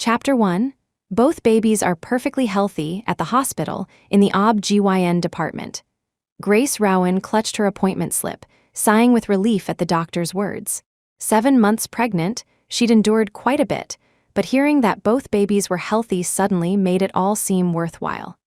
Chapter 1. Both babies are perfectly healthy at the hospital in the OB/GYN department. Grace Rowan clutched her appointment slip, sighing with relief at the doctor's words. 7 months pregnant, she'd endured quite a bit, but hearing that both babies were healthy suddenly made it all seem worthwhile.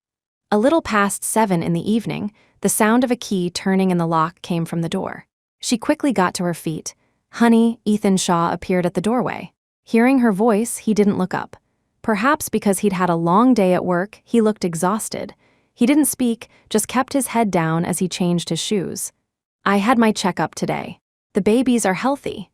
A little past 7 in the evening, the sound of a key turning in the lock came from the door. She quickly got to her feet. Honey, Ethan Shaw appeared at the doorway. Hearing her voice, he didn't look up. Perhaps because he'd had a long day at work, he looked exhausted. He didn't speak, just kept his head down as he changed his shoes. I had my checkup today. The babies are healthy.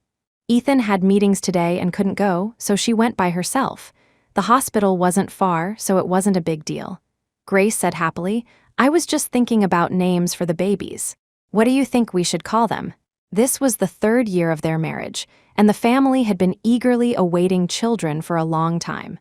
Ethan had meetings today and couldn't go, so she went by herself. The hospital wasn't far, so it wasn't a big deal. Grace said happily, I was just thinking about names for the babies. What do you think we should call them? This was the 3rd year of their marriage, and the family had been eagerly awaiting children for a long time.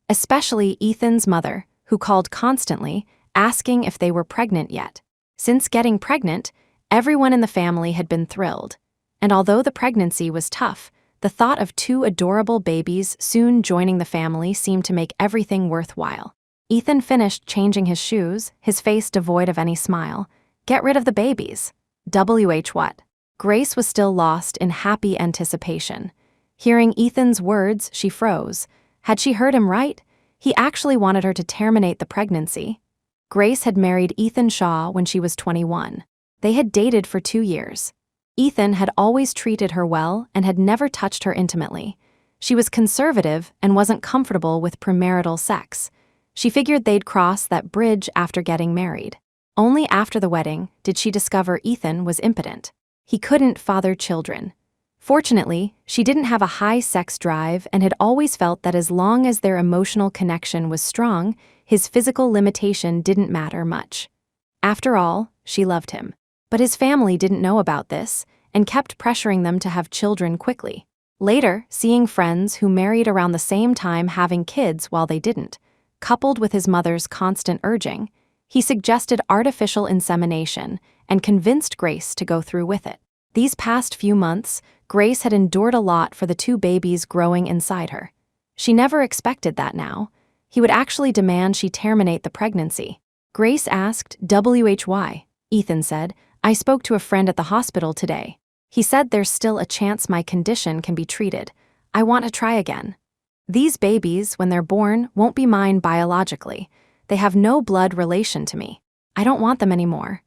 Especially Ethan's mother, who called constantly, asking if they were pregnant yet. Since getting pregnant, everyone in the family had been thrilled. And although the pregnancy was tough, the thought of 2 adorable babies soon joining the family seemed to make everything worthwhile. Ethan finished changing his shoes, his face devoid of any smile. Get rid of the babies. What? Grace was still lost in happy anticipation. Hearing Ethan's words, she froze. Had she heard him right? He actually wanted her to terminate the pregnancy. Grace had married Ethan Shaw when she was 21. They had dated for 2 years. Ethan had always treated her well and had never touched her intimately. She was conservative and wasn't comfortable with premarital sex. She figured they'd cross that bridge after getting married. Only after the wedding did she discover Ethan was impotent. He couldn't father children. Fortunately, she didn't have a high sex drive and had always felt that as long as their emotional connection was strong, his physical limitation didn't matter much. After all, she loved him. But his family didn't know about this and kept pressuring them to have children quickly. Later, seeing friends who married around the same time having kids while they didn't, coupled with his mother's constant urging, he suggested artificial insemination and convinced Grace to go through with it. These past few months, Grace had endured a lot for the 2 babies growing inside her. She never expected that now. He would actually demand she terminate the pregnancy. Grace asked, why? Ethan said, I spoke to a friend at the hospital today. He said there's still a chance my condition can be treated. I want to try again. These babies, when they're born, won't be mine biologically. They have no blood relation to me. I don't want them anymore.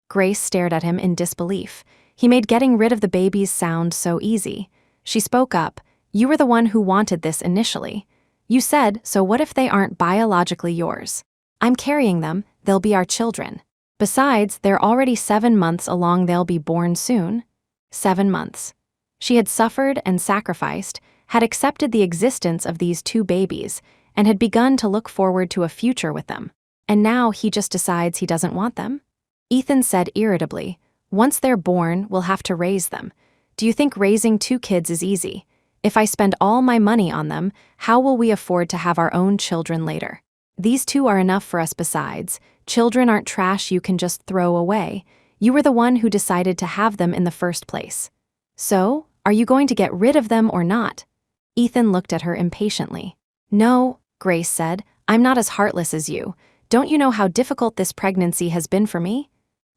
Grace stared at him in disbelief. He made getting rid of the babies sound so easy. She spoke up. You were the one who wanted this initially. You said, so what if they aren't biologically yours? I'm carrying them, they'll be our children. Besides, they're already 7 months along, they'll be born soon. 7 months. She had suffered and sacrificed, had accepted the existence of these 2 babies, and had begun to look forward to a future with them. And now he just decides he doesn't want them? Ethan said irritably, once they're born, we'll have to raise them. Do you think raising 2 kids is easy? If I spend all my money on them, how will we afford to have our own children later? These 2 are enough for us besides. Children aren't trash you can just throw away. You were the one who decided to have them in the first place. So, are you going to get rid of them or not? Ethan looked at her impatiently. No, Grace said, I'm not as heartless as you. Don't you know how difficult this pregnancy has been for me?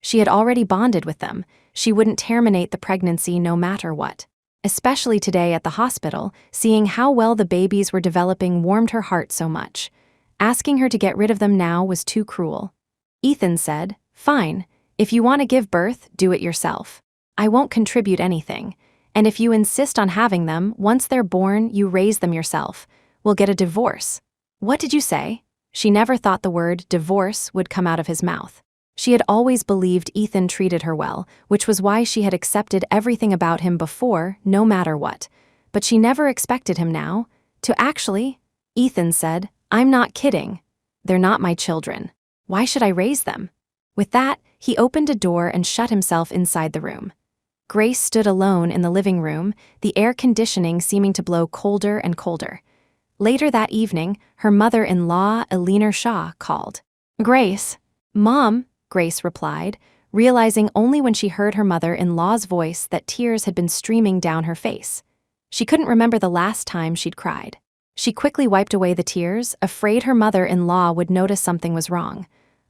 She had already bonded with them. She wouldn't terminate the pregnancy no matter what. Especially today at the hospital, seeing how well the babies were developing warmed her heart so much. Asking her to get rid of them now was too cruel. Ethan said, fine, if you want to give birth, do it yourself. I won't contribute anything. And if you insist on having them, once they're born, you raise them yourself. We'll get a divorce. What did you say? She never thought the word divorce would come out of his mouth. She had always believed Ethan treated her well, which was why she had accepted everything about him before, no matter what. But she never expected him now to actually. Ethan said, I'm not kidding. They're not my children. Why should I raise them? With that, he opened a door and shut himself inside the room. Grace stood alone in the living room, the air conditioning seeming to blow colder and colder. Later that evening, her mother-in-law, Elena Shaw, called. Grace. Mom, Grace replied, realizing only when she heard her mother-in-law's voice that tears had been streaming down her face. She couldn't remember the last time she'd cried. She quickly wiped away the tears, afraid her mother-in-law would notice something was wrong.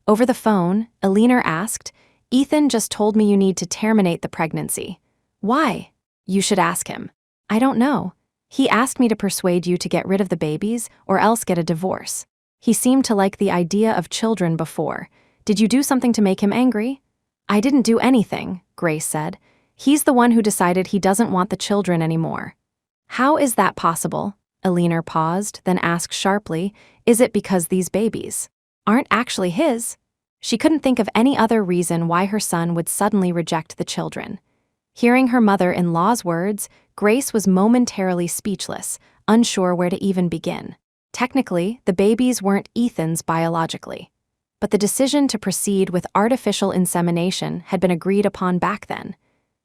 Over the phone, Eleanor asked, "Ethan just told me you need to terminate the pregnancy." "Why?" "You should ask him." "I don't know. He asked me to persuade you to get rid of the babies or else get a divorce. He seemed to like the idea of children before. Did you do something to make him angry?" "I didn't do anything," Grace said. "He's the one who decided he doesn't want the children anymore." "How is that possible?" Eleanor paused, then asked sharply, "Is it because these babies aren't actually his?" She couldn't think of any other reason why her son would suddenly reject the children. Hearing her mother-in-law's words, Grace was momentarily speechless, unsure where to even begin. Technically, the babies weren't Ethan's biologically, but the decision to proceed with artificial insemination had been agreed upon back then.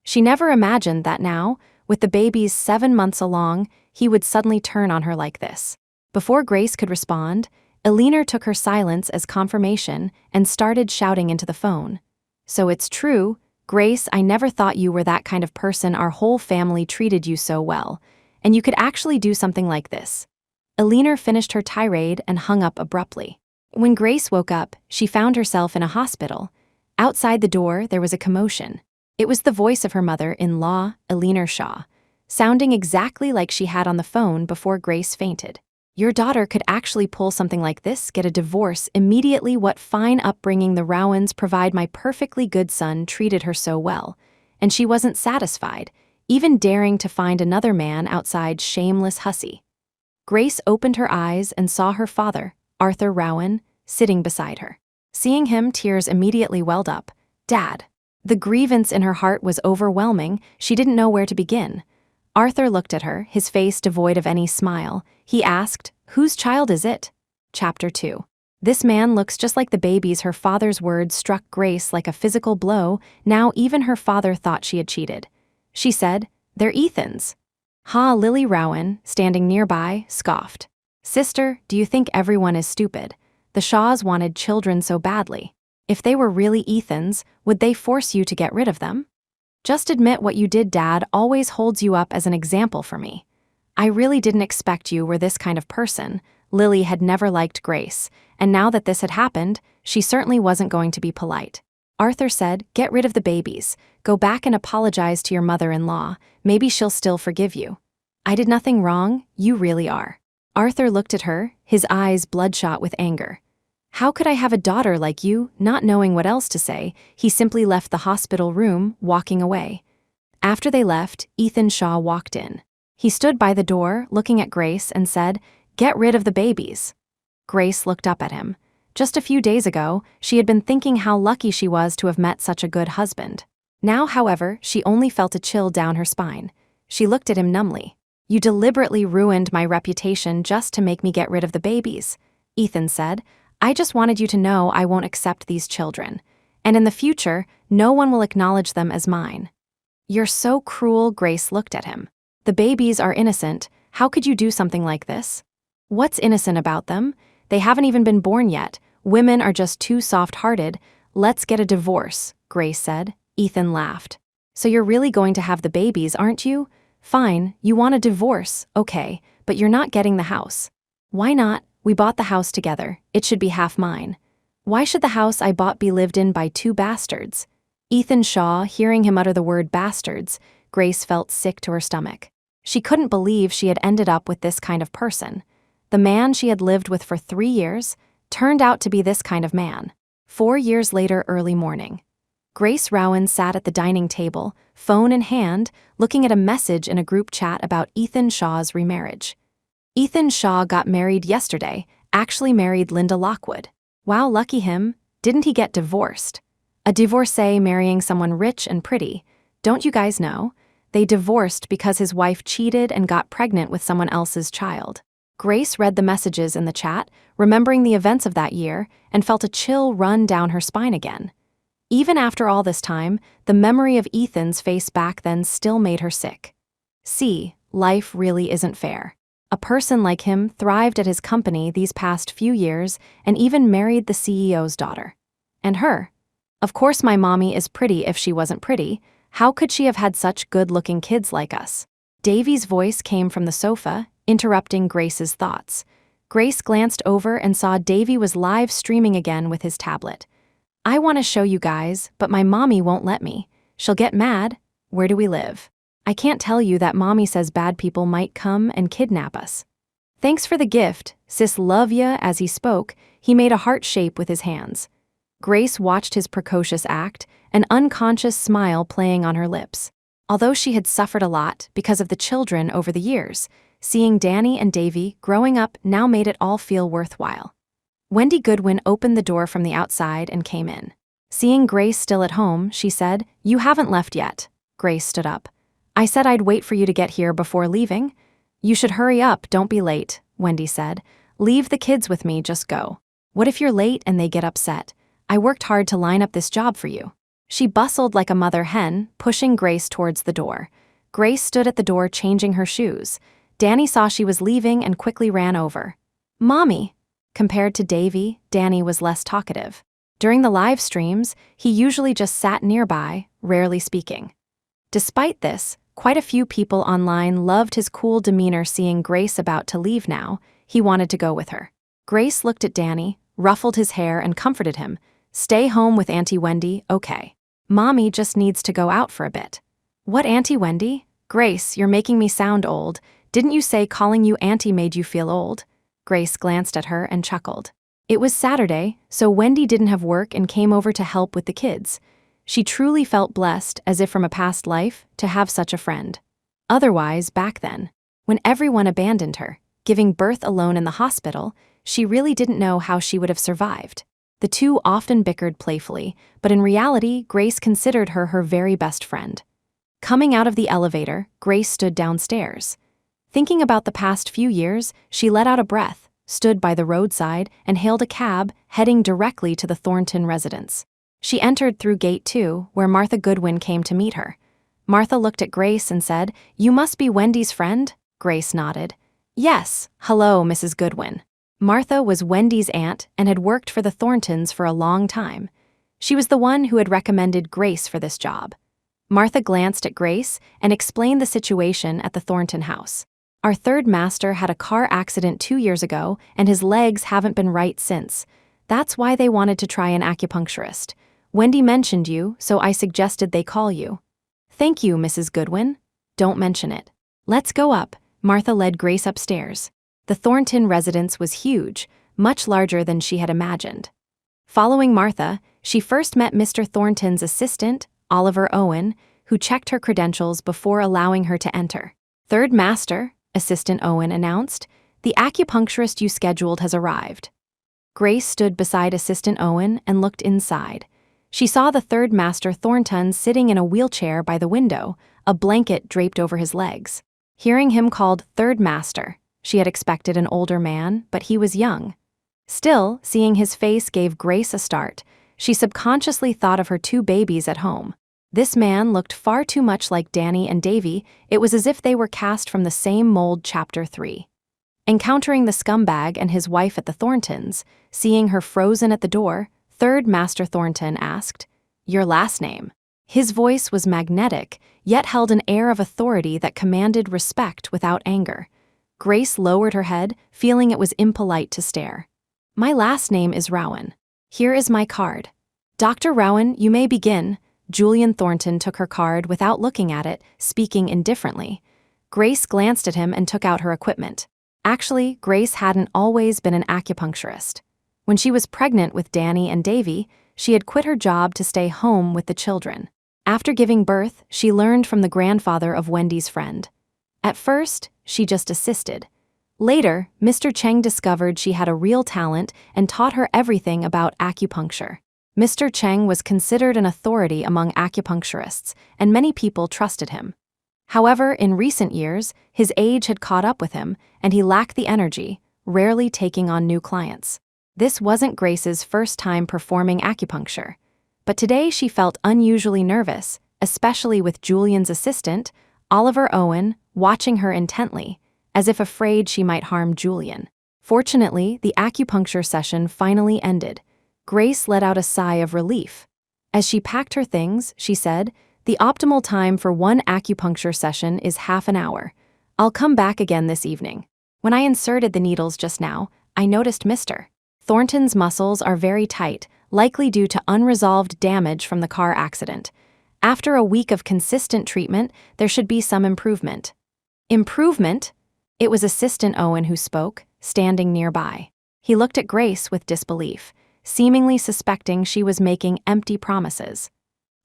She never imagined that now, with the babies 7 months along, he would suddenly turn on her like this. Before Grace could respond, Eleanor took her silence as confirmation and started shouting into the phone. "So it's true, Grace, I never thought you were that kind of person. Our whole family treated you so well, and you could actually do something like this." Eleanor finished her tirade and hung up abruptly. When Grace woke up, she found herself in a hospital. Outside the door, there was a commotion. It was the voice of her mother-in-law, Eleanor Shaw, sounding exactly like she had on the phone before Grace fainted. "Your daughter could actually pull something like this, get a divorce immediately. What fine upbringing the Rowans provide. My perfectly good son treated her so well. And she wasn't satisfied, even daring to find another man outside. Shameless hussy." Grace opened her eyes and saw her father, Arthur Rowan, sitting beside her. Seeing him, tears immediately welled up. "Dad." The grievance in her heart was overwhelming. She didn't know where to begin. Arthur looked at her, his face devoid of any smile. He asked, "Whose child is it?" Chapter 2. "This man looks just like the babies." Her father's words struck Grace like a physical blow. Now even her father thought she had cheated. She said, "They're Ethan's." "Ha!" Lily Rowan, standing nearby, scoffed. "Sister, do you think everyone is stupid? The Shaws wanted children so badly. If they were really Ethan's, would they force you to get rid of them? Just admit what you did. Dad always holds you up as an example for me. I really didn't expect you were this kind of person." Lily had never liked Grace, and now that this had happened, she certainly wasn't going to be polite. Arthur said, "Get rid of the babies. Go back and apologize to your mother-in-law. Maybe she'll still forgive you." "I did nothing wrong. You really are." Arthur looked at her, his eyes bloodshot with anger. "How could I have a daughter like you?" Not knowing what else to say, he simply left the hospital room, walking away. After they left, Ethan Shaw walked in. He stood by the door, looking at Grace, and said, "Get rid of the babies." Grace looked up at him. Just a few days ago, she had been thinking how lucky she was to have met such a good husband. Now, however, she only felt a chill down her spine. She looked at him numbly. "You deliberately ruined my reputation just to make me get rid of the babies," Ethan said. "I just wanted you to know I won't accept these children. And in the future, no one will acknowledge them as mine." "You're so cruel." Grace looked at him. "The babies are innocent. How could you do something like this?" "What's innocent about them? They haven't even been born yet. Women are just too soft-hearted. Let's get a divorce," Grace said. Ethan laughed. "So you're really going to have the babies, aren't you? Fine, you want a divorce, okay, but you're not getting the house." "Why not? We bought the house together. It should be half mine." "Why should the house I bought be lived in by 2 bastards?" Ethan Shaw, hearing him utter the word bastards, Grace felt sick to her stomach. She couldn't believe she had ended up with this kind of person. The man she had lived with for 3 years turned out to be this kind of man. 4 years later, early morning. Grace Rowan sat at the dining table, phone in hand, looking at a message in a group chat about Ethan Shaw's remarriage. Ethan Shaw got married yesterday, actually married Linda Lockwood. Wow, lucky him. Didn't he get divorced? A divorcee marrying someone rich and pretty. Don't you guys know? They divorced because his wife cheated and got pregnant with someone else's child. Grace read the messages in the chat, remembering the events of that year, and felt a chill run down her spine again. Even after all this time, the memory of Ethan's face back then still made her sick. See, life really isn't fair. A person like him thrived at his company these past few years and even married the CEO's daughter. And her. Of course my mommy is pretty. If she wasn't pretty, how could she have had such good-looking kids like us? Davy's voice came from the sofa, interrupting Grace's thoughts. Grace glanced over and saw Davy was live streaming again with his tablet. "I want to show you guys, but my mommy won't let me. She'll get mad. Where do we live? I can't tell you that mommy says bad people might come and kidnap us." "Thanks for the gift, sis, love ya." As he spoke, he made a heart shape with his hands. Grace watched his precocious act, an unconscious smile playing on her lips. Although she had suffered a lot because of the children over the years, seeing Danny and Davy growing up now made it all feel worthwhile. Wendy Goodwin opened the door from the outside and came in. Seeing Grace still at home, she said, "You haven't left yet." Grace stood up. "I said I'd wait for you to get here before leaving." "You should hurry up, don't be late," Wendy said. "Leave the kids with me, just go." "What if you're late and they get upset? I worked hard to line up this job for you." She bustled like a mother hen, pushing Grace towards the door. Grace stood at the door changing her shoes. Danny saw she was leaving and quickly ran over. "Mommy." Compared to Davy, Danny was less talkative. During the live streams, he usually just sat nearby, rarely speaking. Despite this, quite a few people online loved his cool demeanor. Seeing Grace about to leave now, he wanted to go with her. Grace looked at Danny, ruffled his hair and comforted him. "Stay home with Auntie Wendy, okay? Mommy just needs to go out for a bit." "What, Auntie Wendy? Grace, you're making me sound old. Didn't you say calling you Auntie made you feel old?" Grace glanced at her and chuckled. It was Saturday, so Wendy didn't have work and came over to help with the kids. She truly felt blessed, as if from a past life, to have such a friend. Otherwise, back then, when everyone abandoned her, giving birth alone in the hospital, she really didn't know how she would have survived. The two often bickered playfully, but in reality, Grace considered her her very best friend. Coming out of the elevator, Grace stood downstairs. Thinking about the past few years, she let out a breath, stood by the roadside, and hailed a cab, heading directly to the Thornton residence. She entered through gate 2, where Martha Goodwin came to meet her. Martha looked at Grace and said, "You must be Wendy's friend?" Grace nodded. "Yes, hello, Mrs. Goodwin." Martha was Wendy's aunt and had worked for the Thorntons for a long time. She was the one who had recommended Grace for this job. Martha glanced at Grace and explained the situation at the Thornton house. "Our third master had a car accident 2 years ago, and his legs haven't been right since. That's why they wanted to try an acupuncturist. Wendy mentioned you, so I suggested they call you." "Thank you, Mrs. Goodwin. Don't mention it. Let's go up." Martha led Grace upstairs. The Thornton residence was huge, much larger than she had imagined. Following Martha, she first met Mr. Thornton's assistant, Oliver Owen, who checked her credentials before allowing her to enter. "Third master," Assistant Owen announced, "the acupuncturist you scheduled has arrived." Grace stood beside Assistant Owen and looked inside. She saw the third master Thornton sitting in a wheelchair by the window, a blanket draped over his legs. Hearing him called third master, she had expected an older man, but he was young. Still, seeing his face gave Grace a start. She subconsciously thought of her 2 babies at home. This man looked far too much like Danny and Davy. It was as if they were cast from the same mold. Chapter 3. Encountering the scumbag and his wife at the Thorntons, seeing her frozen at the door, third Master Thornton asked, "Your last name?" His voice was magnetic, yet held an air of authority that commanded respect without anger. Grace lowered her head, feeling it was impolite to stare. "My last name is Rowan. Here is my card." "Dr. Rowan, you may begin." Julian Thornton took her card without looking at it, speaking indifferently. Grace glanced at him and took out her equipment. Actually, Grace hadn't always been an acupuncturist. When she was pregnant with Danny and Davy, she had quit her job to stay home with the children. After giving birth, she learned from the grandfather of Wendy's friend. At first, she just assisted. Later, Mr. Cheng discovered she had a real talent and taught her everything about acupuncture. Mr. Cheng was considered an authority among acupuncturists, and many people trusted him. However, in recent years, his age had caught up with him, and he lacked the energy, rarely taking on new clients. This wasn't Grace's first time performing acupuncture, but today she felt unusually nervous, especially with Julian's assistant, Oliver Owen, watching her intently, as if afraid she might harm Julian. Fortunately, the acupuncture session finally ended. Grace let out a sigh of relief. As she packed her things, she said, "The optimal time for one acupuncture session is half an hour. I'll come back again this evening." When I inserted the needles just now, I noticed Mr. Thornton's muscles are very tight, likely due to unresolved damage from the car accident. After a week of consistent treatment, there should be some improvement. Improvement? It was Assistant Owen who spoke, standing nearby. He looked at Grace with disbelief, seemingly suspecting she was making empty promises.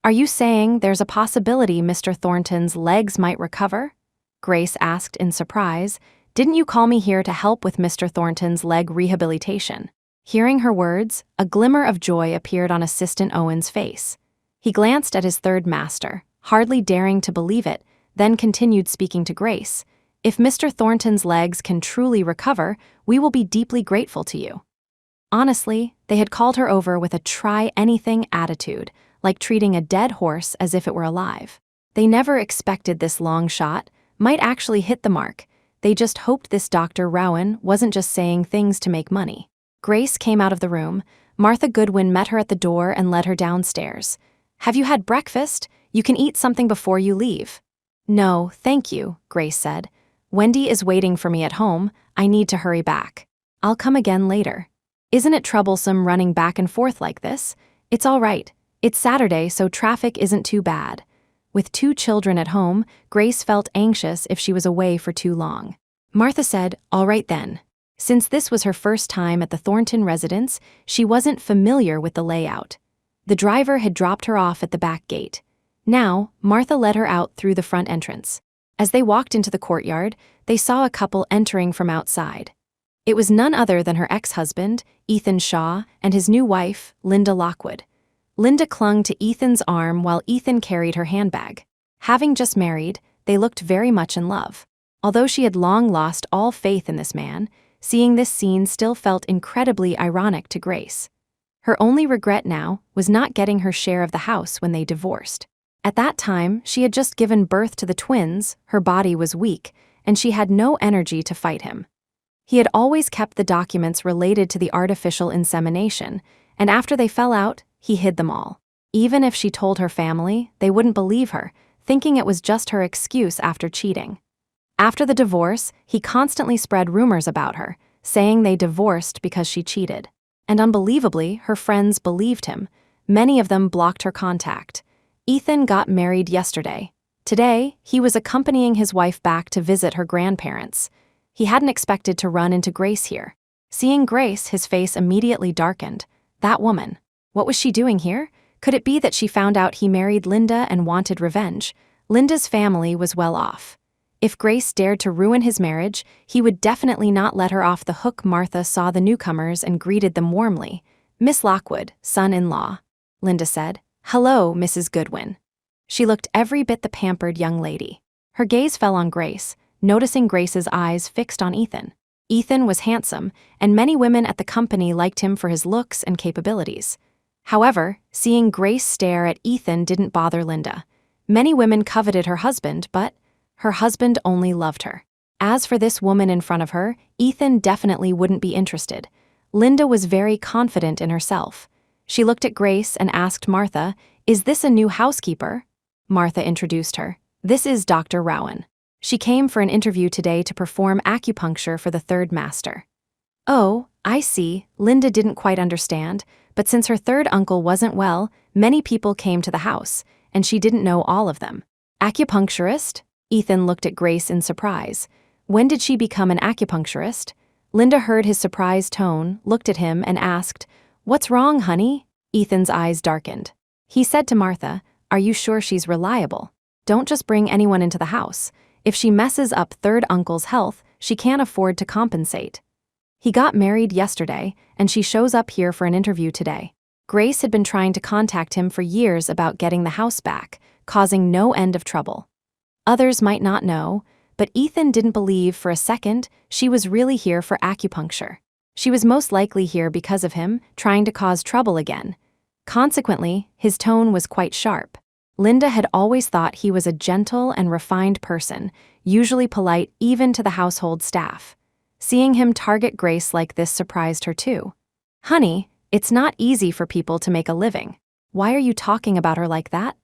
Are you saying there's a possibility Mr. Thornton's legs might recover? Grace asked in surprise. Didn't you call me here to help with Mr. Thornton's leg rehabilitation? Hearing her words, a glimmer of joy appeared on Assistant Owen's face. He glanced at his third master, hardly daring to believe it, then continued speaking to Grace. If Mr. Thornton's legs can truly recover, we will be deeply grateful to you. Honestly, they had called her over with a try-anything attitude, like treating a dead horse as if it were alive. They never expected this long shot might actually hit the mark. They just hoped this Dr. Rowan wasn't just saying things to make money. Grace came out of the room. Martha Goodwin met her at the door and led her downstairs. Have you had breakfast? You can eat something before you leave. No, thank you, Grace said. Wendy is waiting for me at home. I need to hurry back. I'll come again later. Isn't it troublesome running back and forth like this? It's all right. It's Saturday, so traffic isn't too bad. With 2 children at home, Grace felt anxious if she was away for too long. Martha said, all right then. Since this was her first time at the Thornton residence, she wasn't familiar with the layout. The driver had dropped her off at the back gate. Now, Martha led her out through the front entrance. As they walked into the courtyard, they saw a couple entering from outside. It was none other than her ex-husband, Ethan Shaw, and his new wife, Linda Lockwood. Linda clung to Ethan's arm while Ethan carried her handbag. Having just married, they looked very much in love. Although she had long lost all faith in this man, seeing this scene still felt incredibly ironic to Grace. Her only regret now was not getting her share of the house when they divorced. At that time, she had just given birth to the twins, her body was weak, and she had no energy to fight him. He had always kept the documents related to the artificial insemination, and after they fell out, he hid them all. Even if she told her family, they wouldn't believe her, thinking it was just her excuse after cheating. After the divorce, he constantly spread rumors about her, saying they divorced because she cheated. And unbelievably, her friends believed him. Many of them blocked her contact. Ethan got married yesterday. Today, he was accompanying his wife back to visit her grandparents. He hadn't expected to run into Grace here. Seeing Grace, his face immediately darkened. That woman. What was she doing here? Could it be that she found out he married Linda and wanted revenge? Linda's family was well off. If Grace dared to ruin his marriage, he would definitely not let her off the hook. Martha saw the newcomers and greeted them warmly. Miss Lockwood, son-in-law. Linda said, hello, Mrs. Goodwin. She looked every bit the pampered young lady. Her gaze fell on Grace, noticing Grace's eyes fixed on Ethan. Ethan was handsome, and many women at the company liked him for his looks and capabilities. However, seeing Grace stare at Ethan didn't bother Linda. Many women coveted her husband, but her husband only loved her. As for this woman in front of her, Ethan definitely wouldn't be interested. Linda was very confident in herself. She looked at Grace and asked Martha, is this a new housekeeper? Martha introduced her. This is Dr. Rowan. She came for an interview today to perform acupuncture for the third master. Oh, I see, Linda didn't quite understand, but since her third uncle wasn't well, many people came to the house, and she didn't know all of them. Acupuncturist? Ethan looked at Grace in surprise. When did she become an acupuncturist? Linda heard his surprised tone, looked at him, and asked, what's wrong, honey? Ethan's eyes darkened. He said to Martha, are you sure she's reliable? Don't just bring anyone into the house. If she messes up third uncle's health, she can't afford to compensate. He got married yesterday, and she shows up here for an interview today. Grace had been trying to contact him for years about getting the house back, causing no end of trouble. Others might not know, but Ethan didn't believe for a second she was really here for acupuncture. She was most likely here because of him, trying to cause trouble again. Consequently, his tone was quite sharp. Linda had always thought he was a gentle and refined person, usually polite even to the household staff. Seeing him target Grace like this surprised her too. Honey, it's not easy for people to make a living. Why are you talking about her like that?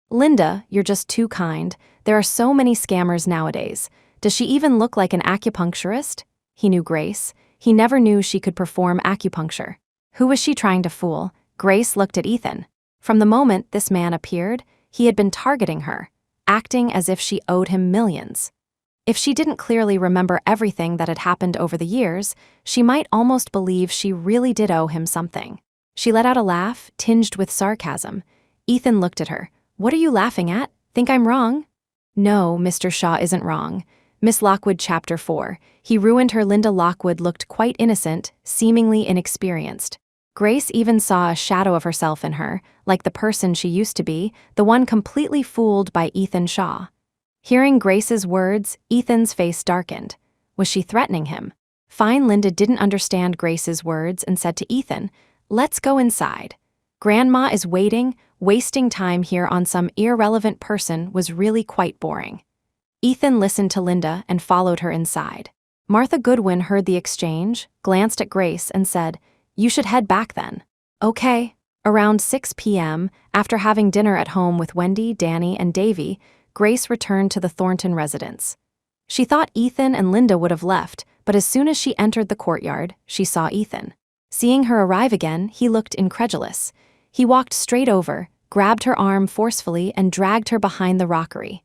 Linda, you're just too kind. There are so many scammers nowadays. Does she even look like an acupuncturist? He knew Grace. He never knew she could perform acupuncture. Who was she trying to fool? Grace looked at Ethan. From the moment this man appeared, he had been targeting her, acting as if she owed him millions. If she didn't clearly remember everything that had happened over the years, she might almost believe she really did owe him something. She let out a laugh, tinged with sarcasm. Ethan looked at her. "What are you laughing at? Think I'm wrong?" "No, Mr. Shaw isn't wrong. Miss Lockwood, Chapter 4. He ruined her." Linda Lockwood looked quite innocent, seemingly inexperienced. Grace even saw a shadow of herself in her, like the person she used to be, the one completely fooled by Ethan Shaw. Hearing Grace's words, Ethan's face darkened. Was she threatening him? Fine. Linda didn't understand Grace's words and said to Ethan, "Let's go inside. Grandma is waiting. Wasting time here on some irrelevant person was really quite boring." Ethan listened to Linda and followed her inside. Martha Goodwin heard the exchange, glanced at Grace, and said, "You should head back then." "Okay." Around 6 p.m., after having dinner at home with Wendy, Danny, and Davy, Grace returned to the Thornton residence. She thought Ethan and Linda would have left, but as soon as she entered the courtyard, she saw Ethan. Seeing her arrive again, he looked incredulous. He walked straight over, grabbed her arm forcefully, and dragged her behind the rockery.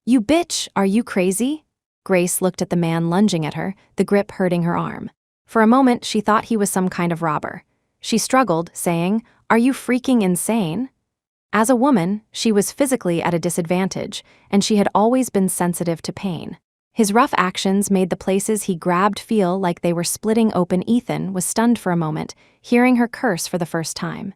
"You bitch, are you crazy?" Grace looked at the man lunging at her, the grip hurting her arm. For a moment, she thought he was some kind of robber. She struggled, saying, "Are you freaking insane?" As a woman, she was physically at a disadvantage, and she had always been sensitive to pain. His rough actions made the places he grabbed feel like they were splitting open. Ethan was stunned for a moment, hearing her curse for the first time.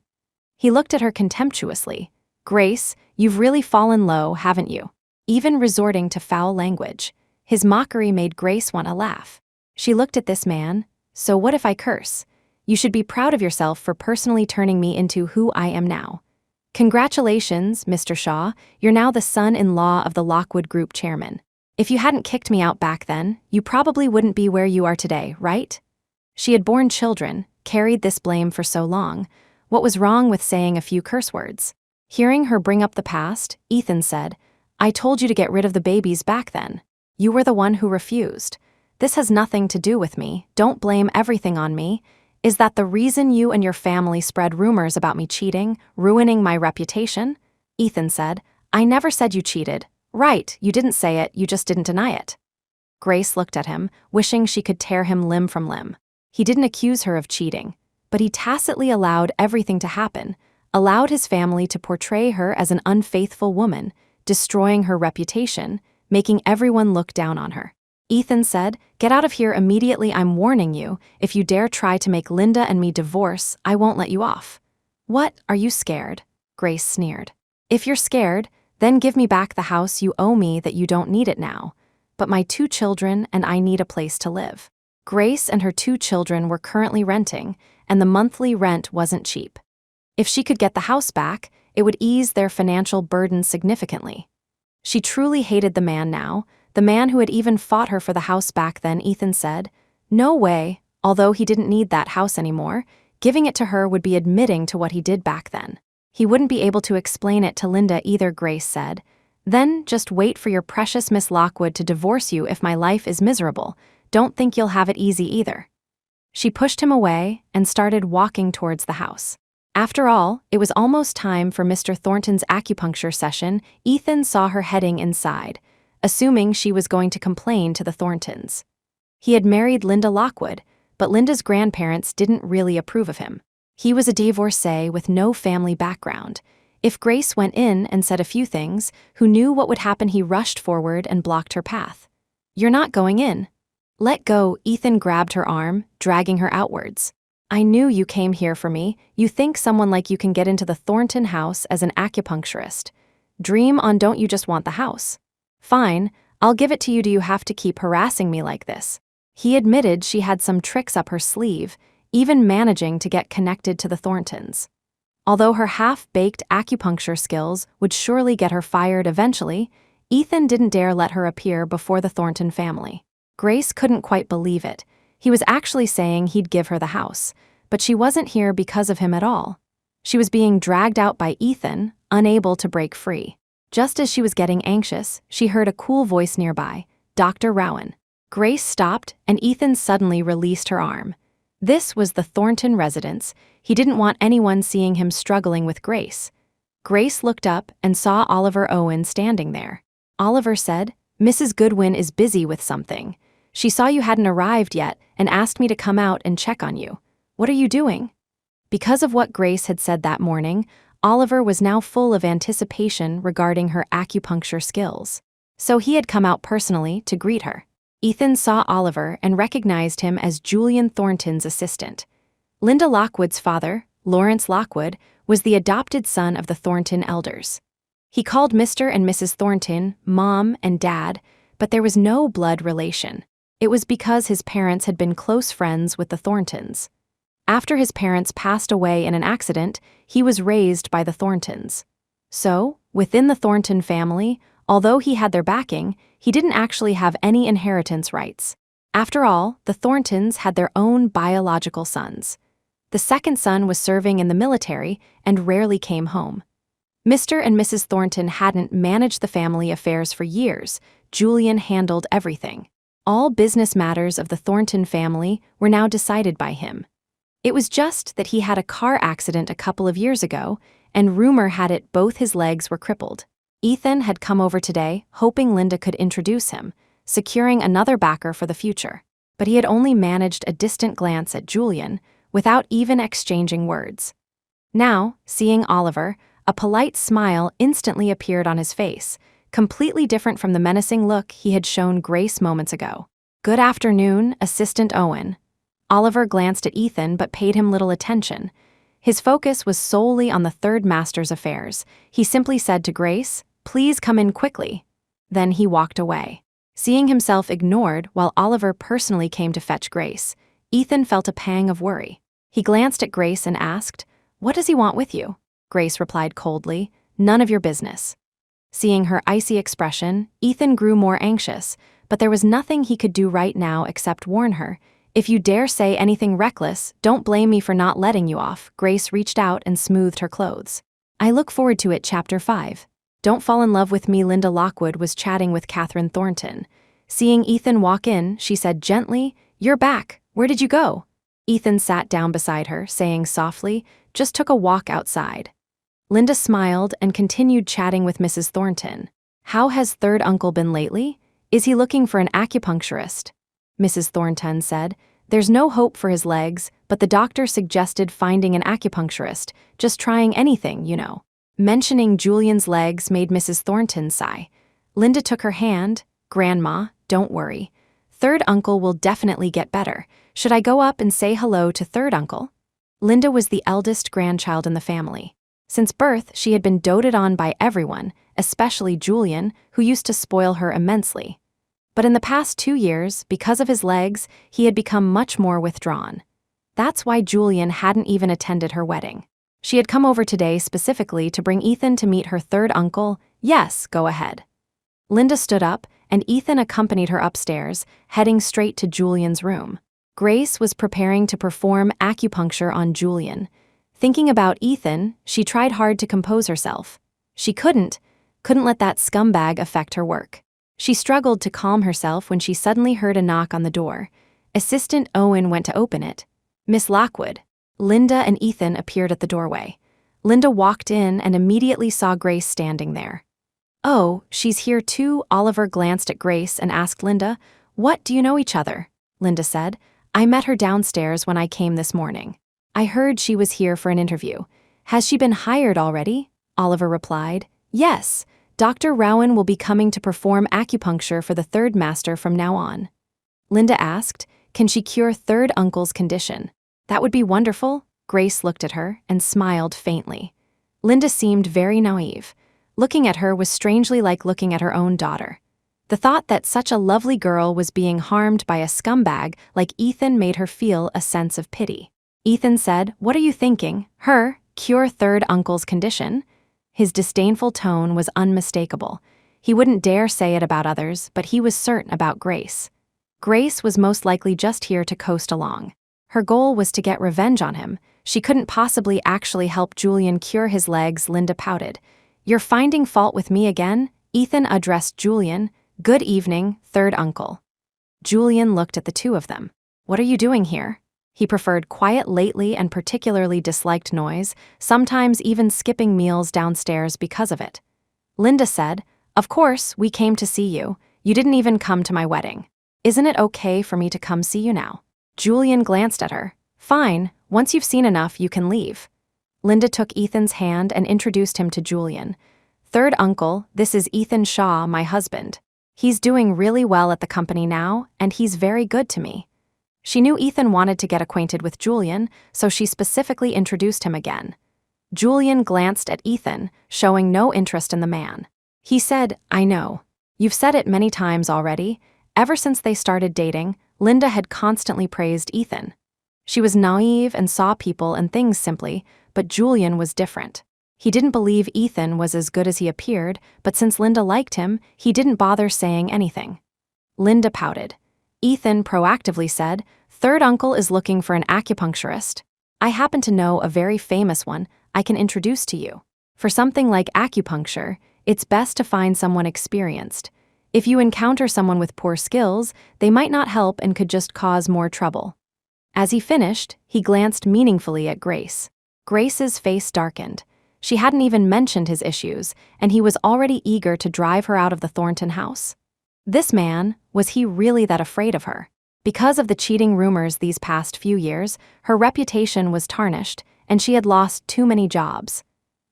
He looked at her contemptuously. "Grace, you've really fallen low, haven't you? Even resorting to foul language." His mockery made Grace want to laugh. She looked at this man. "So what if I curse? You should be proud of yourself for personally turning me into who I am now. Congratulations, Mr. Shaw, you're now the son-in-law of the Lockwood Group chairman. If you hadn't kicked me out back then, you probably wouldn't be where you are today, right?" She had borne children, carried this blame for so long. What was wrong with saying a few curse words? Hearing her bring up the past, Ethan said, "I told you to get rid of the babies back then. You were the one who refused. This has nothing to do with me. Don't blame everything on me. Is that the reason you and your family spread rumors about me cheating, ruining my reputation?" Ethan said, "I never said you cheated." "Right, you didn't say it, you just didn't deny it." Grace looked at him, wishing she could tear him limb from limb. He didn't accuse her of cheating, but he tacitly allowed everything to happen, allowed his family to portray her as an unfaithful woman, destroying her reputation, making everyone look down on her. Ethan said, "Get out of here immediately. I'm warning you. If you dare try to make Linda and me divorce, I won't let you off." "What, are you scared?" Grace sneered. "If you're scared, then give me back the house you owe me that you don't need it now. But my 2 children and I need a place to live." Grace and her 2 children were currently renting, and the monthly rent wasn't cheap. If she could get the house back, it would ease their financial burden significantly. She truly hated the man now, the man who had even fought her for the house back then. Ethan said, "No way." Although he didn't need that house anymore, giving it to her would be admitting to what he did back then. He wouldn't be able to explain it to Linda either. Grace said, "Then just wait for your precious Miss Lockwood to divorce you if my life is miserable. Don't think you'll have it easy either." She pushed him away and started walking towards the house. After all, it was almost time for Mr. Thornton's acupuncture session. Ethan saw her heading inside, assuming she was going to complain to the Thorntons. He had married Linda Lockwood, but Linda's grandparents didn't really approve of him. He was a divorcee with no family background. If Grace went in and said a few things, who knew what would happen? He rushed forward and blocked her path. "You're not going in." "Let go." Ethan grabbed her arm, dragging her outwards. "I knew you came here for me. You think someone like you can get into the Thornton house as an acupuncturist. Dream on. Don't you just want the house? Fine, I'll give it to you. Do you have to keep harassing me like this?" He admitted she had some tricks up her sleeve, even managing to get connected to the Thorntons. Although her half-baked acupuncture skills would surely get her fired eventually, Ethan didn't dare let her appear before the Thornton family. Grace couldn't quite believe it. He was actually saying he'd give her the house, but she wasn't here because of him at all. She was being dragged out by Ethan, unable to break free. Just as she was getting anxious, she heard a cool voice nearby, "Dr. Rowan." Grace stopped, and Ethan suddenly released her arm. This was the Thornton residence. He didn't want anyone seeing him struggling with Grace. Grace looked up and saw Oliver Owen standing there. Oliver said, "Mrs. Goodwin is busy with something. She saw you hadn't arrived yet and asked me to come out and check on you. What are you doing?" Because of what Grace had said that morning, Oliver was now full of anticipation regarding her acupuncture skills. So he had come out personally to greet her. Ethan saw Oliver and recognized him as Julian Thornton's assistant. Linda Lockwood's father, Lawrence Lockwood, was the adopted son of the Thornton elders. He called Mr. and Mrs. Thornton Mom and Dad, but there was no blood relation. It was because his parents had been close friends with the Thorntons. After his parents passed away in an accident, he was raised by the Thorntons. So, within the Thornton family, although he had their backing, he didn't actually have any inheritance rights. After all, the Thorntons had their own biological sons. The second son was serving in the military and rarely came home. Mr. and Mrs. Thornton hadn't managed the family affairs for years. Julian handled everything. All business matters of the Thornton family were now decided by him. It was just that he had a car accident a couple of years ago, and rumor had it both his legs were crippled. Ethan had come over today, hoping Linda could introduce him, securing another backer for the future. But he had only managed a distant glance at Julian, without even exchanging words. Now, seeing Oliver, a polite smile instantly appeared on his face, completely different from the menacing look he had shown Grace moments ago. "Good afternoon, Assistant Owen." Oliver glanced at Ethan but paid him little attention. His focus was solely on the third master's affairs. He simply said to Grace, "Please come in quickly." Then he walked away. Seeing himself ignored while Oliver personally came to fetch Grace, Ethan felt a pang of worry. He glanced at Grace and asked, "What does he want with you?" Grace replied coldly, "None of your business." Seeing her icy expression, Ethan grew more anxious, but there was nothing he could do right now except warn her, "If you dare say anything reckless, don't blame me for not letting you off." Grace reached out and smoothed her clothes. "I look forward to it." Chapter 5. Don't fall in love with me. Linda Lockwood was chatting with Catherine Thornton. Seeing Ethan walk in, she said gently, "You're back. Where did you go?" Ethan sat down beside her, saying softly, "Just took a walk outside." Linda smiled and continued chatting with Mrs. Thornton. "How has third uncle been lately? Is he looking for an acupuncturist?" Mrs. Thornton said, "There's no hope for his legs, but the doctor suggested finding an acupuncturist, just trying anything, you know." Mentioning Julian's legs made Mrs. Thornton sigh. Linda took her hand. "Grandma, don't worry. Third uncle will definitely get better. Should I go up and say hello to third uncle?" Linda was the eldest grandchild in the family. Since birth, she had been doted on by everyone, especially Julian, who used to spoil her immensely. But in the past 2 years, because of his legs, he had become much more withdrawn. That's why Julian hadn't even attended her wedding. She had come over today specifically to bring Ethan to meet her third uncle. "Yes, go ahead." Linda stood up, and Ethan accompanied her upstairs, heading straight to Julian's room. Grace was preparing to perform acupuncture on Julian. Thinking about Ethan, she tried hard to compose herself. She couldn't let that scumbag affect her work. She struggled to calm herself when she suddenly heard a knock on the door. Assistant Owen went to open it. "Miss Lockwood." Linda and Ethan appeared at the doorway. Linda walked in and immediately saw Grace standing there. "Oh, she's here too." Oliver glanced at Grace and asked Linda, "What, do you know each other?" Linda said, "I met her downstairs when I came this morning. I heard she was here for an interview. Has she been hired already?" Oliver replied, "Yes. Dr. Rowan will be coming to perform acupuncture for the third master from now on." Linda asked, "Can she cure third uncle's condition?" "That would be wonderful." Grace looked at her and smiled faintly. Linda seemed very naive. Looking at her was strangely like looking at her own daughter. The thought that such a lovely girl was being harmed by a scumbag like Ethan made her feel a sense of pity. Ethan said, "What are you thinking? Her, cure third uncle's condition?" His disdainful tone was unmistakable. He wouldn't dare say it about others, but he was certain about Grace. Grace was most likely just here to coast along. Her goal was to get revenge on him. She couldn't possibly actually help Julian cure his legs. Linda pouted. "You're finding fault with me again?" Ethan addressed Julian. "Good evening, third uncle." Julian looked at the two of them. "What are you doing here?" He preferred quiet lately and particularly disliked noise, sometimes even skipping meals downstairs because of it. Linda said, "Of course, we came to see you. You didn't even come to my wedding. Isn't it okay for me to come see you now?" Julian glanced at her. "Fine, once you've seen enough, you can leave." Linda took Ethan's hand and introduced him to Julian. "Third uncle, this is Ethan Shaw, my husband. He's doing really well at the company now, and he's very good to me." She knew Ethan wanted to get acquainted with Julian, so she specifically introduced him again. Julian glanced at Ethan, showing no interest in the man. He said, "I know. You've said it many times already. Ever since they started dating, Linda had constantly praised Ethan. She was naive and saw people and things simply, but Julian was different. He didn't believe Ethan was as good as he appeared, but since Linda liked him, he didn't bother saying anything." Linda pouted. Ethan proactively said, "Third uncle is looking for an acupuncturist. I happen to know a very famous one I can introduce to you. For something like acupuncture, it's best to find someone experienced. If you encounter someone with poor skills, they might not help and could just cause more trouble." As he finished, he glanced meaningfully at Grace. Grace's face darkened. She hadn't even mentioned his issues, and he was already eager to drive her out of the Thornton house. This man, was he really that afraid of her? Because of the cheating rumors these past few years, her reputation was tarnished, and she had lost too many jobs.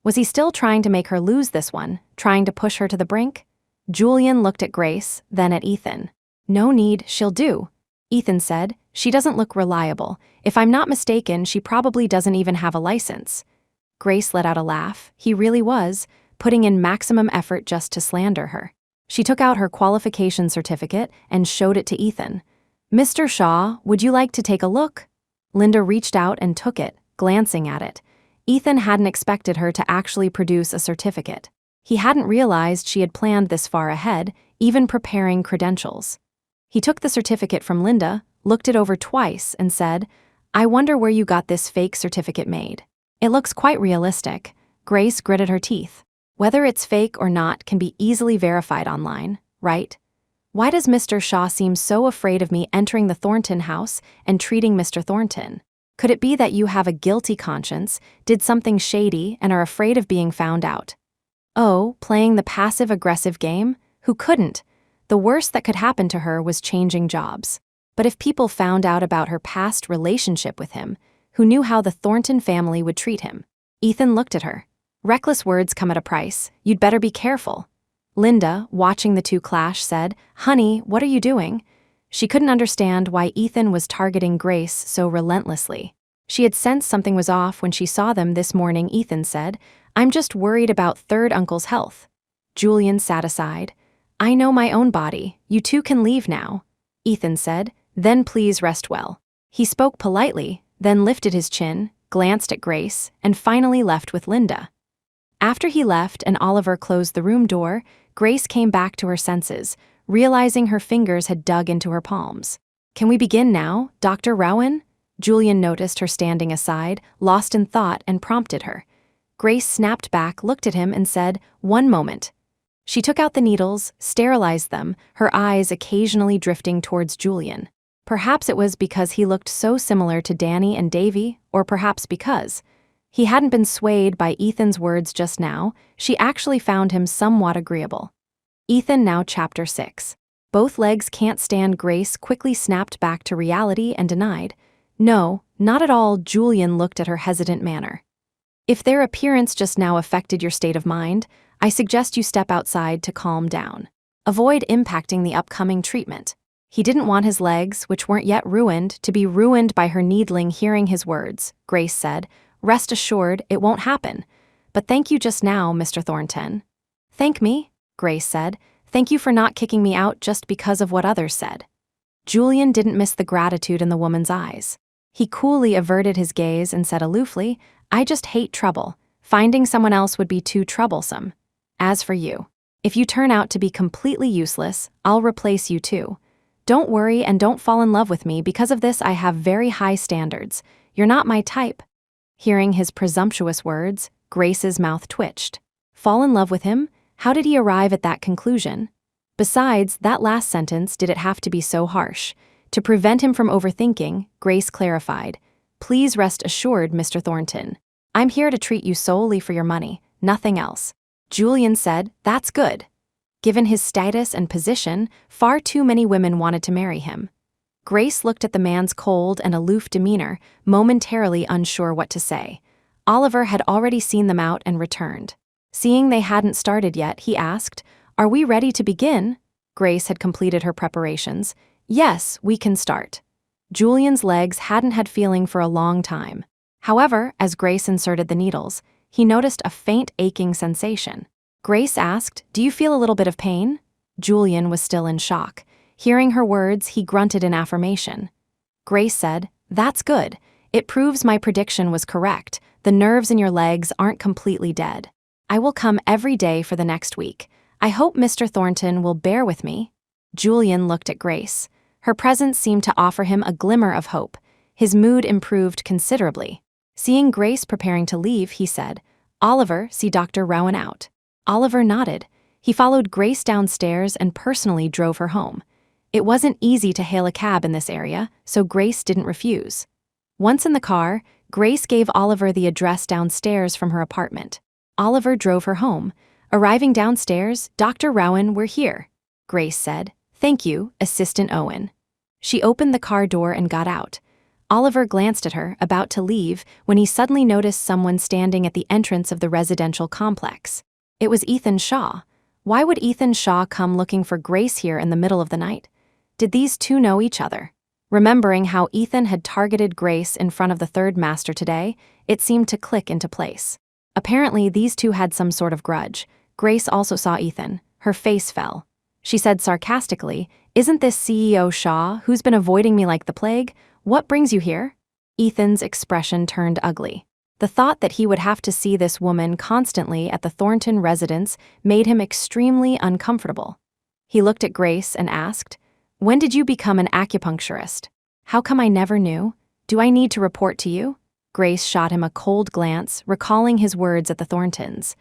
Was he still trying to make her lose this one, trying to push her to the brink? Julian looked at Grace, then at Ethan. "No need, she'll do," Ethan said. "She doesn't look reliable. If I'm not mistaken, she probably doesn't even have a license." Grace let out a laugh. He really was, putting in maximum effort just to slander her. She took out her qualification certificate and showed it to Ethan. "Mr. Shaw, would you like to take a look?" Linda reached out and took it, glancing at it. Ethan hadn't expected her to actually produce a certificate. He hadn't realized she had planned this far ahead, even preparing credentials. He took the certificate from Linda, looked it over twice, and said, "I wonder where you got this fake certificate made. It looks quite realistic." Grace gritted her teeth. "Whether it's fake or not can be easily verified online, right? Why does Mr. Shaw seem so afraid of me entering the Thornton house and treating Mr. Thornton? Could it be that you have a guilty conscience, did something shady, and are afraid of being found out?" Oh, playing the passive-aggressive game? Who couldn't? The worst that could happen to her was changing jobs. But if people found out about her past relationship with him, who knew how the Thornton family would treat him? Ethan looked at her. "Reckless words come at a price. You'd better be careful." Linda, watching the two clash, said, "Honey, what are you doing?" She couldn't understand why Ethan was targeting Grace so relentlessly. She had sensed something was off when she saw them this morning. Ethan said, "I'm just worried about third uncle's health." Julian sat aside. "I know my own body. You two can leave now," Ethan said. "Then please rest well." He spoke politely, then lifted his chin, glanced at Grace, and finally left with Linda. After he left and Oliver closed the room door, Grace came back to her senses, realizing her fingers had dug into her palms. "Can we begin now, Dr. Rowan?" Julian noticed her standing aside, lost in thought, and prompted her. Grace snapped back, looked at him, and said, "One moment." She took out the needles, sterilized them, her eyes occasionally drifting towards Julian. Perhaps it was because he looked so similar to Danny and Davy, or perhaps because he hadn't been swayed by Ethan's words just now. She actually found him somewhat agreeable. Ethan now Chapter 6. Both legs can't stand. Grace quickly snapped back to reality and denied. "No, not at all." Julian looked at her hesitant manner. "If their appearance just now affected your state of mind, I suggest you step outside to calm down. Avoid impacting the upcoming treatment." He didn't want his legs, which weren't yet ruined, to be ruined by her needling. Hearing his words, Grace said, "Rest assured, it won't happen. But thank you just now, Mr. Thornton." "Thank me?" Grace said. "Thank you for not kicking me out just because of what others said." Julian didn't miss the gratitude in the woman's eyes. He coolly averted his gaze and said aloofly, "I just hate trouble. Finding someone else would be too troublesome. As for you, if you turn out to be completely useless, I'll replace you too. Don't worry and don't fall in love with me. Because of this, I have very high standards. You're not my type." Hearing his presumptuous words, Grace's mouth twitched. Fall in love with him? How did he arrive at that conclusion? Besides, that last sentence, did it have to be so harsh? To prevent him from overthinking, Grace clarified, "Please rest assured, Mr. Thornton. I'm here to treat you solely for your money, nothing else." Julian said, "That's good." Given his status and position, far too many women wanted to marry him. Grace looked at the man's cold and aloof demeanor, momentarily unsure what to say. Oliver had already seen them out and returned. Seeing they hadn't started yet, he asked, "Are we ready to begin?" Grace had completed her preparations. "Yes, we can start." Julian's legs hadn't had feeling for a long time. However, as Grace inserted the needles, he noticed a faint aching sensation. Grace asked, "Do you feel a little bit of pain?" Julian was still in shock. Hearing her words, he grunted in affirmation. Grace said, "That's good. It proves my prediction was correct. The nerves in your legs aren't completely dead. I will come every day for the next week. I hope Mr. Thornton will bear with me." Julian looked at Grace. Her presence seemed to offer him a glimmer of hope. His mood improved considerably. Seeing Grace preparing to leave, he said, "Oliver, see Dr. Rowan out." Oliver nodded. He followed Grace downstairs and personally drove her home. It wasn't easy to hail a cab in this area, so Grace didn't refuse. Once in the car, Grace gave Oliver the address downstairs from her apartment. Oliver drove her home. Arriving downstairs, "Dr. Rowan, we're here," Grace said. "Thank you, Assistant Owen." She opened the car door and got out. Oliver glanced at her, about to leave, when he suddenly noticed someone standing at the entrance of the residential complex. It was Ethan Shaw. Why would Ethan Shaw come looking for Grace here in the middle of the night? Did these two know each other? Remembering how Ethan had targeted Grace in front of the third master today, it seemed to click into place. Apparently, these two had some sort of grudge. Grace also saw Ethan. Her face fell. She said sarcastically, "Isn't this CEO Shaw, who's been avoiding me like the plague? What brings you here?" Ethan's expression turned ugly. The thought that he would have to see this woman constantly at the Thornton residence made him extremely uncomfortable. He looked at Grace and asked, "When did you become an acupuncturist? How come I never knew? Do I need to report to you?" Grace shot him a cold glance, recalling his words at the Thorntons.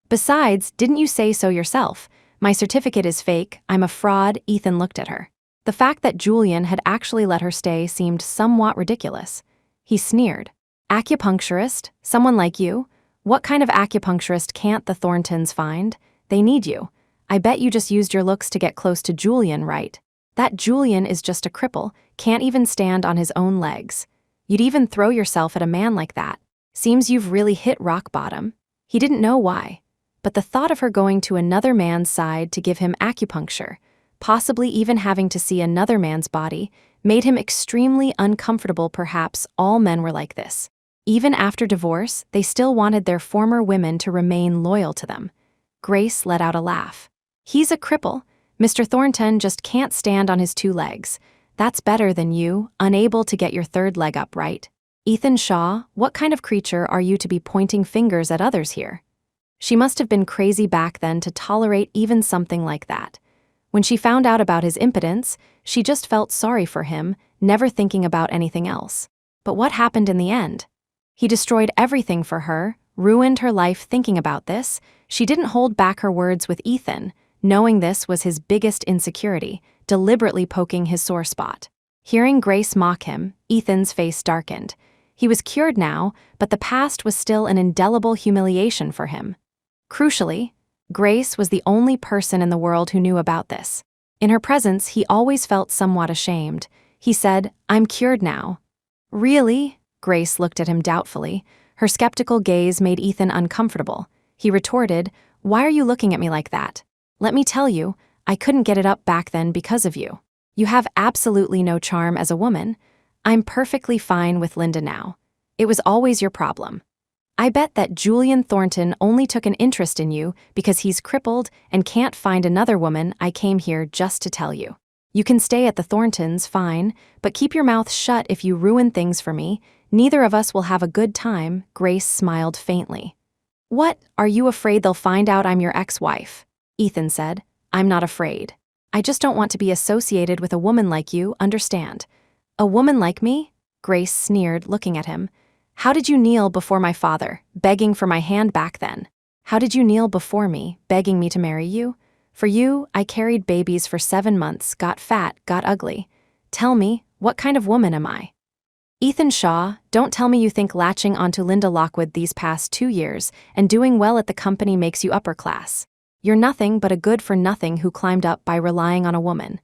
"Besides, didn't you say so yourself? My certificate is fake, I'm a fraud." Ethan looked at her. The fact that Julian had actually let her stay seemed somewhat ridiculous. He sneered. "Acupuncturist? Someone like you? What kind of acupuncturist can't the Thorntons find? They need you. I bet you just used your looks to get close to Julian, right? That Julian is just a cripple, can't even stand on his own legs. You'd even throw yourself at a man like that. Seems you've really hit rock bottom." He didn't know why, but the thought of her going to another man's side to give him acupuncture, possibly even having to see another man's body, made him extremely uncomfortable. Perhaps all men were like this. Even after divorce, they still wanted their former women to remain loyal to them. Grace let out a laugh. "He's a cripple. Mr. Thornton just can't stand on his two legs. That's better than you, unable to get your third leg up, right? Ethan Shaw, what kind of creature are you to be pointing fingers at others here?" She must have been crazy back then to tolerate even something like that. When she found out about his impotence, she just felt sorry for him, never thinking about anything else. But what happened in the end? He destroyed everything for her, ruined her life thinking about this. She didn't hold back her words with Ethan, knowing this was his biggest insecurity, deliberately poking his sore spot. Hearing Grace mock him, Ethan's face darkened. He was cured now, but the past was still an indelible humiliation for him. Crucially, Grace was the only person in the world who knew about this. In her presence, he always felt somewhat ashamed. He said, "I'm cured now." "Really?" Grace looked at him doubtfully. Her skeptical gaze made Ethan uncomfortable. He retorted, "Why are you looking at me like that? Let me tell you, I couldn't get it up back then because of you. You have absolutely no charm as a woman. I'm perfectly fine with Linda now. It was always your problem. I bet that Julian Thornton only took an interest in you because he's crippled and can't find another woman. I came here just to tell you. You can stay at the Thorntons, fine, but keep your mouth shut if you ruin things for me. Neither of us will have a good time." Grace smiled faintly. "What, are you afraid they'll find out I'm your ex-wife?" Ethan said. "I'm not afraid. I just don't want to be associated with a woman like you, understand?" "A woman like me?" Grace sneered, looking at him. "How did you kneel before my father, begging for my hand back then? How did you kneel before me, begging me to marry you? For you, I carried babies for 7 months, got fat, got ugly. Tell me, what kind of woman am I? Ethan Shaw, don't tell me you think latching onto Linda Lockwood these past 2 years and doing well at the company makes you upper class. You're nothing but a good-for-nothing who climbed up by relying on a woman.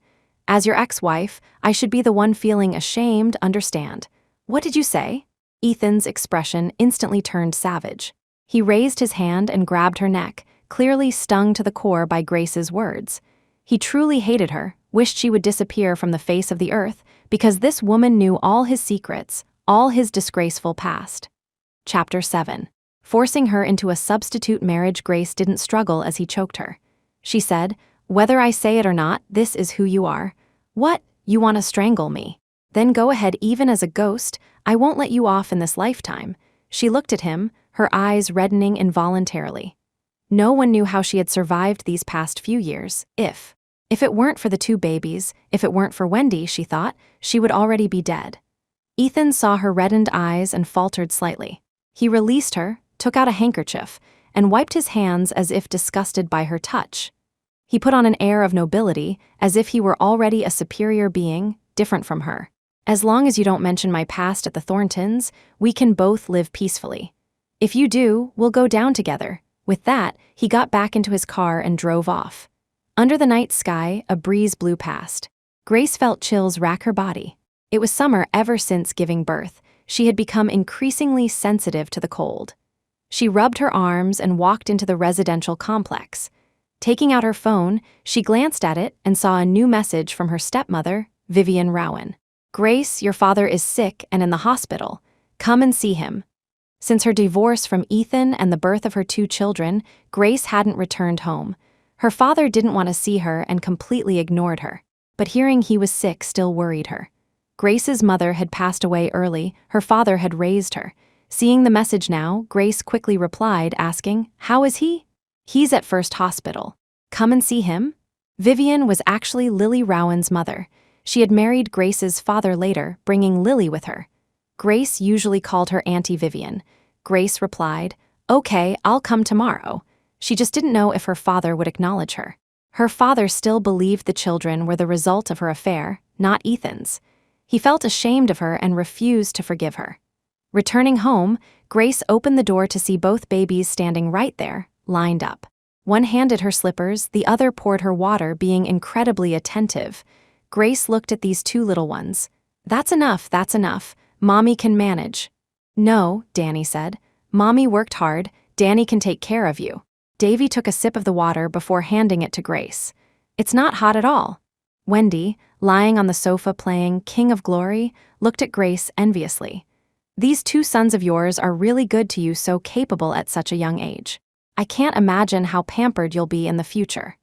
As your ex-wife, I should be the one feeling ashamed, understand. What did you say? Ethan's expression instantly turned savage. He raised his hand and grabbed her neck, clearly stung to the core by Grace's words. He truly hated her, wished she would disappear from the face of the earth, because this woman knew all his secrets, all his disgraceful past. Chapter 7. Forcing her into a substitute marriage. Grace didn't struggle as he choked her. She said, "Whether I say it or not, this is who you are. What? You want to strangle me? Then go ahead. Even as a ghost, I won't let you off in this lifetime." She looked at him, her eyes reddening involuntarily. No one knew how she had survived these past few years. If it weren't for the 2 babies, if it weren't for Wendy, she thought, she would already be dead. Ethan saw her reddened eyes and faltered slightly. He released her, took out a handkerchief, and wiped his hands as if disgusted by her touch. He put on an air of nobility, as if he were already a superior being, different from her. "As long as you don't mention my past at the Thorntons, we can both live peacefully. If you do, we'll go down together." With that, he got back into his car and drove off. Under the night sky, a breeze blew past. Grace felt chills rack her body. It was summer ever since giving birth. She had become increasingly sensitive to the cold. She rubbed her arms and walked into the residential complex. Taking out her phone, she glanced at it and saw a new message from her stepmother, Vivian Rowan. "Grace, your father is sick and in the hospital. Come and see him." Since her divorce from Ethan and the birth of her 2 children, Grace hadn't returned home. Her father didn't want to see her and completely ignored her, but hearing he was sick still worried her. Grace's mother had passed away early, her father had raised her. Seeing the message now, Grace quickly replied, asking, "How is he?" "He's at First Hospital. Come and see him?" Vivian was actually Lily Rowan's mother. She had married Grace's father later, bringing Lily with her. Grace usually called her Auntie Vivian. Grace replied, "Okay, I'll come tomorrow." She just didn't know if her father would acknowledge her. Her father still believed the children were the result of her affair, not Ethan's. He felt ashamed of her and refused to forgive her. Returning home, Grace opened the door to see both babies standing right there, lined up. One handed her slippers, the other poured her water, being incredibly attentive. Grace looked at these 2 little ones. That's enough. Mommy can manage." "No," Danny said. "Mommy worked hard. Danny can take care of you." Davy took a sip of the water before handing it to Grace. "It's not hot at all." Wendy, lying on the sofa playing King of Glory, looked at Grace enviously. "These 2 sons of yours are really good to you, so capable at such a young age. I can't imagine how pampered you'll be in the future."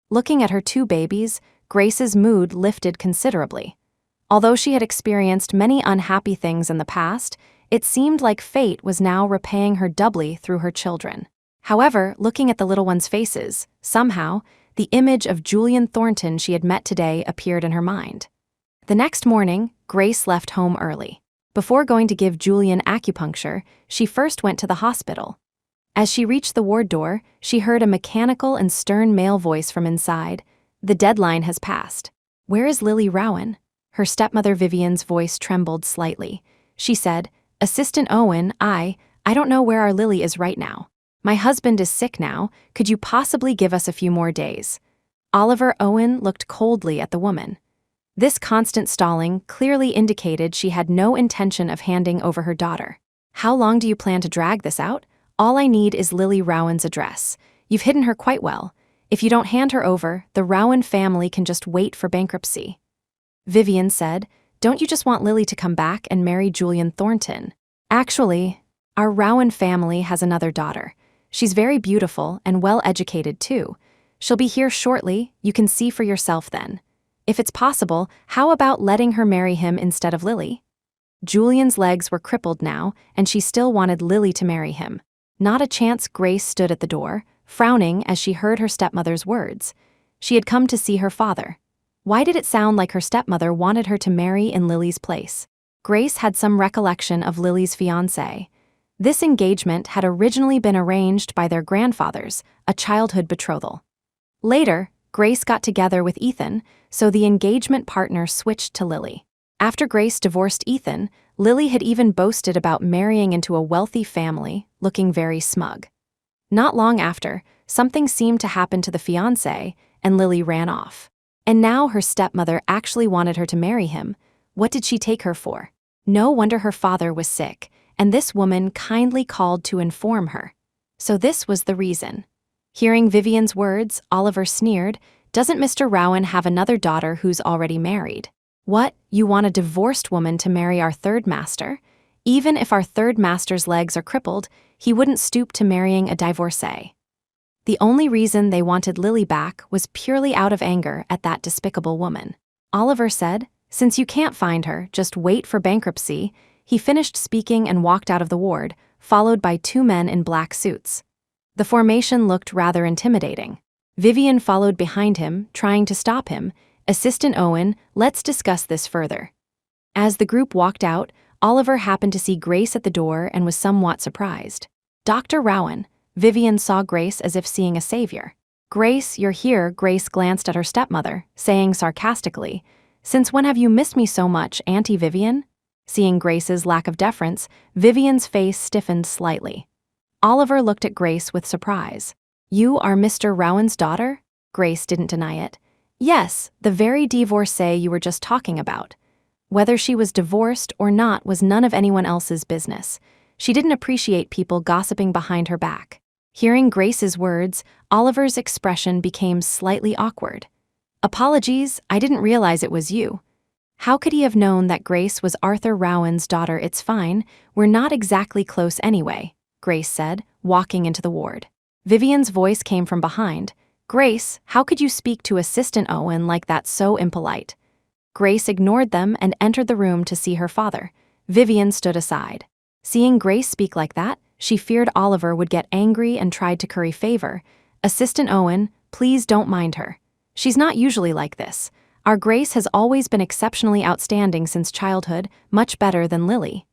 Looking at her 2 babies, Grace's mood lifted considerably. Although she had experienced many unhappy things in the past, it seemed like fate was now repaying her doubly through her children. However, looking at the little ones' faces, somehow, the image of Julian Thornton she had met today appeared in her mind. The next morning, Grace left home early. Before going to give Julian acupuncture, she first went to the hospital. As she reached the ward door, she heard a mechanical and stern male voice from inside. "The deadline has passed. Where is Lily Rowan?" Her stepmother Vivian's voice trembled slightly. She said, "Assistant Owen, I don't know where our Lily is right now. My husband is sick now. Could you possibly give us a few more days?" Oliver Owen looked coldly at the woman. This constant stalling clearly indicated she had no intention of handing over her daughter. "How long do you plan to drag this out? All I need is Lily Rowan's address. You've hidden her quite well. If you don't hand her over, the Rowan family can just wait for bankruptcy." Vivian said, "Don't you just want Lily to come back and marry Julian Thornton? Actually, our Rowan family has another daughter. She's very beautiful and well-educated too. She'll be here shortly, you can see for yourself then. If it's possible, how about letting her marry him instead of Lily?" Julian's legs were crippled now, and she still wanted Lily to marry him. Not a chance. Grace stood at the door, frowning as she heard her stepmother's words. She had come to see her father. Why did it sound like her stepmother wanted her to marry in Lily's place? Grace had some recollection of Lily's fiancé. This engagement had originally been arranged by their grandfathers, a childhood betrothal. Later, Grace got together with Ethan, so the engagement partner switched to Lily. After Grace divorced Ethan, Lily had even boasted about marrying into a wealthy family, looking very smug. Not long after, something seemed to happen to the fiancé, and Lily ran off. And now her stepmother actually wanted her to marry him. What did she take her for? No wonder her father was sick, and this woman kindly called to inform her. So this was the reason. Hearing Vivian's words, Oliver sneered, "Doesn't Mr. Rowan have another daughter who's already married? What, you want a divorced woman to marry our third master? Even if our third master's legs are crippled, he wouldn't stoop to marrying a divorcee." The only reason they wanted Lily back was purely out of anger at that despicable woman. Oliver said, "Since you can't find her, just wait for bankruptcy." He finished speaking and walked out of the ward, followed by 2 men in black suits. The formation looked rather intimidating. Vivian followed behind him, trying to stop him. "Assistant Owen, let's discuss this further." As the group walked out, Oliver happened to see Grace at the door and was somewhat surprised. "Dr. Rowan." Vivian saw Grace as if seeing a savior. "Grace, you're here." Grace glanced at her stepmother, saying sarcastically, "Since when have you missed me so much, Auntie Vivian?" Seeing Grace's lack of deference, Vivian's face stiffened slightly. Oliver looked at Grace with surprise. "You are Mr. Rowan's daughter?" Grace didn't deny it. "Yes, the very divorcee you were just talking about." Whether she was divorced or not was none of anyone else's business. She didn't appreciate people gossiping behind her back. Hearing Grace's words, Oliver's expression became slightly awkward. "Apologies, I didn't realize it was you." How could he have known that Grace was Arthur Rowan's daughter? "It's fine, we're not exactly close anyway," Grace said, walking into the ward. Vivian's voice came from behind. "Grace, how could you speak to Assistant Owen like that? So impolite." Grace ignored them and entered the room to see her father. Vivian stood aside. Seeing Grace speak like that, she feared Oliver would get angry and tried to curry favor. "Assistant Owen, please don't mind her. She's not usually like this. Our Grace has always been exceptionally outstanding since childhood, much better than Lily."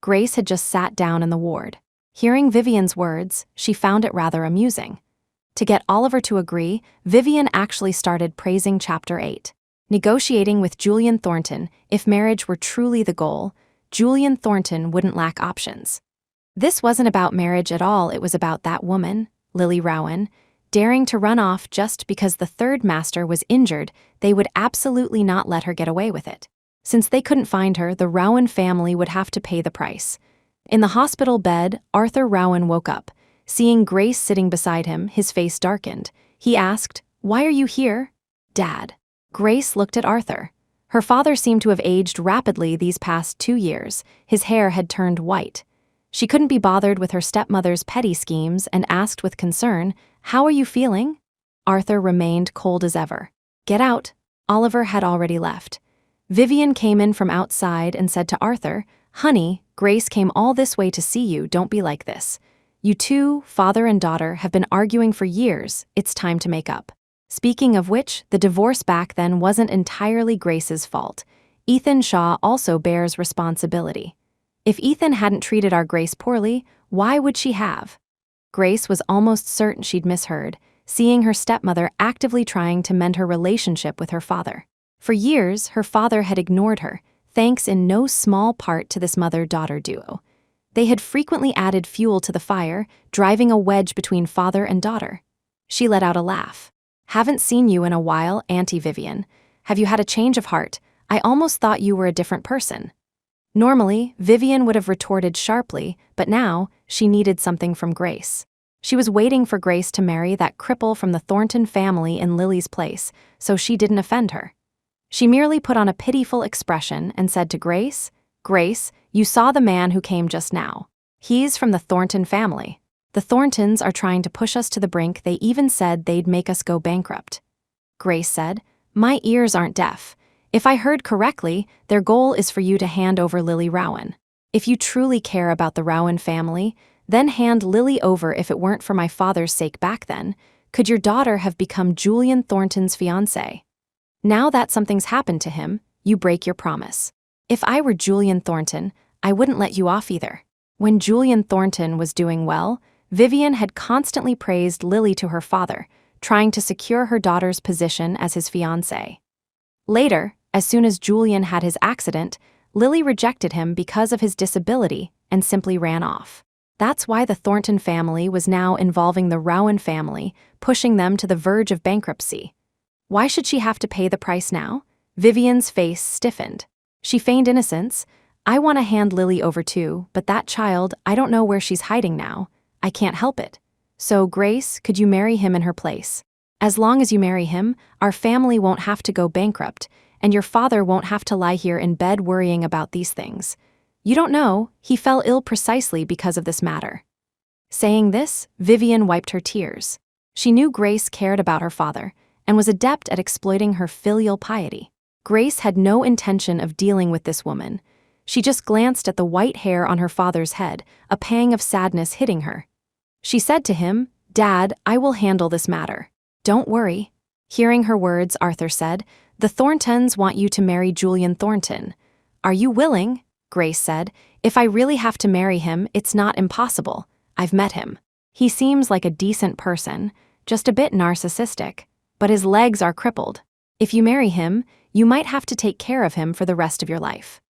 Grace had just sat down in the ward. Hearing Vivian's words, she found it rather amusing. To get Oliver to agree, Vivian actually started praising Chapter 8. Negotiating with Julian Thornton. If marriage were truly the goal, Julian Thornton wouldn't lack options. This wasn't about marriage at all, it was about that woman, Lily Rowan, daring to run off just because the third master was injured. They would absolutely not let her get away with it. Since they couldn't find her, the Rowan family would have to pay the price. In the hospital bed, Arthur Rowan woke up. Seeing Grace sitting beside him, his face darkened. He asked, "Why are you here?" "Dad." Grace looked at Arthur. Her father seemed to have aged rapidly these past 2 years. His hair had turned white. She couldn't be bothered with her stepmother's petty schemes and asked with concern, "How are you feeling?" Arthur remained cold as ever. "Get out." Oliver had already left. Vivian came in from outside and said to Arthur, "Honey, Grace came all this way to see you. Don't be like this. You two, father and daughter, have been arguing for years. It's time to make up." Speaking of which, the divorce back then wasn't entirely Grace's fault. Ethan Shaw also bears responsibility. If Ethan hadn't treated our Grace poorly, why would she have? Grace was almost certain she'd misheard, seeing her stepmother actively trying to mend her relationship with her father. For years, her father had ignored her, thanks in no small part to this mother-daughter duo. They had frequently added fuel to the fire, driving a wedge between father and daughter. She let out a laugh. "Haven't seen you in a while, Auntie Vivian. Have you had a change of heart? I almost thought you were a different person." Normally, Vivian would have retorted sharply, but now, she needed something from Grace. She was waiting for Grace to marry that cripple from the Thornton family in Lily's place, so she didn't offend her. She merely put on a pitiful expression and said to Grace, "Grace, you saw the man who came just now. He's from the Thornton family. The Thorntons are trying to push us to the brink. They even said they'd make us go bankrupt." Grace said, "My ears aren't deaf. If I heard correctly, their goal is for you to hand over Lily Rowan. If you truly care about the Rowan family, then hand Lily over. If it weren't for my father's sake back then, could your daughter have become Julian Thornton's fiancée? Now that something's happened to him, you break your promise. If I were Julian Thornton, I wouldn't let you off either." When Julian Thornton was doing well, Vivian had constantly praised Lily to her father, trying to secure her daughter's position as his fiancé. Later, as soon as Julian had his accident, Lily rejected him because of his disability and simply ran off. That's why the Thornton family was now involving the Rowan family, pushing them to the verge of bankruptcy. Why should she have to pay the price now? Vivian's face stiffened. She feigned innocence. I want to hand Lily over too, but that child, I don't know where she's hiding now. I can't help it. So, Grace, could you marry him in her place? As long as you marry him, our family won't have to go bankrupt, and your father won't have to lie here in bed worrying about these things. You don't know, he fell ill precisely because of this matter. Saying this, Vivian wiped her tears. She knew Grace cared about her father and was adept at exploiting her filial piety. Grace had no intention of dealing with this woman. She just glanced at the white hair on her father's head, a pang of sadness hitting her. She said to him, "Dad, I will handle this matter. Don't worry." Hearing her words, Arthur said, "The Thorntons want you to marry Julian Thornton." "Are you willing?" Grace said. "If I really have to marry him, it's not impossible. I've met him. He seems like a decent person, just a bit narcissistic, but his legs are crippled. If you marry him, you might have to take care of him for the rest of your life."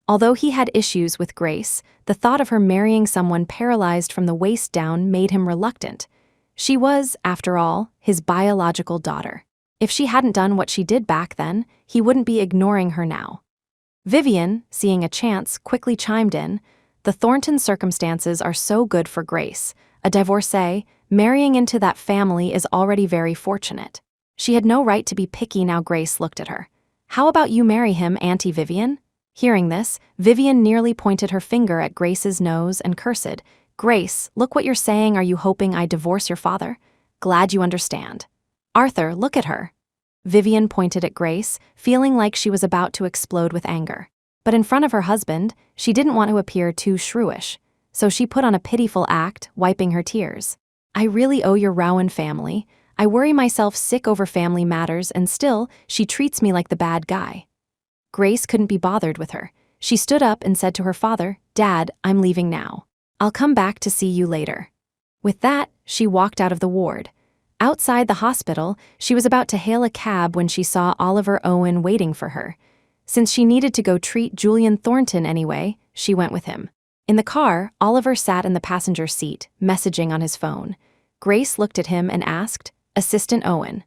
Although he had issues with Grace, the thought of her marrying someone paralyzed from the waist down made him reluctant. She was, after all, his biological daughter. If she hadn't done what she did back then, he wouldn't be ignoring her now. Vivian, seeing a chance, quickly chimed in, "The Thornton circumstances are so good for Grace. A divorcee, marrying into that family is already very fortunate." She had no right to be picky now Grace looked at her. "How about you marry him, Auntie Vivian?" Hearing this, Vivian nearly pointed her finger at Grace's nose and cursed, "Grace, look what you're saying. Are you hoping I divorce your father? Glad you understand." "Arthur, look at her." Vivian pointed at Grace, feeling like she was about to explode with anger. But in front of her husband, she didn't want to appear too shrewish, so she put on a pitiful act, wiping her tears. "I really owe your Rowan family. I worry myself sick over family matters, and still, she treats me like the bad guy." Grace couldn't be bothered with her. She stood up and said to her father, "Dad, I'm leaving now. I'll come back to see you later." With that, she walked out of the ward. Outside the hospital, she was about to hail a cab when she saw Oliver Owen waiting for her. Since she needed to go treat Julian Thornton anyway, she went with him. In the car, Oliver sat in the passenger seat, messaging on his phone. Grace looked at him and asked, "Assistant Owen."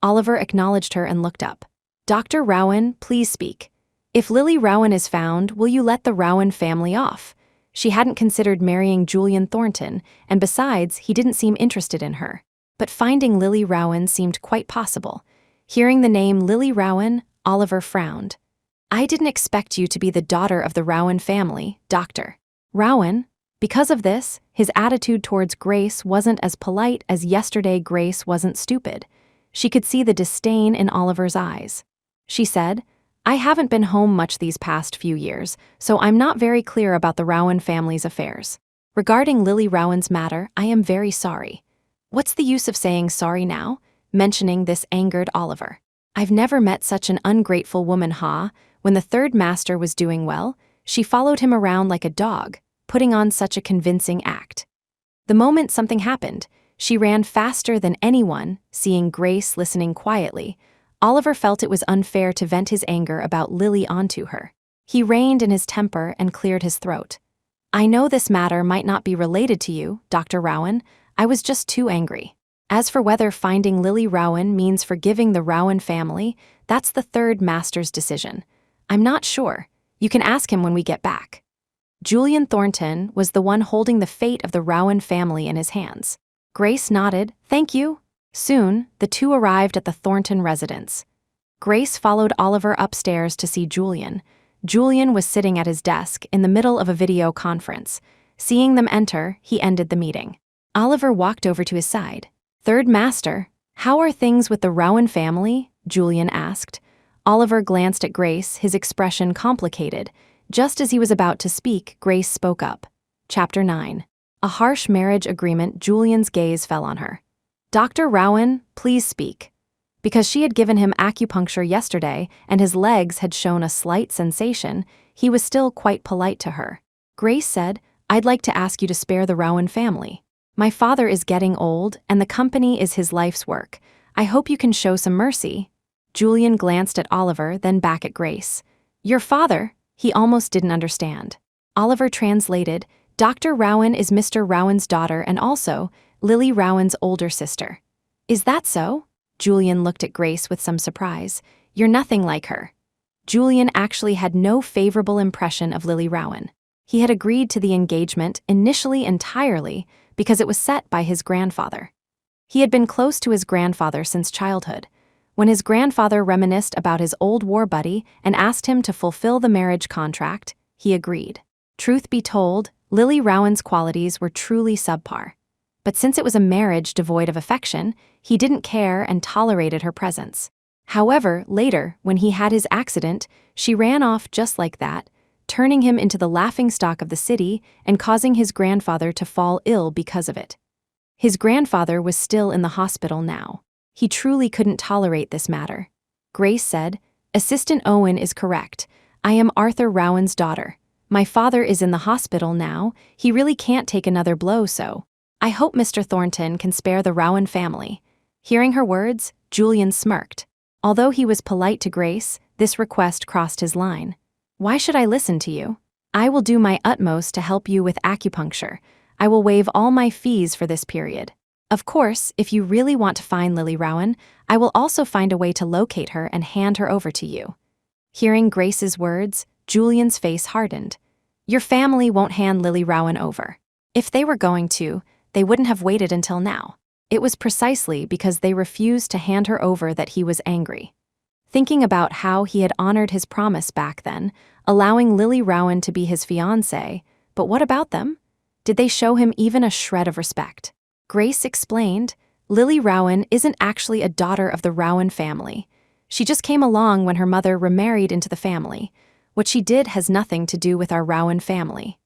Oliver acknowledged her and looked up. "Dr. Rowan, please speak. If Lily Rowan is found, will you let the Rowan family off?" She hadn't considered marrying Julian Thornton, and besides, he didn't seem interested in her. But finding Lily Rowan seemed quite possible. Hearing the name Lily Rowan, Oliver frowned. "I didn't expect you to be the daughter of the Rowan family, Dr. Rowan." Because of this, his attitude towards Grace wasn't as polite as yesterday. Grace wasn't stupid. She could see the disdain in Oliver's eyes. She said, "I haven't been home much these past few years, so I'm not very clear about the Rowan family's affairs. Regarding Lily Rowan's matter, I am very sorry." "What's the use of saying sorry now?" Mentioning this angered Oliver. "I've never met such an ungrateful woman, ha." When the third master was doing well, she followed him around like a dog, putting on such a convincing act. The moment something happened, she ran faster than anyone, seeing Grace listening quietly. Oliver felt it was unfair to vent his anger about Lily onto her. He reined in his temper and cleared his throat. "I know this matter might not be related to you, Dr. Rowan. I was just too angry. As for whether finding Lily Rowan means forgiving the Rowan family, that's the third master's decision. I'm not sure. You can ask him when we get back." Julian Thornton was the one holding the fate of the Rowan family in his hands. Grace nodded, "Thank you." Soon, the two arrived at the Thornton residence. Grace followed Oliver upstairs to see Julian. Julian was sitting at his desk in the middle of a video conference. Seeing them enter, he ended the meeting. Oliver walked over to his side. "Third Master, how are things with the Rowan family?" Julian asked. Oliver glanced at Grace, his expression complicated. Just as he was about to speak, Grace spoke up. Chapter 9. A harsh marriage agreement. Julian's gaze fell on her. "Dr. Rowan, please speak." Because she had given him acupuncture yesterday and his legs had shown a slight sensation, he was still quite polite to her. Grace said, "I'd like to ask you to spare the Rowan family." My father is getting old, and the company is his life's work. I hope you can show some mercy." Julian glanced at Oliver, then back at Grace. "Your father?" He almost didn't understand. Oliver translated, "Dr. Rowan is Mr. Rowan's daughter and also Lily Rowan's older sister." "Is that so?" Julian looked at Grace with some surprise. "You're nothing like her." Julian actually had no favorable impression of Lily Rowan. He had agreed to the engagement initially entirely because it was set by his grandfather. He had been close to his grandfather since childhood. When his grandfather reminisced about his old war buddy and asked him to fulfill the marriage contract, he agreed. Truth be told, Lily Rowan's qualities were truly subpar. But since it was a marriage devoid of affection, he didn't care and tolerated her presence. However, later, when he had his accident, she ran off just like that, turning him into the laughingstock of the city and causing his grandfather to fall ill because of it. His grandfather was still in the hospital now. He truly couldn't tolerate this matter. Grace said, "Assistant Owen is correct. I am Arthur Rowan's daughter. My father is in the hospital now. He really can't take another blow, so I hope Mr. Thornton can spare the Rowan family." Hearing her words, Julian smirked. Although he was polite to Grace, this request crossed his line. "Why should I listen to you? I will do my utmost to help you with acupuncture. I will waive all my fees for this period. Of course, if you really want to find Lily Rowan, I will also find a way to locate her and hand her over to you." Hearing Grace's words, Julian's face hardened. "Your family won't hand Lily Rowan over. If they were going to, they wouldn't have waited until now." It was precisely because they refused to hand her over that he was angry. Thinking about how he had honored his promise back then, allowing Lily Rowan to be his fiancée, but what about them? Did they show him even a shred of respect? Grace explained, "Lily Rowan isn't actually a daughter of the Rowan family. She just came along when her mother remarried into the family. What she did has nothing to do with our Rowan family."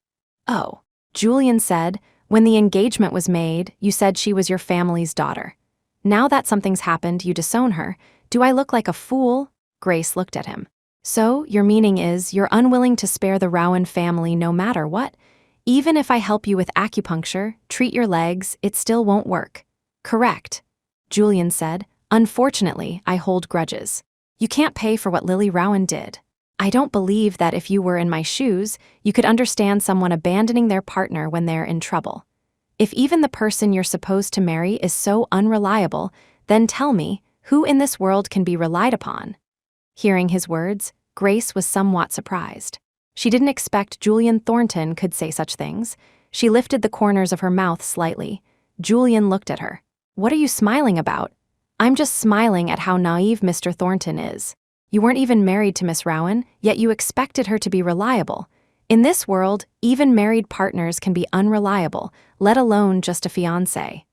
"Oh," Julian said, "when the engagement was made, you said she was your family's daughter. Now that something's happened, you disown her. Do I look like a fool?" Grace looked at him. "So, your meaning is you're unwilling to spare the Rowan family no matter what? Even if I help you with acupuncture, treat your legs, it still won't work." "Correct," Julian said. "Unfortunately, I hold grudges. You can't pay for what Lily Rowan did. I don't believe that if you were in my shoes, you could understand someone abandoning their partner when they're in trouble. If even the person you're supposed to marry is so unreliable, then tell me, who in this world can be relied upon?" Hearing his words, Grace was somewhat surprised. She didn't expect Julian Thornton could say such things. She lifted the corners of her mouth slightly. Julian looked at her. "What are you smiling about?" "I'm just smiling at how naive Mr. Thornton is. You weren't even married to Miss Rowan, yet you expected her to be reliable. In this world, even married partners can be unreliable, let alone just a fiancé."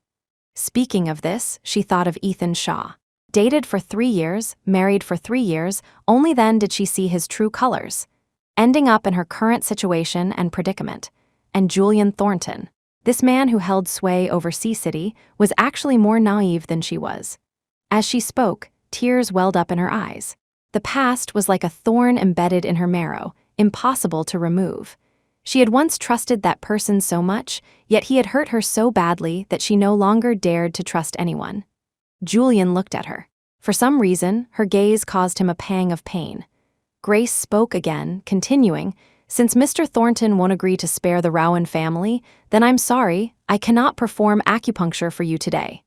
Speaking of this, she thought of Ethan Shaw. Dated for 3 years, married for 3 years, only then did she see his true colors. Ending up in her current situation and predicament. And Julian Thornton, this man who held sway over Sea City, was actually more naive than she was. As she spoke, tears welled up in her eyes. The past was like a thorn embedded in her marrow, impossible to remove. She had once trusted that person so much, yet he had hurt her so badly that she no longer dared to trust anyone. Julian looked at her. For some reason, her gaze caused him a pang of pain. Grace spoke again, continuing, "Since Mr. Thornton won't agree to spare the Rowan family, then I'm sorry, I cannot perform acupuncture for you today."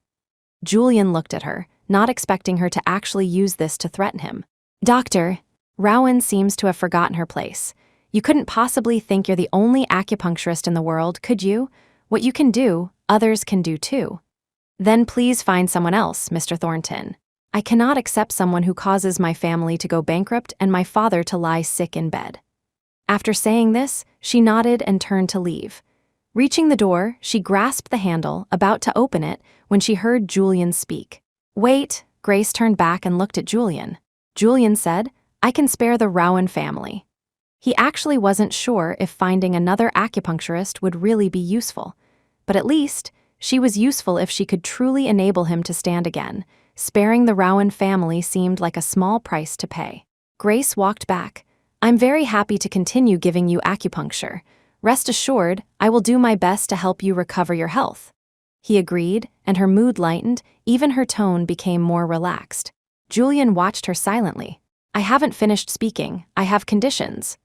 Julian looked at her, not expecting her to actually use this to threaten him. "Doctor," Rowan seems to have forgotten her place. "You couldn't possibly think you're the only acupuncturist in the world, could you? What you can do, others can do too." "Then please find someone else, Mr. Thornton. I cannot accept someone who causes my family to go bankrupt and my father to lie sick in bed." After saying this, she nodded and turned to leave. Reaching the door, she grasped the handle, about to open it, when she heard Julian speak. "Wait," Grace turned back and looked at Julian. Julian said, "I can spare the Rowan family." He actually wasn't sure if finding another acupuncturist would really be useful, but at least, she was useful if she could truly enable him to stand again. Sparing the Rowan family seemed like a small price to pay. Grace walked back. "I'm very happy to continue giving you acupuncture. Rest assured, I will do my best to help you recover your health." He agreed, and her mood lightened, even her tone became more relaxed. Julian watched her silently. I haven't finished speaking, I have conditions.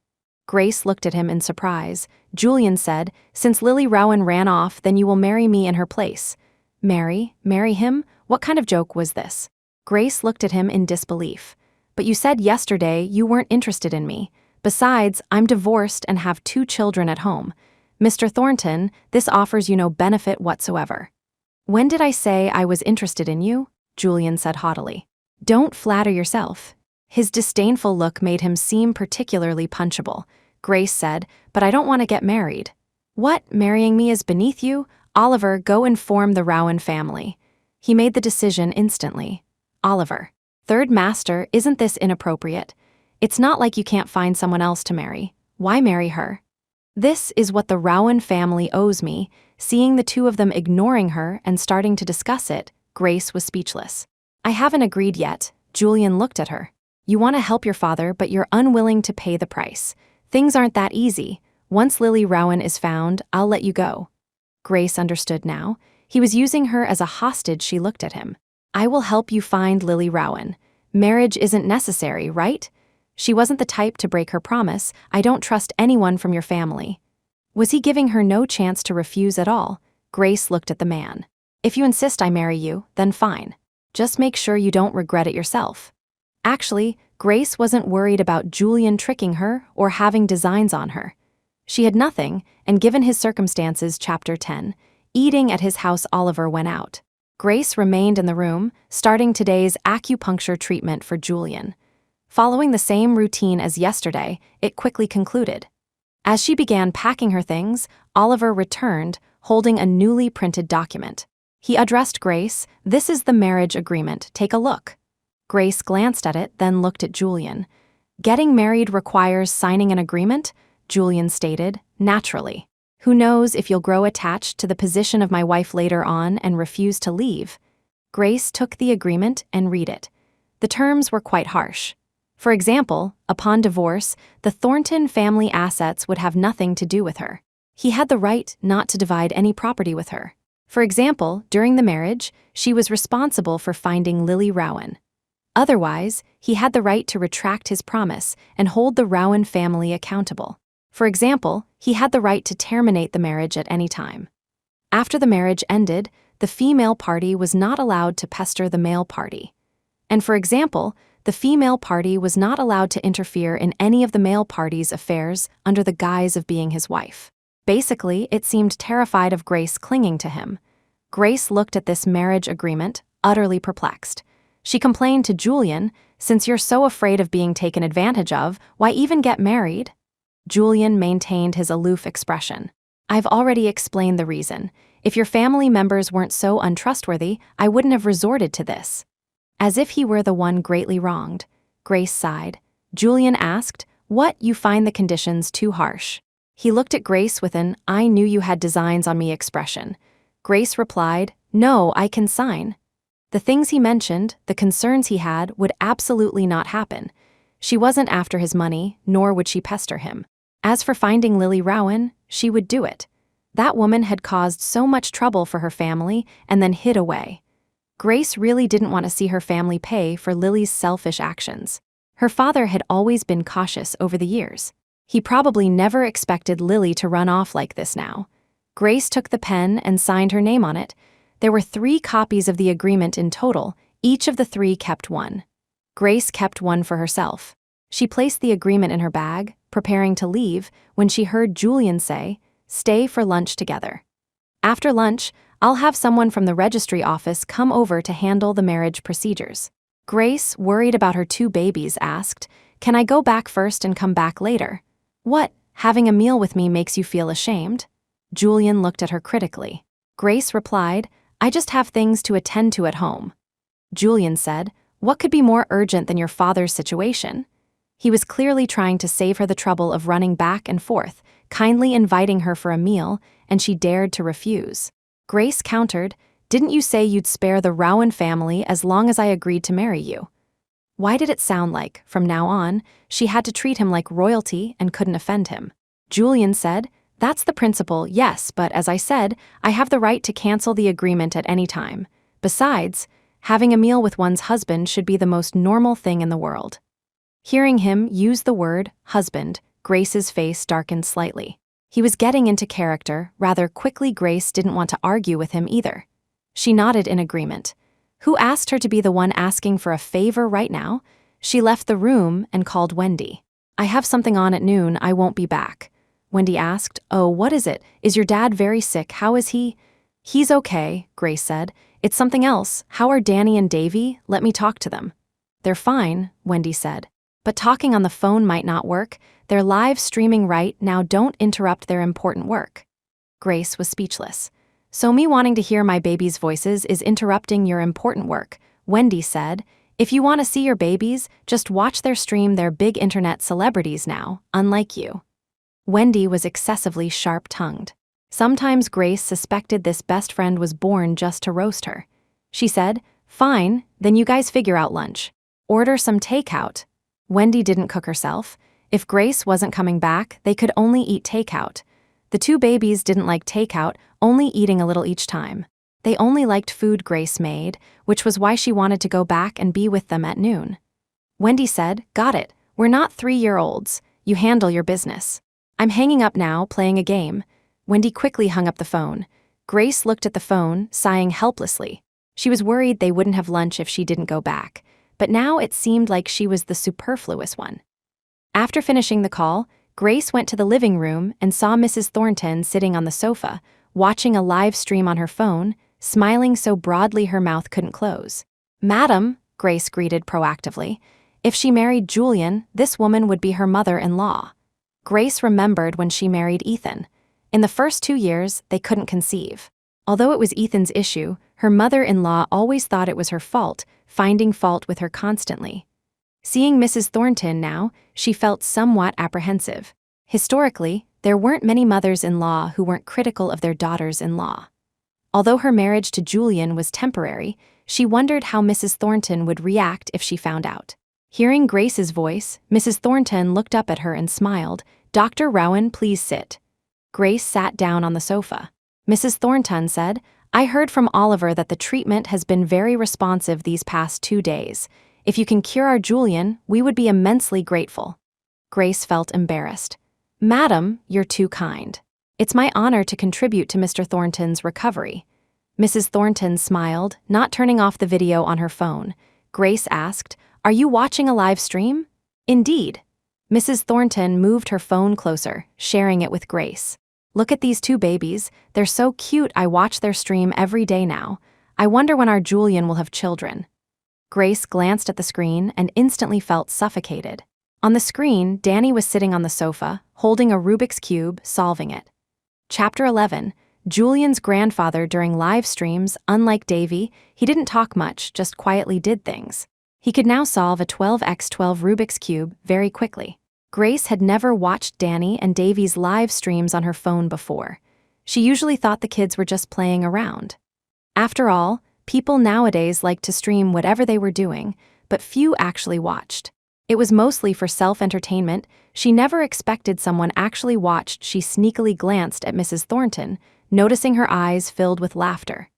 Grace looked at him in surprise. Julian said, since Lily Rowan ran off, then you will marry me in her place. Marry him? What kind of joke was this? Grace looked at him in disbelief. But you said yesterday you weren't interested in me. Besides, I'm divorced and have 2 children at home. Mr. Thornton, this offers you no benefit whatsoever. When did I say I was interested in you? Julian said haughtily. Don't flatter yourself. His disdainful look made him seem particularly punchable. Grace said, but I don't want to get married. What, marrying me is beneath you? Oliver, go inform the Rowan family. He made the decision instantly. Oliver. Third master, isn't this inappropriate? It's not like you can't find someone else to marry. Why marry her? This is what the Rowan family owes me. Seeing the 2 of them ignoring her and starting to discuss it, Grace was speechless. I haven't agreed yet. Julian looked at her. You want to help your father, but you're unwilling to pay the price. Things aren't that easy. Once Lily Rowan is found, I'll let you go. Grace understood now. He was using her as a hostage. She looked at him. I will help you find Lily Rowan. Marriage isn't necessary, right? She wasn't the type to break her promise. I don't trust anyone from your family. Was he giving her no chance to refuse at all? Grace looked at the man. If you insist I marry you, then fine. Just make sure you don't regret it yourself. Actually, Grace wasn't worried about Julian tricking her or having designs on her. She had nothing, and given his circumstances, Chapter 10, eating at his house, Oliver went out. Grace remained in the room, starting today's acupuncture treatment for Julian. Following the same routine as yesterday, it quickly concluded. As she began packing her things, Oliver returned, holding a newly printed document. He addressed Grace. This is the marriage agreement. Take a look. Grace glanced at it, then looked at Julian. Getting married requires signing an agreement? Julian stated, naturally. Who knows if you'll grow attached to the position of my wife later on and refuse to leave? Grace took the agreement and read it. The terms were quite harsh. For example, upon divorce, the Thornton family assets would have nothing to do with her. He had the right not to divide any property with her. For example, during the marriage, she was responsible for finding Lily Rowan. Otherwise, he had the right to retract his promise and hold the Rowan family accountable. For example, he had the right to terminate the marriage at any time. After the marriage ended, the female party was not allowed to pester the male party. And for example, the female party was not allowed to interfere in any of the male party's affairs under the guise of being his wife. Basically, it seemed terrified of Grace clinging to him. Grace looked at this marriage agreement, utterly perplexed. She complained to Julian, since you're so afraid of being taken advantage of, why even get married? Julian maintained his aloof expression. I've already explained the reason. If your family members weren't so untrustworthy, I wouldn't have resorted to this. As if he were the one greatly wronged, Grace sighed. Julian asked, what, you find the conditions too harsh? He looked at Grace with an, I knew you had designs on me expression. Grace replied, no, I can sign. The things he mentioned, the concerns he had, would absolutely not happen. She wasn't after his money, nor would she pester him. As for finding Lily Rowan, she would do it. That woman had caused so much trouble for her family and then hid away. Grace really didn't want to see her family pay for Lily's selfish actions. Her father had always been cautious over the years. He probably never expected Lily to run off like this now. Grace took the pen and signed her name on it. There were 3 copies of the agreement in total. Each of the 3 kept one. Grace kept one for herself. She placed the agreement in her bag, preparing to leave, when she heard Julian say, stay for lunch together. After lunch, I'll have someone from the registry office come over to handle the marriage procedures. Grace, worried about her 2 babies, asked, can I go back first and come back later? What, having a meal with me makes you feel ashamed? Julian looked at her critically. Grace replied, I just have things to attend to at home. Julian said, what could be more urgent than your father's situation? He was clearly trying to save her the trouble of running back and forth, kindly inviting her for a meal, and she dared to refuse. Grace countered, didn't you say you'd spare the Rowan family as long as I agreed to marry you? Why did it sound like, from now on, she had to treat him like royalty and couldn't offend him? Julian said, That's the principle, yes, but as I said, I have the right to cancel the agreement at any time. Besides, having a meal with one's husband should be the most normal thing in the world. Hearing him use the word husband, Grace's face darkened slightly. He was getting into character. Rather quickly, Grace didn't want to argue with him either. She nodded in agreement. Who asked her to be the one asking for a favor right now? She left the room and called Wendy. I have something on at noon, I won't be back. Wendy asked, Oh, what is it? Is your dad very sick? How is he? He's okay, Grace said. It's something else. How are Danny and Davy? Let me talk to them. They're fine, Wendy said. But talking on the phone might not work. They're live streaming right now. Don't interrupt their important work. Grace was speechless. So me wanting to hear my baby's voices is interrupting your important work, Wendy said. If you want to see your babies, just watch their stream. They're big internet celebrities now, unlike you. Wendy was excessively sharp-tongued. Sometimes Grace suspected this best friend was born just to roast her. She said, Fine, then you guys figure out lunch. Order some takeout. Wendy didn't cook herself. If Grace wasn't coming back, they could only eat takeout. The two babies didn't like takeout, only eating a little each time. They only liked food Grace made, which was why she wanted to go back and be with them at noon. Wendy said, Got it. We're not 3-year-olds. You handle your business. I'm hanging up now, playing a game. Wendy quickly hung up the phone. Grace looked at the phone, sighing helplessly. She was worried they wouldn't have lunch if she didn't go back, but now it seemed like she was the superfluous one. After finishing the call, Grace went to the living room and saw Mrs. Thornton sitting on the sofa, watching a live stream on her phone, smiling so broadly her mouth couldn't close. Madam, Grace greeted proactively, if she married Julian, this woman would be her mother-in-law. Grace remembered when she married Ethan. In the first 2 years, they couldn't conceive. Although it was Ethan's issue, her mother-in-law always thought it was her fault, finding fault with her constantly. Seeing Mrs. Thornton now, she felt somewhat apprehensive. Historically, there weren't many mothers-in-law who weren't critical of their daughters-in-law. Although her marriage to Julian was temporary, she wondered how Mrs. Thornton would react if she found out. Hearing Grace's voice, Mrs. Thornton looked up at her and smiled. Dr. Rowan, please sit. Grace sat down on the sofa. Mrs. Thornton said, I heard from Oliver that the treatment has been very responsive these past 2 days. If you can cure our Julian, we would be immensely grateful. Grace felt embarrassed. Madam, you're too kind. It's my honor to contribute to Mr. Thornton's recovery. Mrs. Thornton smiled, not turning off the video on her phone. Grace asked, Are you watching a live stream? Indeed. Mrs. Thornton moved her phone closer, sharing it with Grace. Look at these 2 babies. They're so cute. I watch their stream every day now. I wonder when our Julian will have children. Grace glanced at the screen and instantly felt suffocated. On the screen, Danny was sitting on the sofa, holding a Rubik's Cube, solving it. Chapter 11. Julian's grandfather during live streams. Unlike Davy, he didn't talk much, just quietly did things. He could now solve a 12x12 Rubik's Cube very quickly. Grace had never watched Danny and Davy's live streams on her phone before. She usually thought the kids were just playing around. After all, people nowadays liked to stream whatever they were doing, but few actually watched. It was mostly for self-entertainment. She never expected someone actually watched. She sneakily glanced at Mrs. Thornton, noticing her eyes filled with laughter.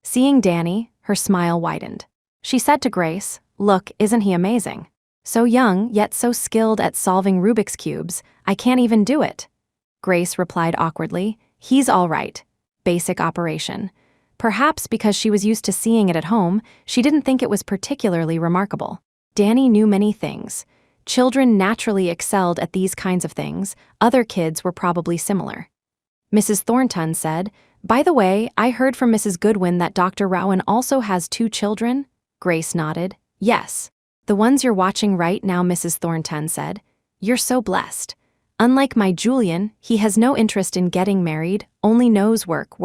Seeing Danny, her smile widened. She said to Grace, Look, isn't he amazing? So young, yet so skilled at solving Rubik's Cubes, I can't even do it. Grace replied awkwardly, He's all right. Basic operation. Perhaps because she was used to seeing it at home, she didn't think it was particularly remarkable. Danny knew many things. Children naturally excelled at these kinds of things. Other kids were probably similar. Mrs. Thornton said, By the way, I heard from Mrs. Goodwin that Dr. Rowan also has 2 children. Grace nodded. Yes. The ones you're watching right now, Mrs. Thornton said. You're so blessed. Unlike my Julian, he has no interest in getting married, only knows work.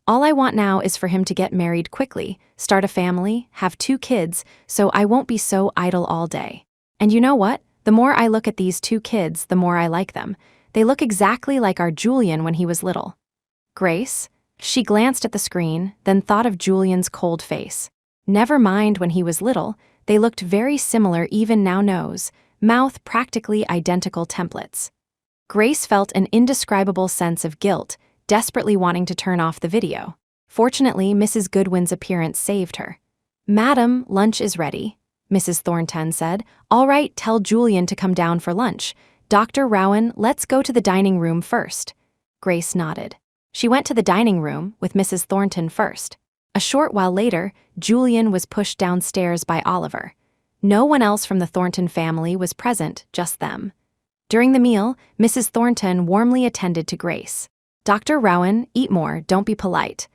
All I want now is for him to get married quickly, start a family, have 2 kids, so I won't be so idle all day. And you know what? The more I look at these 2 kids, the more I like them. They look exactly like our Julian when he was little. Grace? She glanced at the screen, then thought of Julian's cold face. Never mind when he was little, they looked very similar even now, nose, mouth practically identical templates. Grace felt an indescribable sense of guilt, desperately wanting to turn off the video. Fortunately, Mrs. Goodwin's appearance saved her. "Madam, lunch is ready," Mrs. Thornton said. "All right, tell Julian to come down for lunch. Dr. Rowan, let's go to the dining room first." Grace nodded. She went to the dining room with Mrs. Thornton first. A short while later, Julian was pushed downstairs by Oliver. No one else from the Thornton family was present, just them. During the meal, Mrs. Thornton warmly attended to Grace. "Dr. Rowan, eat more, don't be polite."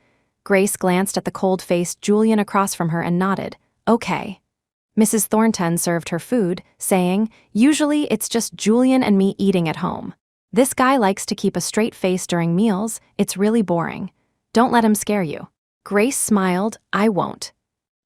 Grace glanced at the cold-faced Julian across from her and nodded. "Okay." Mrs. Thornton served her food, saying, "Usually it's just Julian and me eating at home. This guy likes to keep a straight face during meals, it's really boring. Don't let him scare you." Grace smiled. "I won't."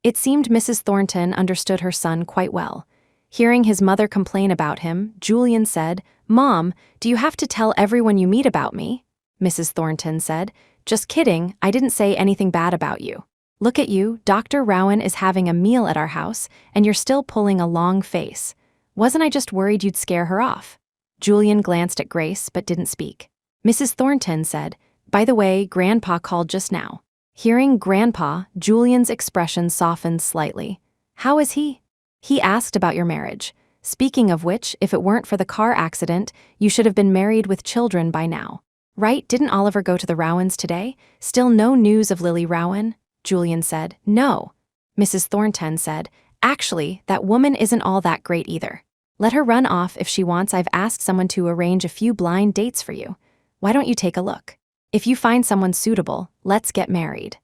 It seemed Mrs. Thornton understood her son quite well. Hearing his mother complain about him, Julian said, "Mom, do you have to tell everyone you meet about me?" Mrs. Thornton said, "Just kidding, I didn't say anything bad about you. Look at you, Dr. Rowan is having a meal at our house, and you're still pulling a long face. Wasn't I just worried you'd scare her off?" Julian glanced at Grace but didn't speak. Mrs. Thornton said, "By the way, Grandpa called just now." Hearing Grandpa, Julian's expression softened slightly. "How is he?" "He asked about your marriage. Speaking of which, if it weren't for the car accident, you should have been married with children by now. Right, didn't Oliver go to the Rowans today? Still no news of Lily Rowan?" Julian said, "No." Mrs. Thornton said, "Actually, that woman isn't all that great either. Let her run off if she wants. I've asked someone to arrange a few blind dates for you. Why don't you take a look? If you find someone suitable, let's get married."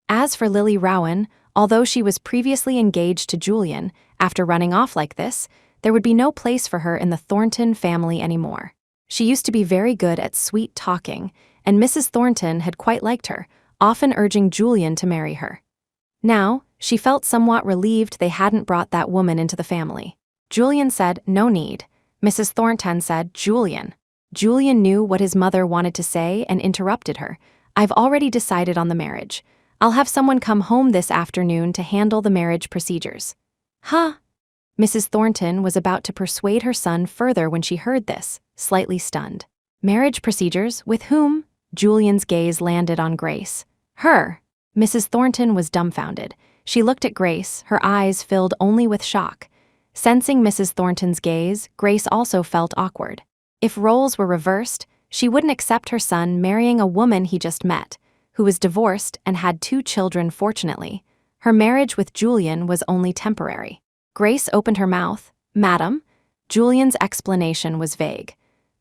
As for Lily Rowan, although she was previously engaged to Julian, after running off like this, there would be no place for her in the Thornton family anymore. She used to be very good at sweet talking, and Mrs. Thornton had quite liked her, often urging Julian to marry her. Now, she felt somewhat relieved they hadn't brought that woman into the family. Julian said, "No need." Mrs. Thornton said, "Julian." Julian knew what his mother wanted to say and interrupted her. "I've already decided on the marriage. I'll have someone come home this afternoon to handle the marriage procedures." "Huh?" Mrs. Thornton was about to persuade her son further when she heard this, slightly stunned. "Marriage procedures? With whom?" Julian's gaze landed on Grace. "Her." Mrs. Thornton was dumbfounded. She looked at Grace, her eyes filled only with shock. Sensing Mrs. Thornton's gaze, Grace also felt awkward. If roles were reversed, she wouldn't accept her son marrying a woman he just met, who was divorced and had 2 children fortunately. Her marriage with Julian was only temporary. Grace opened her mouth. "Madam?" Julian's explanation was vague.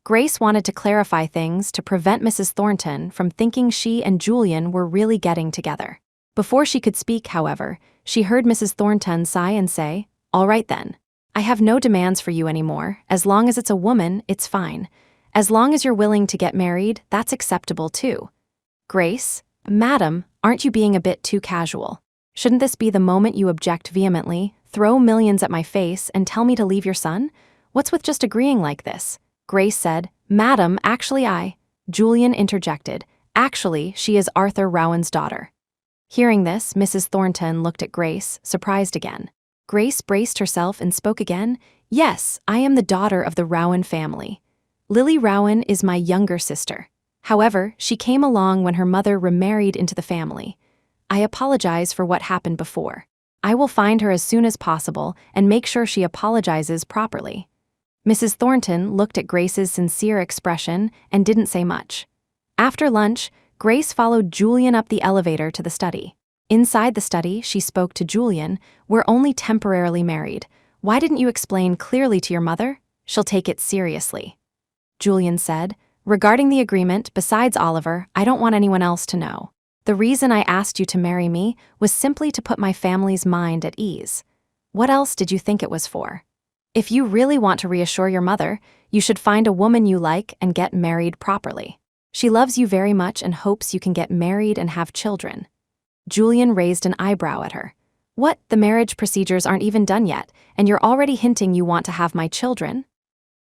Grace wanted to clarify things to prevent Mrs. Thornton from thinking she and Julian were really getting together. Before she could speak, however, she heard Mrs. Thornton sigh and say, "All right then. I have no demands for you anymore. As long as it's a woman, it's fine. As long as you're willing to get married, that's acceptable too." Grace, "Madam, aren't you being a bit too casual? Shouldn't this be the moment you object vehemently, throw millions at my face, and tell me to leave your son? What's with just agreeing like this?" Grace said, "Madam, actually Julian interjected, "Actually, she is Arthur Rowan's daughter." Hearing this, Mrs. Thornton looked at Grace, surprised again. Grace braced herself and spoke again. "Yes, I am the daughter of the Rowan family. Lily Rowan is my younger sister. However, she came along when her mother remarried into the family. I apologize for what happened before. I will find her as soon as possible and make sure she apologizes properly." Mrs. Thornton looked at Grace's sincere expression and didn't say much. After lunch, Grace followed Julian up the elevator to the study. Inside the study, she spoke to Julian. "We're only temporarily married. Why didn't you explain clearly to your mother? She'll take it seriously." Julian said, "Regarding the agreement, besides Oliver, I don't want anyone else to know. The reason I asked you to marry me was simply to put my family's mind at ease. What else did you think it was for? If you really want to reassure your mother, you should find a woman you like and get married properly. She loves you very much and hopes you can get married and have children." Julian raised an eyebrow at her. "What, the marriage procedures aren't even done yet, and you're already hinting you want to have my children?"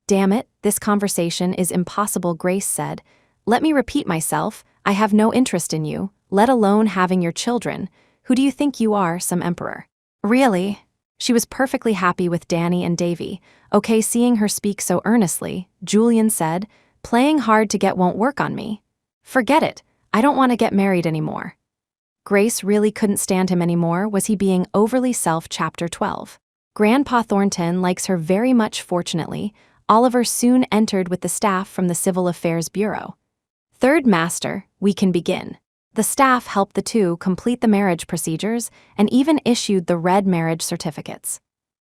"Damn it, this conversation is impossible," Grace said. "Let me repeat myself, I have no interest in you, let alone having your children. Who do you think you are, some emperor?" "Really?" She was perfectly happy with Danny and Davy. Okay, seeing her speak so earnestly, Julian said, Playing hard to get won't work on me. Forget it, I don't want to get married anymore. Grace really couldn't stand him anymore. Was he being overly Chapter 12. Grandpa Thornton likes her very much. Fortunately, Oliver soon entered with the staff from the Civil Affairs Bureau. Third Master, we can begin. The staff helped the two complete the marriage procedures and even issued the red marriage certificates.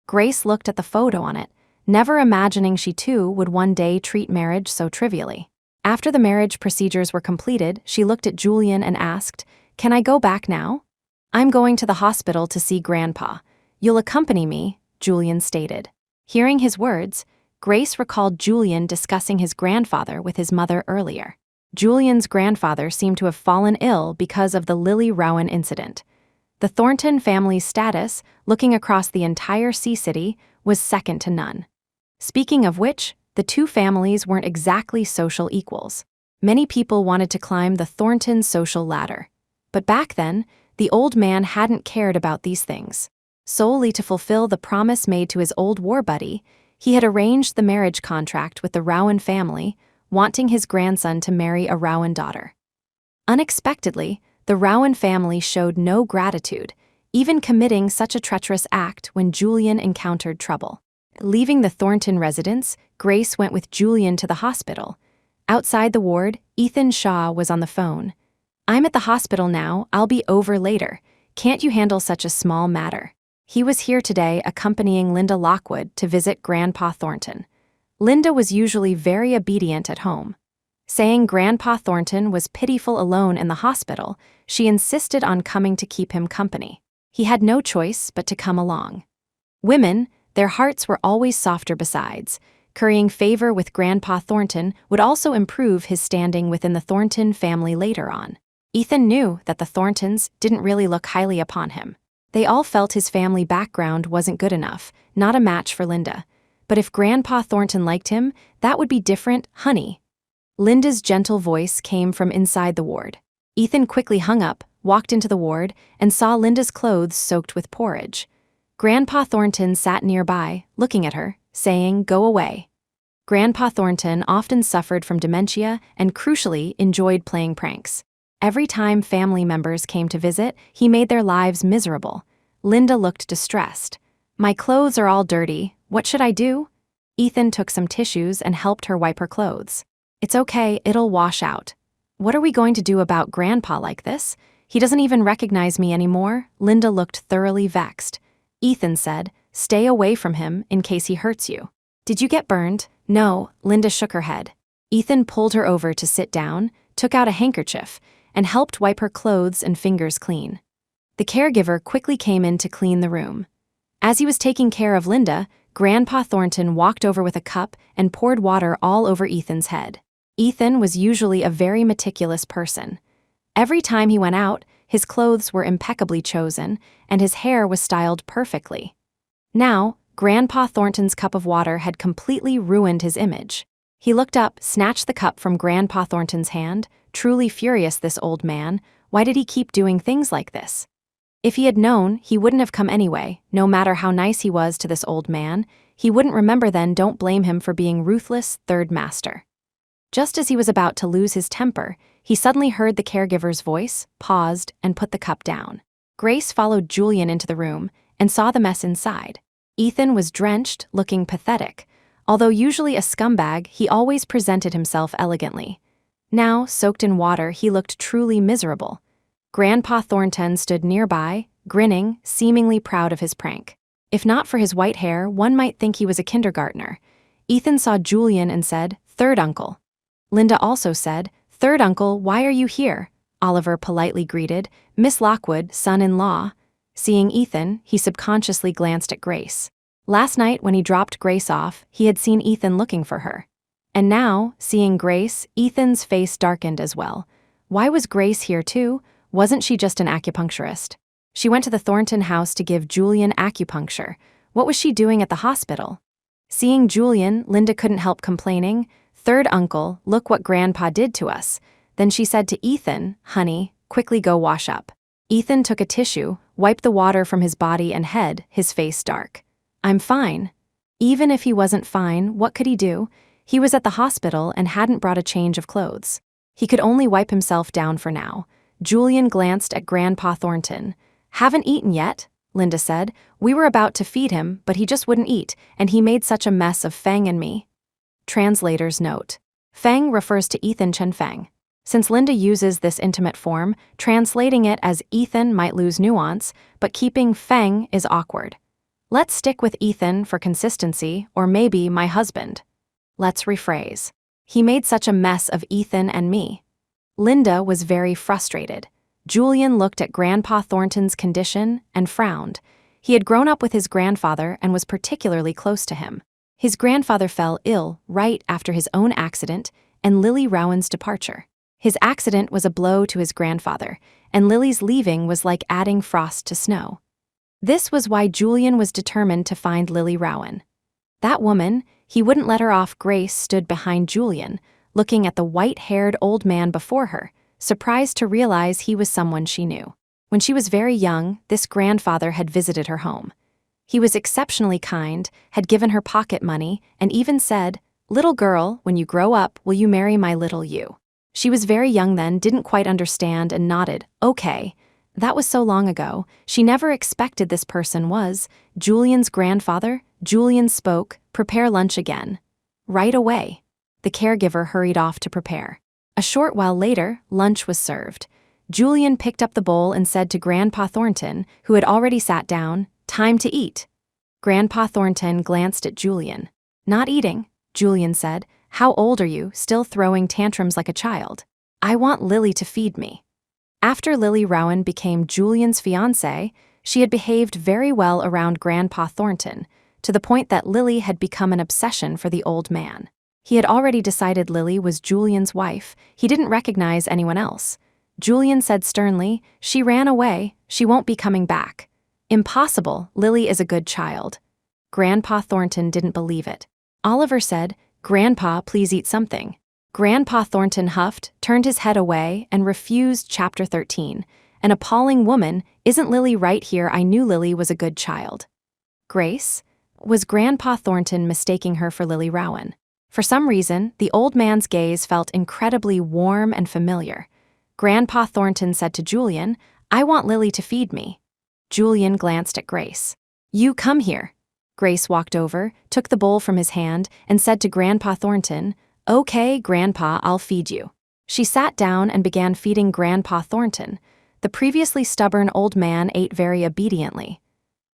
Grace looked at the photo on it, never imagining she too would one day treat marriage so trivially. After the marriage procedures were completed, she looked at Julian and asked, "Can I go back now?" "I'm going to the hospital to see Grandpa. You'll accompany me," Julian stated. Hearing his words, Grace recalled Julian discussing his grandfather with his mother earlier. Julian's grandfather seemed to have fallen ill because of the Rowan incident. The Thornton family's status, looking across the entire Sea City, was second to none. Speaking of which, the two families weren't exactly social equals. Many people wanted to climb the Thornton social ladder. But back then, the old man hadn't cared about these things. Solely to fulfill the promise made to his old war buddy, he had arranged the marriage contract with the Rowan family, wanting his grandson to marry a Rowan daughter. Unexpectedly, the Rowan family showed no gratitude, even committing such a treacherous act when Julian encountered trouble. Leaving the Thornton residence, Grace went with Julian to the hospital. Outside the ward, Ethan Shaw was on the phone. "I'm at the hospital now, I'll be over later. Can't you handle such a small matter?" He was here today accompanying Linda Lockwood to visit Grandpa Thornton. Linda was usually very obedient at home. Saying Grandpa Thornton was pitiful alone in the hospital, she insisted on coming to keep him company. He had no choice but to come along. Women, their hearts were always softer besides. Currying favor with Grandpa Thornton would also improve his standing within the Thornton family later on. Ethan knew that the Thorntons didn't really look highly upon him. They all felt his family background wasn't good enough, not a match for Linda. But if Grandpa Thornton liked him, that would be different, honey. Linda's gentle voice came from inside the ward. Ethan quickly hung up, walked into the ward, and saw Linda's clothes soaked with porridge. Grandpa Thornton sat nearby, looking at her, saying, "Go away." Grandpa Thornton often suffered from dementia and, crucially, enjoyed playing pranks. Every time family members came to visit, he made their lives miserable. Linda looked distressed. "My clothes are all dirty. What should I do?" Ethan took some tissues and helped her wipe her clothes. "It's okay, it'll wash out." "What are we going to do about Grandpa like this? He doesn't even recognize me anymore." Linda looked thoroughly vexed. Ethan said, "Stay away from him in case he hurts you." "Did you get burned?" "No," Linda shook her head. Ethan pulled her over to sit down, took out a handkerchief, and helped wipe her clothes and fingers clean. The caregiver quickly came in to clean the room. As he was taking care of Linda, Grandpa Thornton walked over with a cup and poured water all over Ethan's head. Ethan was usually a very meticulous person. Every time he went out, his clothes were impeccably chosen, and his hair was styled perfectly. Now, Grandpa Thornton's cup of water had completely ruined his image. He looked up, snatched the cup from Grandpa Thornton's hand, truly furious. This old man, why did he keep doing things like this? If he had known, he wouldn't have come anyway. No matter how nice he was to this old man, he wouldn't remember then. Don't blame him for being ruthless, Third Master. Just as he was about to lose his temper, he suddenly heard the caregiver's voice, paused, and put the cup down. Grace followed Julian into the room and saw the mess inside. Ethan was drenched, looking pathetic. Although usually a scumbag, he always presented himself elegantly. Now, soaked in water, he looked truly miserable. Grandpa Thornton stood nearby, grinning, seemingly proud of his prank. If not for his white hair, one might think he was a kindergartner. Ethan saw Julian and said, "Third uncle." Linda also said, "Third uncle, why are you here?" Oliver politely greeted, "Miss Lockwood, son-in-law." Seeing Ethan, he subconsciously glanced at Grace. Last night, when he dropped Grace off, he had seen Ethan looking for her. And now, seeing Grace, Ethan's face darkened as well. Why was Grace here too? Wasn't she just an acupuncturist? She went to the Thornton house to give Julian acupuncture. What was she doing at the hospital? Seeing Julian, Linda couldn't help complaining, "Third uncle, look what Grandpa did to us." Then she said to Ethan, "Honey, quickly go wash up." Ethan took a tissue, wiped the water from his body and head, his face dark. "I'm fine." Even if he wasn't fine, what could he do? He was at the hospital and hadn't brought a change of clothes. He could only wipe himself down for now. Julian glanced at Grandpa Thornton. "Haven't eaten yet," Linda said. "We were about to feed him, but he just wouldn't eat, and he made such a mess of Feng and me." Translator's note. Feng refers to Ethan Chen Feng. Since Linda uses this intimate form, translating it as Ethan might lose nuance, but keeping Feng is awkward. Let's stick with Ethan for consistency, or maybe my husband. Let's rephrase. He made such a mess of Ethan and me. Linda was very frustrated. Julian looked at Grandpa Thornton's condition and frowned. He had grown up with his grandfather and was particularly close to him. His grandfather fell ill right after his own accident and Lily Rowan's departure. His accident was a blow to his grandfather, and Lily's leaving was like adding frost to snow. This was why Julian was determined to find Lily Rowan. That woman, he wouldn't let her off. Grace stood behind Julian, looking at the white-haired old man before her, surprised to realize he was someone she knew. When she was very young, this grandfather had visited her home. He was exceptionally kind, had given her pocket money, and even said, "Little girl, when you grow up, will you marry my little you?" She was very young then, didn't quite understand, and nodded, "Okay." That was so long ago, she never expected this person was Julian's grandfather. Julian spoke, "Prepare lunch again." Right away. The caregiver hurried off to prepare. A short while later, lunch was served. Julian picked up the bowl and said to Grandpa Thornton, who had already sat down, "Time to eat." Grandpa Thornton glanced at Julian. "Not eating," Julian said. "How old are you, still throwing tantrums like a child?" "I want Lily to feed me." After Lily Rowan became Julian's fiancée, she had behaved very well around Grandpa Thornton, to the point that Lily had become an obsession for the old man. He had already decided Lily was Julian's wife. He didn't recognize anyone else. Julian said sternly, "She ran away. She won't be coming back." "Impossible. Lily is a good child." Grandpa Thornton didn't believe it. Oliver said, "Grandpa, please eat something." Grandpa Thornton huffed, turned his head away, and refused. Chapter 13. An appalling woman. "Isn't Lily right here? I knew Lily was a good child." Grace? Was Grandpa Thornton mistaking her for Lily Rowan? For some reason, the old man's gaze felt incredibly warm and familiar. Grandpa Thornton said to Julian, "I want Lily to feed me." Julian glanced at Grace. "You come here." Grace walked over, took the bowl from his hand, and said to Grandpa Thornton, "Okay, Grandpa, I'll feed you." She sat down and began feeding Grandpa Thornton. The previously stubborn old man ate very obediently.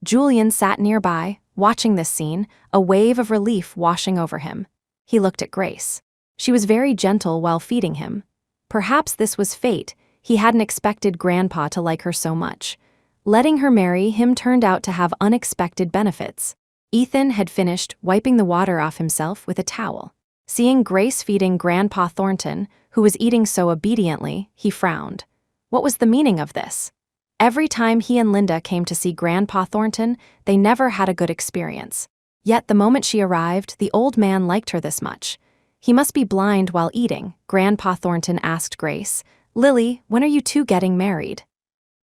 Julian sat nearby, watching this scene, a wave of relief washing over him. He looked at Grace. She was very gentle while feeding him. Perhaps this was fate. He hadn't expected Grandpa to like her so much. Letting her marry him turned out to have unexpected benefits. Ethan had finished wiping the water off himself with a towel. Seeing Grace feeding Grandpa Thornton, who was eating so obediently, he frowned. What was the meaning of this? Every time he and Linda came to see Grandpa Thornton, they never had a good experience. Yet the moment she arrived, the old man liked her this much. He must be blind while eating, Grandpa Thornton asked Grace. "Lily, when are you two getting married?"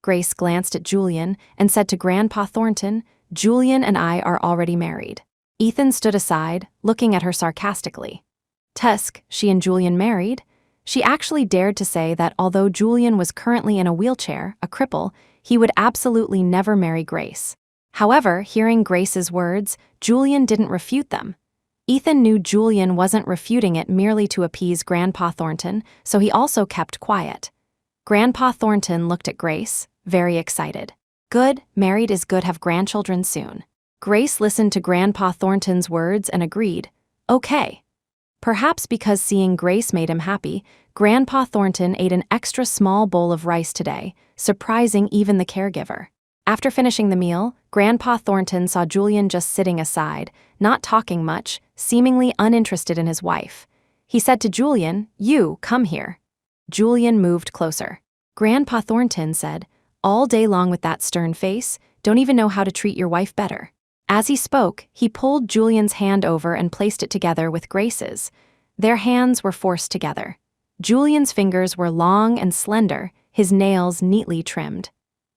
Grace glanced at Julian and said to Grandpa Thornton, "Julian and I are already married." Ethan stood aside, looking at her sarcastically. Tusk, she and Julian married? She actually dared to say that although Julian was currently in a wheelchair, a cripple, he would absolutely never marry Grace. However, hearing Grace's words, Julian didn't refute them. Ethan knew Julian wasn't refuting it merely to appease Grandpa Thornton, so he also kept quiet. Grandpa Thornton looked at Grace, very excited. "Good, married is good, have grandchildren soon." Grace listened to Grandpa Thornton's words and agreed, "Okay." Perhaps because seeing Grace made him happy, Grandpa Thornton ate an extra small bowl of rice today, surprising even the caregiver. After finishing the meal, Grandpa Thornton saw Julian just sitting aside, not talking much, seemingly uninterested in his wife. He said to Julian, "You, come here." Julian moved closer. Grandpa Thornton said, "All day long with that stern face, don't even know how to treat your wife better." As he spoke, he pulled Julian's hand over and placed it together with Grace's. Their hands were forced together. Julian's fingers were long and slender, his nails neatly trimmed.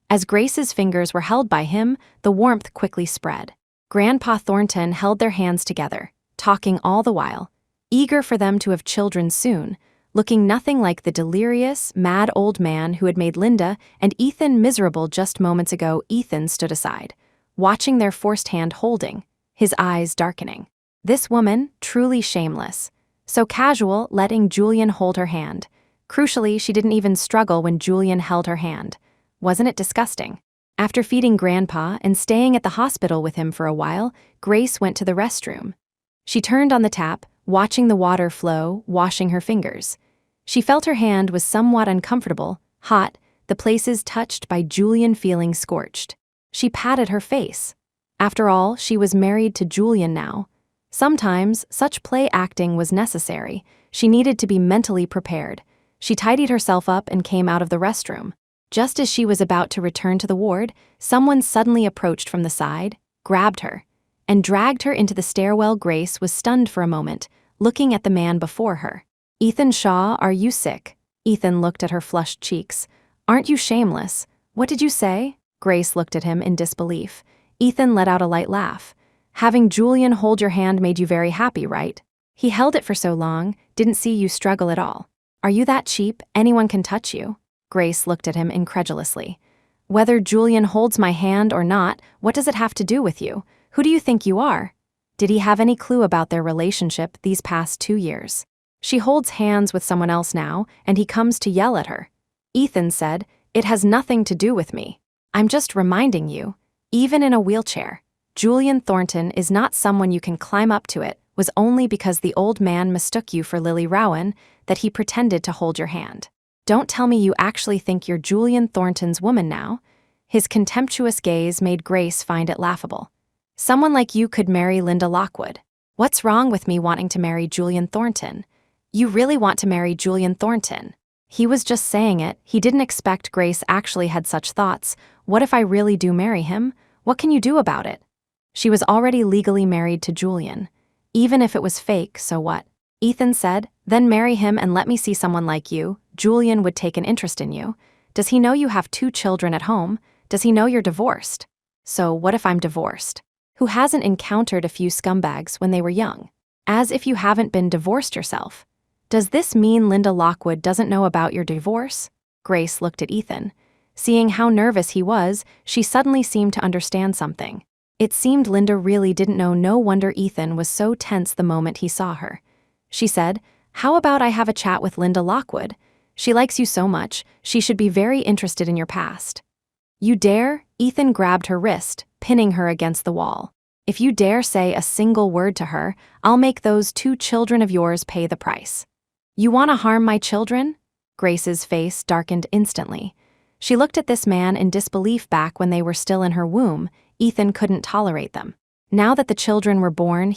As Grace's fingers were held by him, the warmth quickly spread. Grandpa Thornton held their hands together, talking all the while. eager for them to have children soon, looking nothing like the delirious, mad old man who had made Linda and Ethan miserable just moments ago. Ethan stood aside, watching their forced hand holding, his eyes darkening. This woman, truly shameless. So casual, letting Julian hold her hand. Crucially, she didn't even struggle when Julian held her hand. Wasn't it disgusting? After feeding Grandpa and staying at the hospital with him for a while, Grace went to the restroom. She turned on the tap, watching the water flow, washing her fingers. She felt her hand was somewhat uncomfortable, hot, the places touched by Julian feeling scorched. She patted her face. After all, she was married to Julian now. Sometimes, such play acting was necessary. She needed to be mentally prepared. She tidied herself up and came out of the restroom. Just as she was about to return to the ward, someone suddenly approached from the side, grabbed her, and dragged her into the stairwell. Grace was stunned for a moment, looking at the man before her. "Ethan Shaw, are you sick?" Ethan looked at her flushed cheeks. "Aren't you shameless? What did you say?" Grace looked at him in disbelief. Ethan let out a light laugh. "Having Julian hold your hand made you very happy, right? He held it for so long, didn't see you struggle at all. Are you that cheap, anyone can touch you?" Grace looked at him incredulously. "Whether Julian holds my hand or not, what does it have to do with you? Who do you think you are?" Did he have any clue about their relationship these past 2 years? She holds hands with someone else now, and he comes to yell at her. Ethan said, "It has nothing to do with me. I'm just reminding you, even in a wheelchair, Julian Thornton is not someone you can climb up to. It was only because the old man mistook you for Lily Rowan that he pretended to hold your hand. Don't tell me you actually think you're Julian Thornton's woman now." His contemptuous gaze made Grace find it laughable. "Someone like you could marry Linda Lockwood. What's wrong with me wanting to marry Julian Thornton?" "You really want to marry Julian Thornton?" He was just saying it. He didn't expect Grace actually had such thoughts. What if I really do marry him? What can you do about it? She was already legally married to Julian. Even if it was fake, so what? Ethan said, "Then marry him and let me see someone like you. Julian would take an interest in you. Does he know you have 2 children at home? Does he know you're divorced?" "So what if I'm divorced? Who hasn't encountered a few scumbags when they were young? As if you haven't been divorced yourself. Does this mean Linda Lockwood doesn't know about your divorce?" Grace looked at Ethan. Seeing how nervous he was, she suddenly seemed to understand something. It seemed Linda really didn't know. No wonder Ethan was so tense the moment he saw her. She said, "How about I have a chat with Linda Lockwood? She likes you so much, she should be very interested in your past." "You dare?" Ethan grabbed her wrist, pinning her against the wall. "If you dare say a single word to her, I'll make those 2 children of yours pay the price." "You want to harm my children?" Grace's face darkened instantly. She looked at this man in disbelief. Back when they were still in her womb, Ethan couldn't tolerate them. Now that the children were born,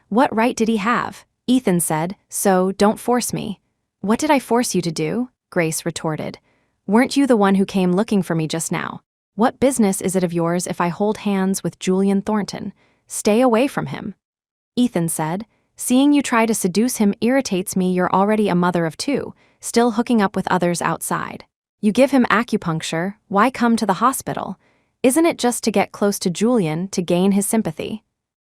what right did he have? Ethan said, "So, don't force me." "What did I force you to do?" Grace retorted. "Weren't you the one who came looking for me just now? What business is it of yours if I hold hands with Julian Thornton? Stay away from him." Ethan said, "Seeing you try to seduce him irritates me. You're already a mother of 2, still hooking up with others outside. You give him acupuncture, why come to the hospital? Isn't it just to get close to Julian, to gain his sympathy?"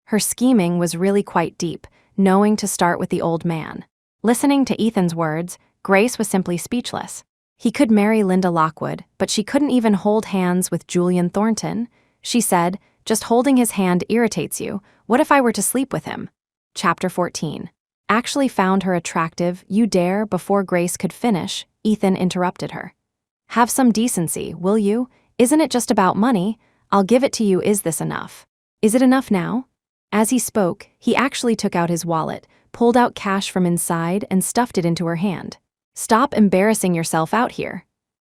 Her scheming was really quite deep, knowing to start with the old man. Listening to Ethan's words, Grace was simply speechless. He could marry Linda Lockwood, but she couldn't even hold hands with Julian Thornton. She said, "Just holding his hand irritates you. What if I were to sleep with him?" Chapter 14. Actually found her attractive, you dare. Before Grace could finish, Ethan interrupted her. "Have some decency, will you? Isn't it just about money? I'll give it to you. Is this enough? Is it enough now?" As he spoke, he actually took out his wallet, pulled out cash from inside, and stuffed it into her hand. "Stop embarrassing yourself out here."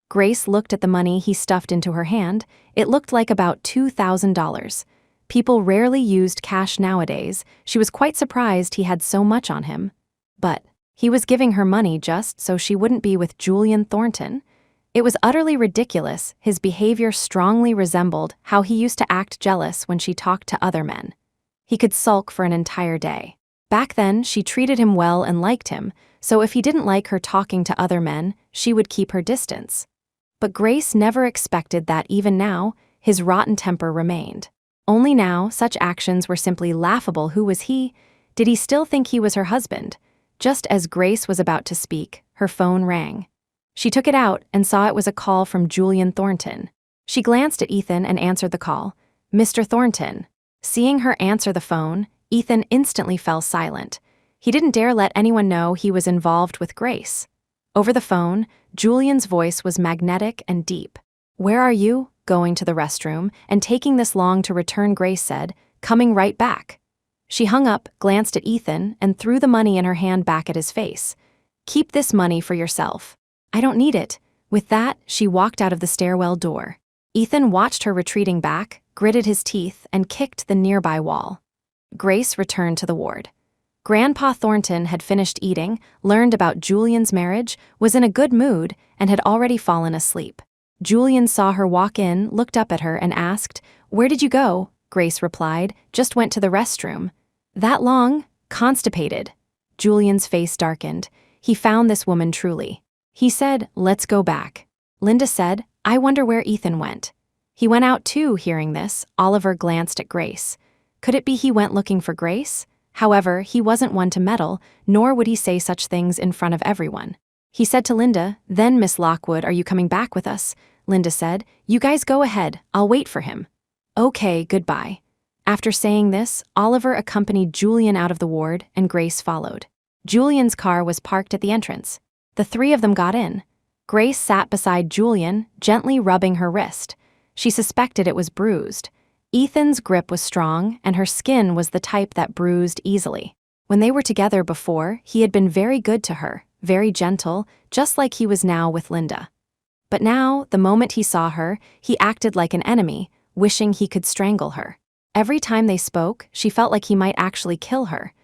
Grace looked at the money he stuffed into her hand. It looked like about $2,000. People rarely used cash nowadays. She was quite surprised he had so much on him. But he was giving her money just so she wouldn't be with Julian Thornton. It was utterly ridiculous. His behavior strongly resembled how he used to act jealous when she talked to other men. He could sulk for an entire day. Back then, she treated him well and liked him, so if he didn't like her talking to other men, she would keep her distance. But Grace never expected that. Even now, his rotten temper remained. Only now, such actions were simply laughable. Who was he? Did he still think he was her husband? Just as Grace was about to speak, her phone rang. She took it out and saw it was a call from Julian Thornton. She glanced at Ethan and answered the call. "Mr. Thornton." Seeing her answer the phone, Ethan instantly fell silent. He didn't dare let anyone know he was involved with Grace. Over the phone, Julian's voice was magnetic and deep. "Where are you?" Going to the restroom, and taking this long to return, Grace said, "Coming right back." She hung up, glanced at Ethan, and threw the money in her hand back at his face. "Keep this money for yourself." "I don't need it." With that, she walked out of the stairwell door. Ethan watched her retreating back, gritted his teeth, and kicked the nearby wall. Grace returned to the ward. Grandpa Thornton had finished eating, learned about Julian's marriage, was in a good mood, and had already fallen asleep. Julian saw her walk in, looked up at her, and asked, "Where did you go?" Grace replied, "Just went to the restroom." "That long?" "Constipated." Julian's face darkened. He found this woman truly. He said, "Let's go back." Linda said, "I wonder where Ethan went." He went out too. Hearing this, Oliver glanced at Grace. Could it be he went looking for Grace? However, he wasn't one to meddle, nor would he say such things in front of everyone. He said to Linda, "Then, Miss Lockwood, are you coming back with us?" Linda said, "You guys go ahead, I'll wait for him." "Okay, goodbye." After saying this, Oliver accompanied Julian out of the ward, and Grace followed. Julian's car was parked at the entrance. The three of them got in. Grace sat beside Julian, gently rubbing her wrist. She suspected it was bruised. Ethan's grip was strong, and her skin was the type that bruised easily. When they were together before, he had been very good to her, very gentle, just like he was now with Linda. But now, the moment he saw her, he acted like an enemy, wishing he could strangle her. Every time they spoke, she felt like he might actually kill her.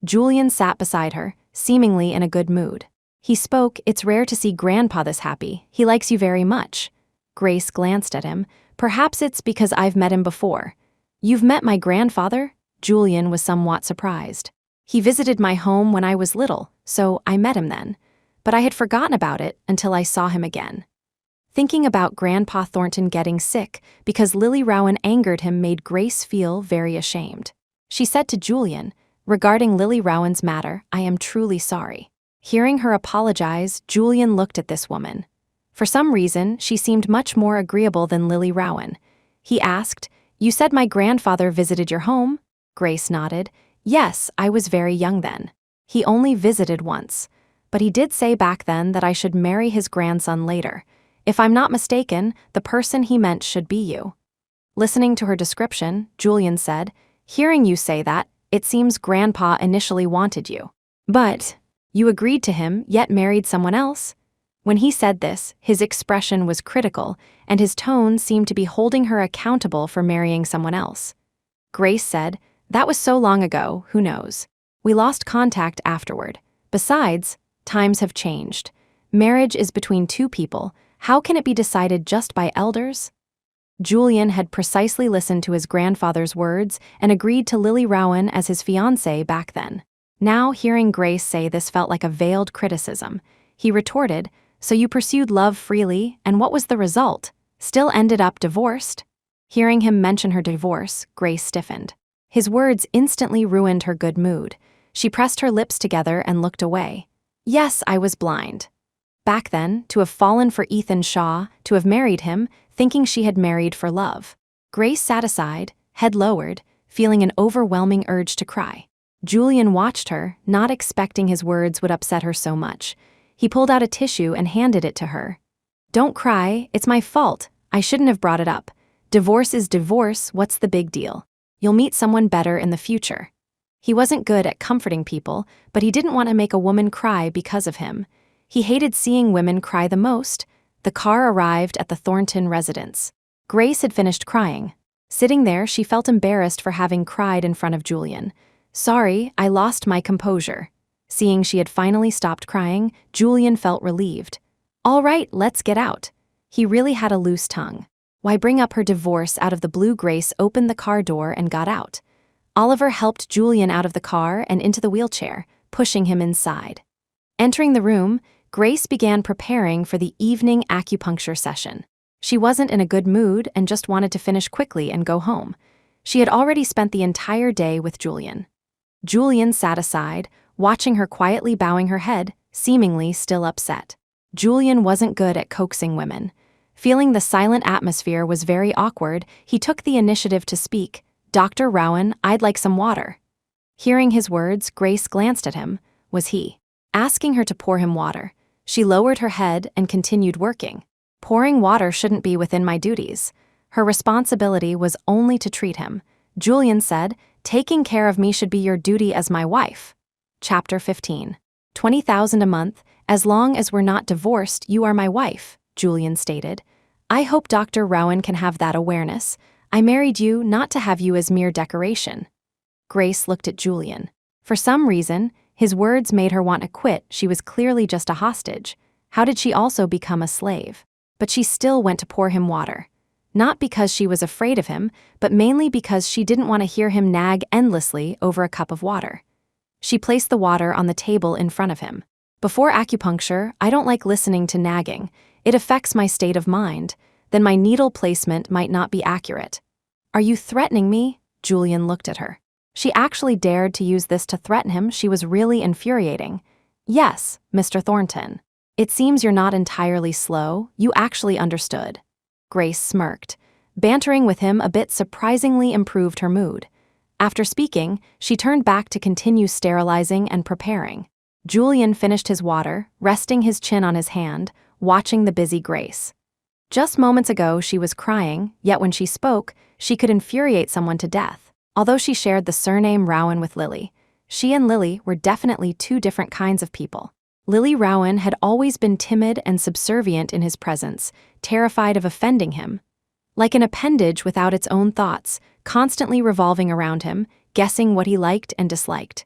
Julian sat beside her, seemingly in a good mood. He spoke, "It's rare to see Grandpa this happy. He likes you very much." Grace glanced at him. "Perhaps it's because I've met him before." "You've met my grandfather?" Julian was somewhat surprised. "He visited my home when I was little, so I met him then. But I had forgotten about it until I saw him again." Thinking about Grandpa Thornton getting sick because Lily Rowan angered him made Grace feel very ashamed. She said to Julian, "Regarding Lily Rowan's matter, I am truly sorry." Hearing her apologize, Julian looked at this woman. For some reason, she seemed much more agreeable than Lily Rowan. He asked, "You said my grandfather visited your home?" Grace nodded. "Yes, I was very young then. He only visited once. But he did say back then that I should marry his grandson later. If I'm not mistaken, the person he meant should be you." Listening to her description, Julian said, "Hearing you say that, it seems Grandpa initially wanted you. But you agreed to him, yet married someone else?" When he said this, his expression was critical, and his tone seemed to be holding her accountable for marrying someone else. Grace said, "That was so long ago, who knows? We lost contact afterward. Besides, times have changed. Marriage is between two people. How can it be decided just by elders?" Julian had precisely listened to his grandfather's words and agreed to Lily Rowan as his fiancée back then. Now, hearing Grace say this felt like a veiled criticism. He retorted, "So you pursued love freely, and what was the result? Still ended up divorced?" Hearing him mention her divorce, Grace stiffened. His words instantly ruined her good mood. She pressed her lips together and looked away. "Yes, I was blind." Back then, to have fallen for Ethan Shaw, to have married him, thinking she had married for love. Grace sat aside, head lowered, feeling an overwhelming urge to cry. Julian watched her, not expecting his words would upset her so much. He pulled out a tissue and handed it to her. "Don't cry, it's my fault. I shouldn't have brought it up. Divorce is divorce, what's the big deal? You'll meet someone better in the future." He wasn't good at comforting people, but he didn't want to make a woman cry because of him. He hated seeing women cry the most. The car arrived at the Thornton residence. Grace had finished crying. Sitting there, she felt embarrassed for having cried in front of Julian. "Sorry, I lost my composure." Seeing she had finally stopped crying, Julian felt relieved. "All right, let's get out." He really had a loose tongue. Why bring up her divorce out of the blue? Grace opened the car door and got out. Oliver helped Julian out of the car and into the wheelchair, pushing him inside. Entering the room, Grace began preparing for the evening acupuncture session. She wasn't in a good mood and just wanted to finish quickly and go home. She had already spent the entire day with Julian. Julian sat aside, watching her quietly bowing her head, seemingly still upset. Julian wasn't good at coaxing women. Feeling the silent atmosphere was very awkward, he took the initiative to speak. "Dr. Rowan, I'd like some water." Hearing his words, Grace glanced at him. Was he asking her to pour him water? She lowered her head and continued working. "Pouring water shouldn't be within my duties." Her responsibility was only to treat him. Julian said, "Taking care of me should be your duty as my wife." Chapter 15. 20,000 a month, as long as we're not divorced, you are my wife, Julian stated. "I hope Dr. Rowan can have that awareness. I married you not to have you as mere decoration." Grace looked at Julian. For some reason, his words made her want to quit. She was clearly just a hostage. How did she also become a slave? But she still went to pour him water. Not because she was afraid of him, but mainly because she didn't want to hear him nag endlessly over a cup of water. She placed the water on the table in front of him. "Before acupuncture, I don't like listening to nagging. It affects my state of mind. Then my needle placement might not be accurate." "Are you threatening me?" Julian looked at her. She actually dared to use this to threaten him. She was really infuriating. "Yes, Mr. Thornton. It seems you're not entirely slow. You actually understood." Grace smirked. Bantering with him a bit surprisingly improved her mood. After speaking, she turned back to continue sterilizing and preparing. Julian finished his water, resting his chin on his hand, watching the busy Grace. Just moments ago she was crying, yet when she spoke, she could infuriate someone to death. Although she shared the surname Rowan with Lily, she and Lily were definitely two different kinds of people. Lily Rowan had always been timid and subservient in his presence, terrified of offending him. Like an appendage without its own thoughts, constantly revolving around him, guessing what he liked and disliked.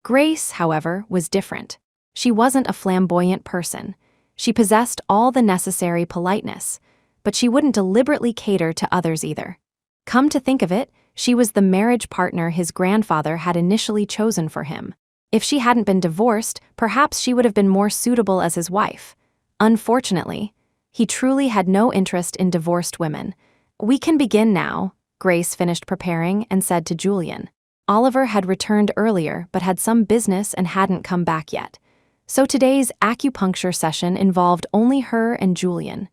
Grace, however, was different. She wasn't a flamboyant person. She possessed all the necessary politeness, but she wouldn't deliberately cater to others either. Come to think of it, she was the marriage partner his grandfather had initially chosen for him. If she hadn't been divorced, perhaps she would have been more suitable as his wife. Unfortunately, he truly had no interest in divorced women. "We can begin now," Grace finished preparing and said to Julian. Oliver had returned earlier but had some business and hadn't come back yet. So today's acupuncture session involved only her and Julian.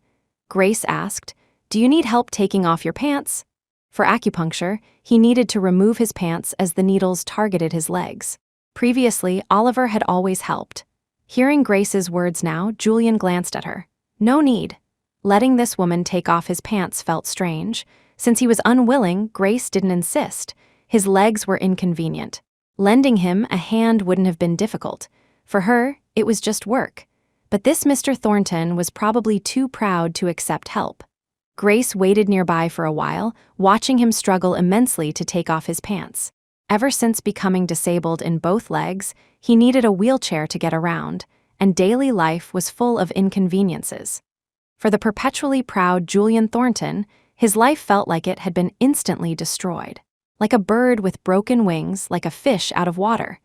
Grace asked, "Do you need help taking off your pants?" For acupuncture, he needed to remove his pants as the needles targeted his legs. Previously, Oliver had always helped. Hearing Grace's words now, Julian glanced at her. No need. Letting this woman take off his pants felt strange. Since he was unwilling, Grace didn't insist. His legs were inconvenient. Lending him a hand wouldn't have been difficult. For her, it was just work. But this Mr. Thornton was probably too proud to accept help. Grace waited nearby for a while, watching him struggle immensely to take off his pants. Ever since becoming disabled in both legs, he needed a wheelchair to get around, and daily life was full of inconveniences. For the perpetually proud Julian Thornton, his life felt like it had been instantly destroyed. Like a bird with broken wings, like a fish out of water.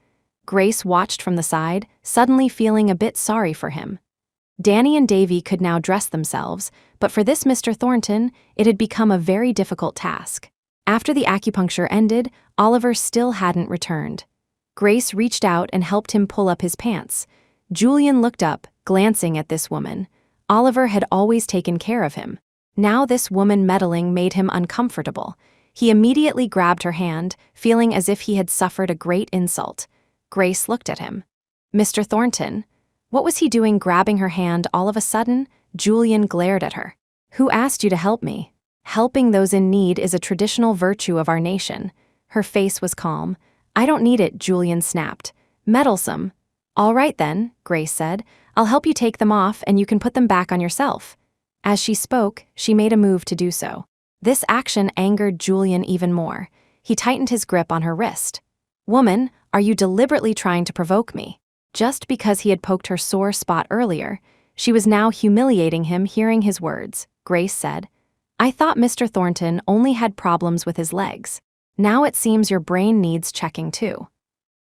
Grace watched from the side, suddenly feeling a bit sorry for him. Danny and Davy could now dress themselves, but for this Mr. Thornton, it had become a very difficult task. After the acupuncture ended, Oliver still hadn't returned. Grace reached out and helped him pull up his pants. Julian looked up, glancing at this woman. Oliver had always taken care of him. Now this woman meddling made him uncomfortable. He immediately grabbed her hand, feeling as if he had suffered a great insult. Grace looked at him. "Mr. Thornton." What was he doing grabbing her hand all of a sudden? Julian glared at her. "Who asked you to help me? Helping those in need is a traditional virtue of our nation." Her face was calm. "I don't need it," Julian snapped. "Meddlesome." "All right then," Grace said. "I'll help you take them off and you can put them back on yourself." As she spoke, she made a move to do so. This action angered Julian even more. He tightened his grip on her wrist. "Woman, are you deliberately trying to provoke me?" Just because he had poked her sore spot earlier, she was now humiliating him. Hearing his words, Grace said, "I thought Mr. Thornton only had problems with his legs. Now it seems your brain needs checking too."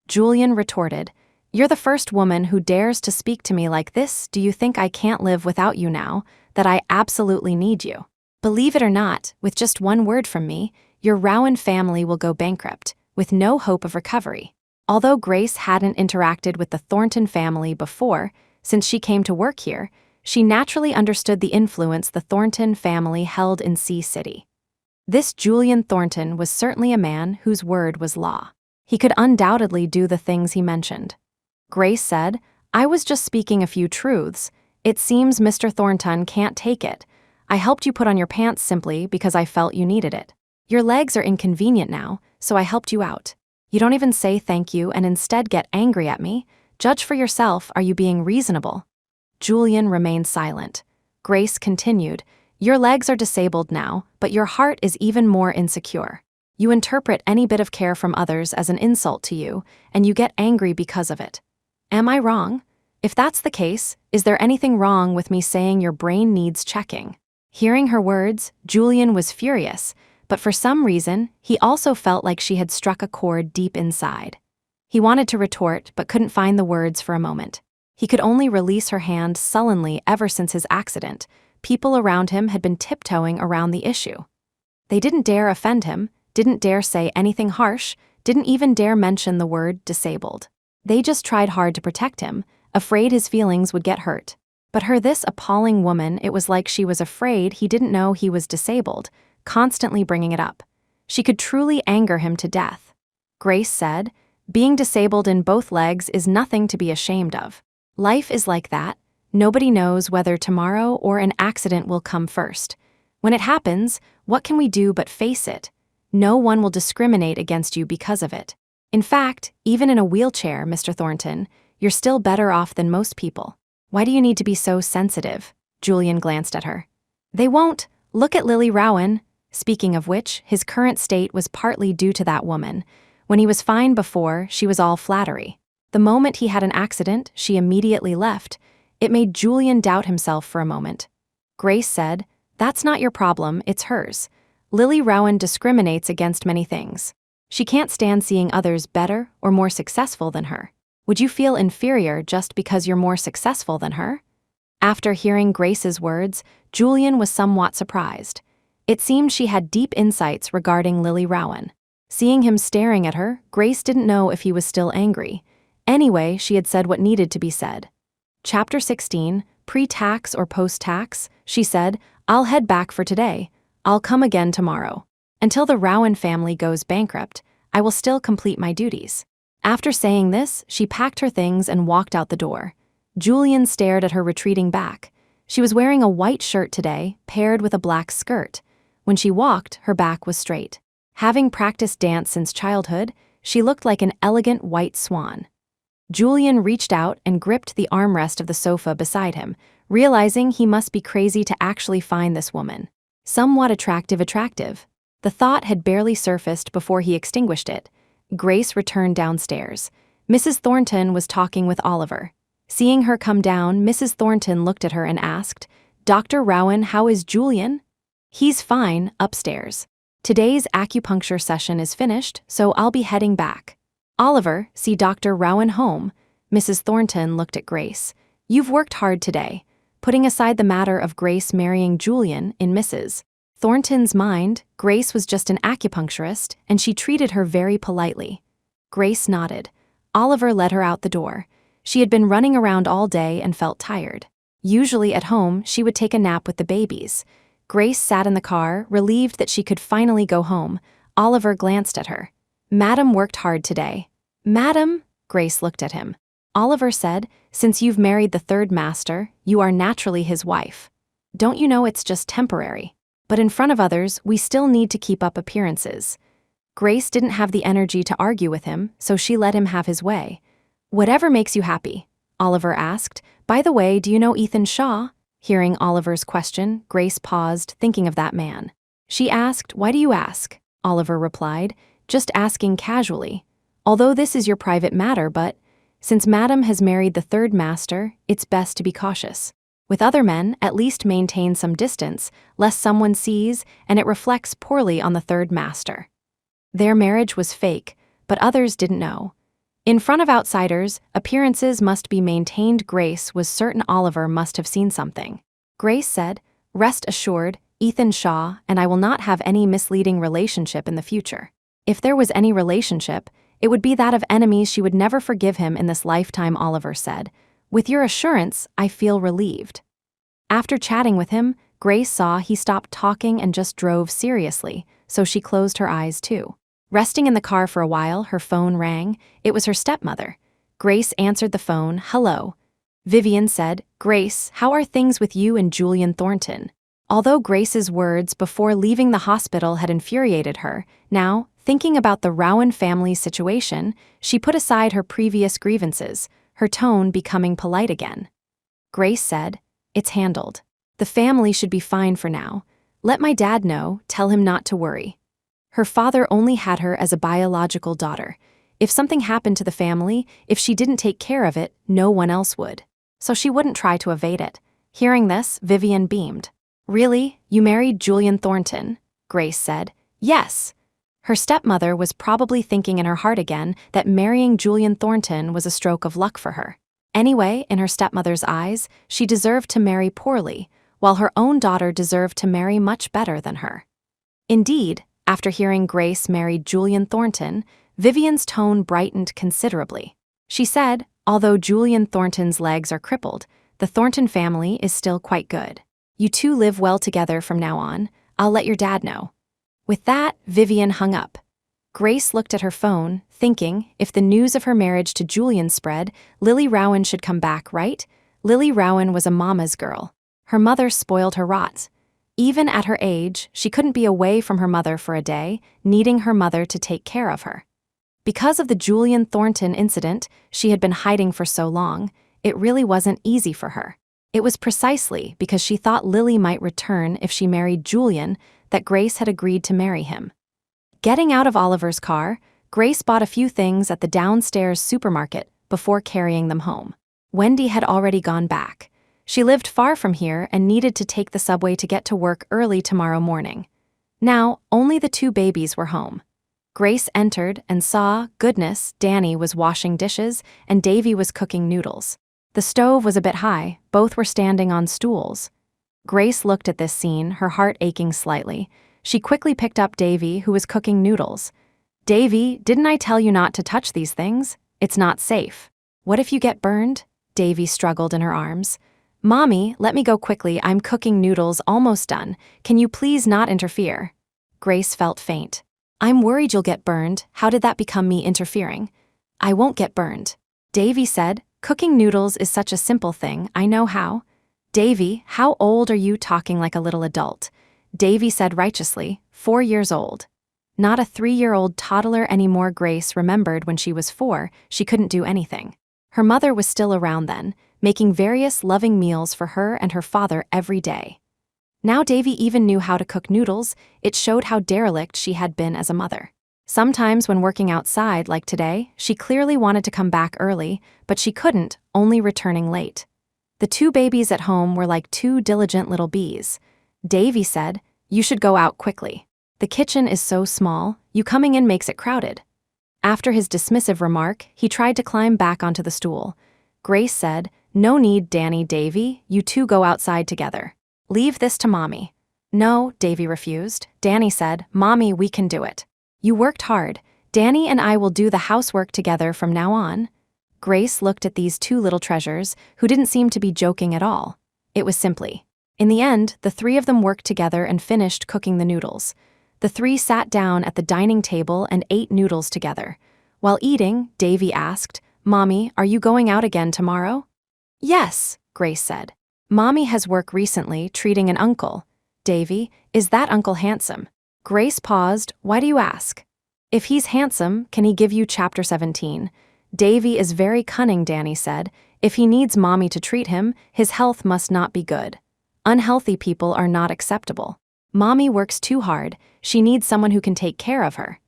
Julian retorted, "You're the first woman who dares to speak to me like this. Do you think I can't live without you now, that I absolutely need you? Believe it or not, with just one word from me, your Rowan family will go bankrupt, with no hope of recovery. Although Grace hadn't interacted with the Thornton family before, since she came to work here, she naturally understood the influence the Thornton family held in Sea City. This Julian Thornton was certainly a man whose word was law. He could undoubtedly do the things he mentioned. Grace said, "I was just speaking a few truths. It seems Mr. Thornton can't take it. I helped you put on your pants simply because I felt you needed it. Your legs are inconvenient now, so I helped you out. You don't even say thank you and instead get angry at me. Judge for yourself, are you being reasonable?" Julian remained silent. Grace continued, "Your legs are disabled now, but your heart is even more insecure. You interpret any bit of care from others as an insult to you, and you get angry because of it. Am I wrong? If that's the case, is there anything wrong with me saying your brain needs checking?" Hearing her words, Julian was furious, but for some reason, he also felt like she had struck a chord deep inside. He wanted to retort, but couldn't find the words for a moment. He could only release her hand sullenly ever since his accident. People around him had been tiptoeing around the issue. They didn't dare offend him, didn't dare say anything harsh, didn't even dare mention the word disabled. They just tried hard to protect him, afraid his feelings would get hurt. But this appalling woman, it was like she was afraid he didn't know he was disabled, constantly bringing it up. She could truly anger him to death. Grace said, "Being disabled in both legs is nothing to be ashamed of. Life is like that. Nobody knows whether tomorrow or an accident will come first. When it happens, what can we do but face it? No one will discriminate against you because of it. In fact, even in a wheelchair, Mr. Thornton, you're still better off than most people. Why do you need to be so sensitive?" Julian glanced at her. "They won't. Look at Lily Rowan." Speaking of which, his current state was partly due to that woman. When he was fine before, she was all flattery. The moment he had an accident, she immediately left. It made Julian doubt himself for a moment. Grace said, "That's not your problem, it's hers. Lily Rowan discriminates against many things. She can't stand seeing others better or more successful than her. Would you feel inferior just because you're more successful than her?" After hearing Grace's words, Julian was somewhat surprised. It seemed she had deep insights regarding Lily Rowan. Seeing him staring at her, Grace didn't know if he was still angry. Anyway, she had said what needed to be said. Chapter 16, Pre-tax or post-tax, she said, "I'll head back for today. I'll come again tomorrow. Until the Rowan family goes bankrupt, I will still complete my duties." After saying this, she packed her things and walked out the door. Julian stared at her retreating back. She was wearing a white shirt today, paired with a black skirt. When she walked, her back was straight. Having practiced dance since childhood, she looked like an elegant white swan. Julian reached out and gripped the armrest of the sofa beside him, realizing he must be crazy to actually find this woman. Somewhat attractive. The thought had barely surfaced before he extinguished it. Grace returned downstairs. Mrs. Thornton was talking with Oliver. Seeing her come down, Mrs. Thornton looked at her and asked, "Dr. Rowan, how is Julian?" "He's fine, upstairs. Today's acupuncture session is finished, so I'll be heading back." "Oliver, see Dr. Rowan home." Mrs. Thornton looked at Grace. "You've worked hard today." Putting aside the matter of Grace marrying Julian, in Mrs. Thornton's mind, Grace was just an acupuncturist, and she treated her very politely. Grace nodded. Oliver led her out the door. She had been running around all day and felt tired. Usually at home, she would take a nap with the babies. Grace sat in the car, relieved that she could finally go home. Oliver glanced at her. "Madam worked hard today." "Madam?" Grace looked at him. Oliver said, "Since you've married the third master, you are naturally his wife. Don't you know it's just temporary? But in front of others, we still need to keep up appearances." Grace didn't have the energy to argue with him, so she let him have his way. "Whatever makes you happy," Oliver asked. "By the way, do you know Ethan Shaw?" Hearing Oliver's question, Grace paused, thinking of that man. She asked, "Why do you ask?" Oliver replied, "Just asking casually. Although this is your private matter, but since Madam has married the third master, it's best to be cautious. With other men, at least maintain some distance, lest someone sees and it reflects poorly on the third master." Their marriage was fake, but others didn't know. In front of outsiders, appearances must be maintained. Grace was certain Oliver must have seen something. Grace said, "Rest assured, Ethan Shaw and I will not have any misleading relationship in the future. If there was any relationship, It would be that of enemies she would never forgive him in this lifetime, Oliver said. With your assurance, I feel relieved. After chatting with him, Grace saw he stopped talking and just drove seriously, so she closed her eyes too. Resting in the car for a while, her phone rang. It was her stepmother. Grace answered the phone. Hello. Vivian said, Grace, how are things with you and Julian Thornton? Although Grace's words before leaving the hospital had infuriated her, now, thinking about the Rowan family's situation, she put aside her previous grievances, her tone becoming polite again. Grace said, It's handled. The family should be fine for now. Let my dad know, tell him not to worry. Her father only had her as a biological daughter. If something happened to the family, if she didn't take care of it, no one else would. So she wouldn't try to evade it. Hearing this, Vivian beamed. Really? You married Julian Thornton? Grace said. Yes. Her stepmother was probably thinking in her heart again that marrying Julian Thornton was a stroke of luck for her. Anyway, in her stepmother's eyes, she deserved to marry poorly, while her own daughter deserved to marry much better than her. Indeed, after hearing Grace married Julian Thornton, Vivian's tone brightened considerably. She said, although Julian Thornton's legs are crippled, the Thornton family is still quite good. You two live well together from now on. I'll let your dad know. With that, Vivian hung up. Grace looked at her phone, thinking, if the news of her marriage to Julian spread, Lily Rowan should come back, right? Lily Rowan was a mama's girl. Her mother spoiled her rot. Even at her age, she couldn't be away from her mother for a day, needing her mother to take care of her. Because of the Julian Thornton incident she had been hiding for so long, it really wasn't easy for her. It was precisely because she thought Lily might return if she married Julian that Grace had agreed to marry him. Getting out of Oliver's car, Grace bought a few things at the downstairs supermarket before carrying them home. Wendy had already gone back. She lived far from here and needed to take the subway to get to work early tomorrow morning. Now, only the two babies were home. Grace entered and saw, goodness, Danny was washing dishes and Davy was cooking noodles. The stove was a bit high, both were standing on stools. Grace looked at this scene, her heart aching slightly. She quickly picked up Davy, who was cooking noodles. Davy, didn't I tell you not to touch these things? It's not safe. What if you get burned? Davy struggled in her arms. Mommy, let me go quickly, I'm cooking noodles, almost done. Can you please not interfere? Grace felt faint. I'm worried you'll get burned. How did that become me interfering? I won't get burned. Davy said, cooking noodles is such a simple thing, I know how. Davy, how old are you, talking like a little adult? Davy said righteously, 4 years old. Not a 3-year-old toddler anymore. Grace remembered when she was 4, she couldn't do anything. Her mother was still around then, making various loving meals for her and her father every day. Now Davy even knew how to cook noodles. It showed how derelict she had been as a mother. Sometimes when working outside, like today, she clearly wanted to come back early, but she couldn't, only returning late. The two babies at home were like two diligent little bees. Davy said, you should go out quickly. The kitchen is so small, you coming in makes it crowded. After his dismissive remark, he tried to climb back onto the stool. Grace said, no need, Danny, Davy, you two go outside together. Leave this to Mommy. No, Davy refused. Danny said, Mommy, we can do it. You worked hard. Danny and I will do the housework together from now on. Grace looked at these two little treasures, who didn't seem to be joking at all. It was simply. In the end, the three of them worked together and finished cooking the noodles. The three sat down at the dining table and ate noodles together. While eating, Davy asked, Mommy, are you going out again tomorrow? Yes, Grace said. Mommy has work recently treating an uncle. Davy, is that uncle handsome? Grace paused. Why do you ask? If he's handsome, can he give you chapter 17? Davy is very cunning, Danny said. If he needs Mommy to treat him, his health must not be good. Unhealthy people are not acceptable. Mommy works too hard. She needs someone who can take care of her.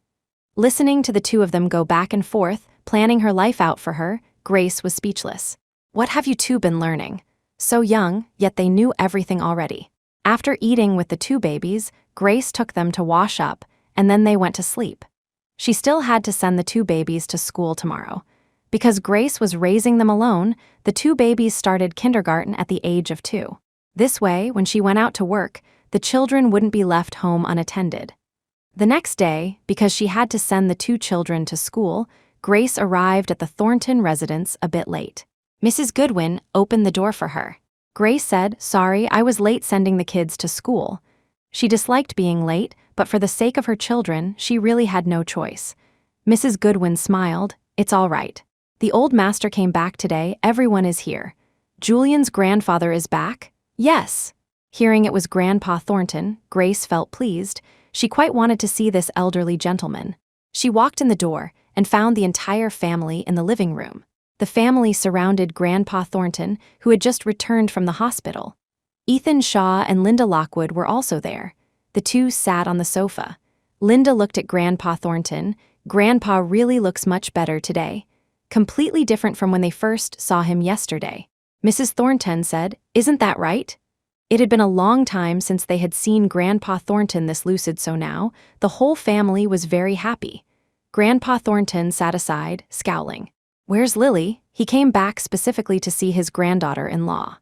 Listening to the two of them go back and forth, planning her life out for her, Grace was speechless. What have you two been learning? So young, yet they knew everything already. After eating with the two babies, Grace took them to wash up, and then they went to sleep. She still had to send the two babies to school tomorrow. Because Grace was raising them alone, the two babies started kindergarten at the age of 2. This way, when she went out to work, the children wouldn't be left home unattended. The next day, because she had to send the two children to school, Grace arrived at the Thornton residence a bit late. Mrs. Goodwin opened the door for her. Grace said, "Sorry, I was late sending the kids to school." She disliked being late, but for the sake of her children, she really had no choice. Mrs. Goodwin smiled. "It's all right. The old master came back today, everyone is here. Julian's grandfather is back?" "Yes." Hearing it was Grandpa Thornton, Grace felt pleased. She quite wanted to see this elderly gentleman. She walked in the door and found the entire family in the living room. The family surrounded Grandpa Thornton, who had just returned from the hospital. Ethan Shaw and Linda Lockwood were also there. The two sat on the sofa. Linda looked at Grandpa Thornton. "Grandpa really looks much better today. Completely different from when they first saw him yesterday." Mrs. Thornton said, "Isn't that right?" It had been a long time since they had seen Grandpa Thornton this lucid, so now the whole family was very happy. Grandpa Thornton sat aside, scowling. "Where's Lily?" He came back specifically to see his granddaughter-in-law.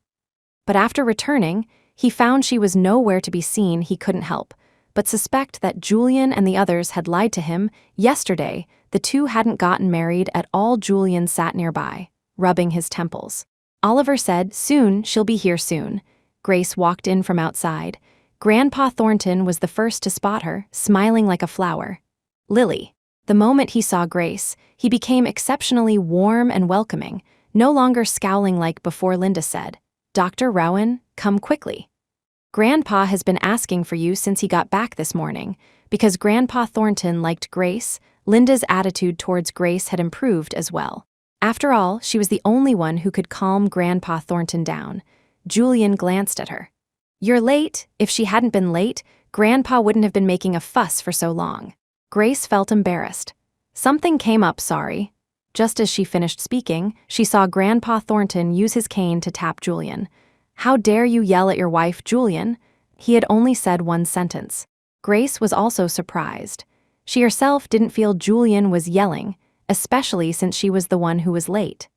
But after returning, he found she was nowhere to be seen. He couldn't help but suspect that Julian and the others had lied to him. Yesterday, the two hadn't gotten married at all. Julian sat nearby, rubbing his temples. Oliver said, "Soon, she'll be here soon." Grace walked in from outside. Grandpa Thornton was the first to spot her, smiling like a flower. "Lily." The moment he saw Grace, he became exceptionally warm and welcoming, no longer scowling like before. Linda said, "Dr. Rowan, come quickly. Grandpa has been asking for you since he got back this morning." Because Grandpa Thornton liked Grace, Linda's attitude towards Grace had improved as well. After all, she was the only one who could calm Grandpa Thornton down. Julian glanced at her. "You're late." If she hadn't been late, Grandpa wouldn't have been making a fuss for so long. Grace felt embarrassed. "Something came up, sorry." Just as she finished speaking, she saw Grandpa Thornton use his cane to tap Julian. "How dare you yell at your wife, Julian?" He had only said one sentence. Grace was also surprised. She herself didn't feel Julian was yelling, especially since she was the one who was late.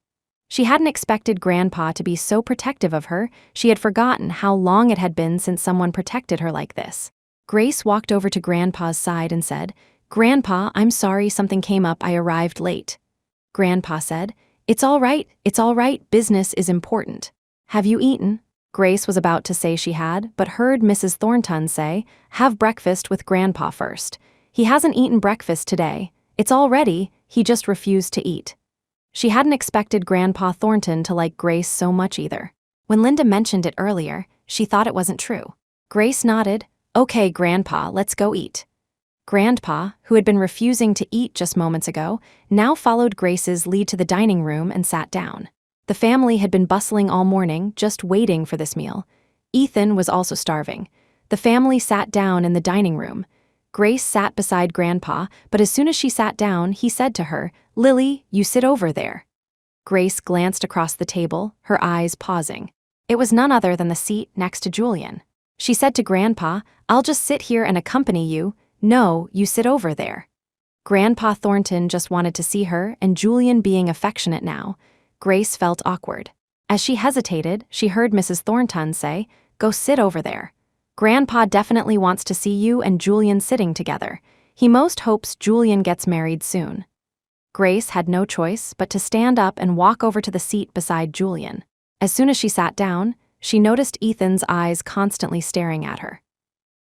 She hadn't expected Grandpa to be so protective of her. She had forgotten how long it had been since someone protected her like this. Grace walked over to Grandpa's side and said, "Grandpa, I'm sorry something came up. I arrived late." Grandpa said, it's all right, business is important. Have you eaten?" Grace was about to say she had, but heard Mrs. Thornton say, "Have breakfast with Grandpa first. He hasn't eaten breakfast today. It's all ready, he just refused to eat." She hadn't expected Grandpa Thornton to like Grace so much either. When Linda mentioned it earlier, she thought it wasn't true. Grace nodded. "Okay, Grandpa, let's go eat." Grandpa, who had been refusing to eat just moments ago, now followed Grace's lead to the dining room and sat down. The family had been bustling all morning, just waiting for this meal. Ethan was also starving. The family sat down in the dining room. Grace sat beside Grandpa, but as soon as she sat down, he said to her, "Lily, you sit over there." Grace glanced across the table, her eyes pausing. It was none other than the seat next to Julian. She said to Grandpa, "I'll just sit here and accompany you." "No, you sit over there." Grandpa Thornton just wanted to see her, and Julian being affectionate now. Grace felt awkward. As she hesitated, she heard Mrs. Thornton say, "Go sit over there. Grandpa definitely wants to see you and Julian sitting together. He most hopes Julian gets married soon." Grace had no choice but to stand up and walk over to the seat beside Julian. As soon as she sat down, she noticed Ethan's eyes constantly staring at her.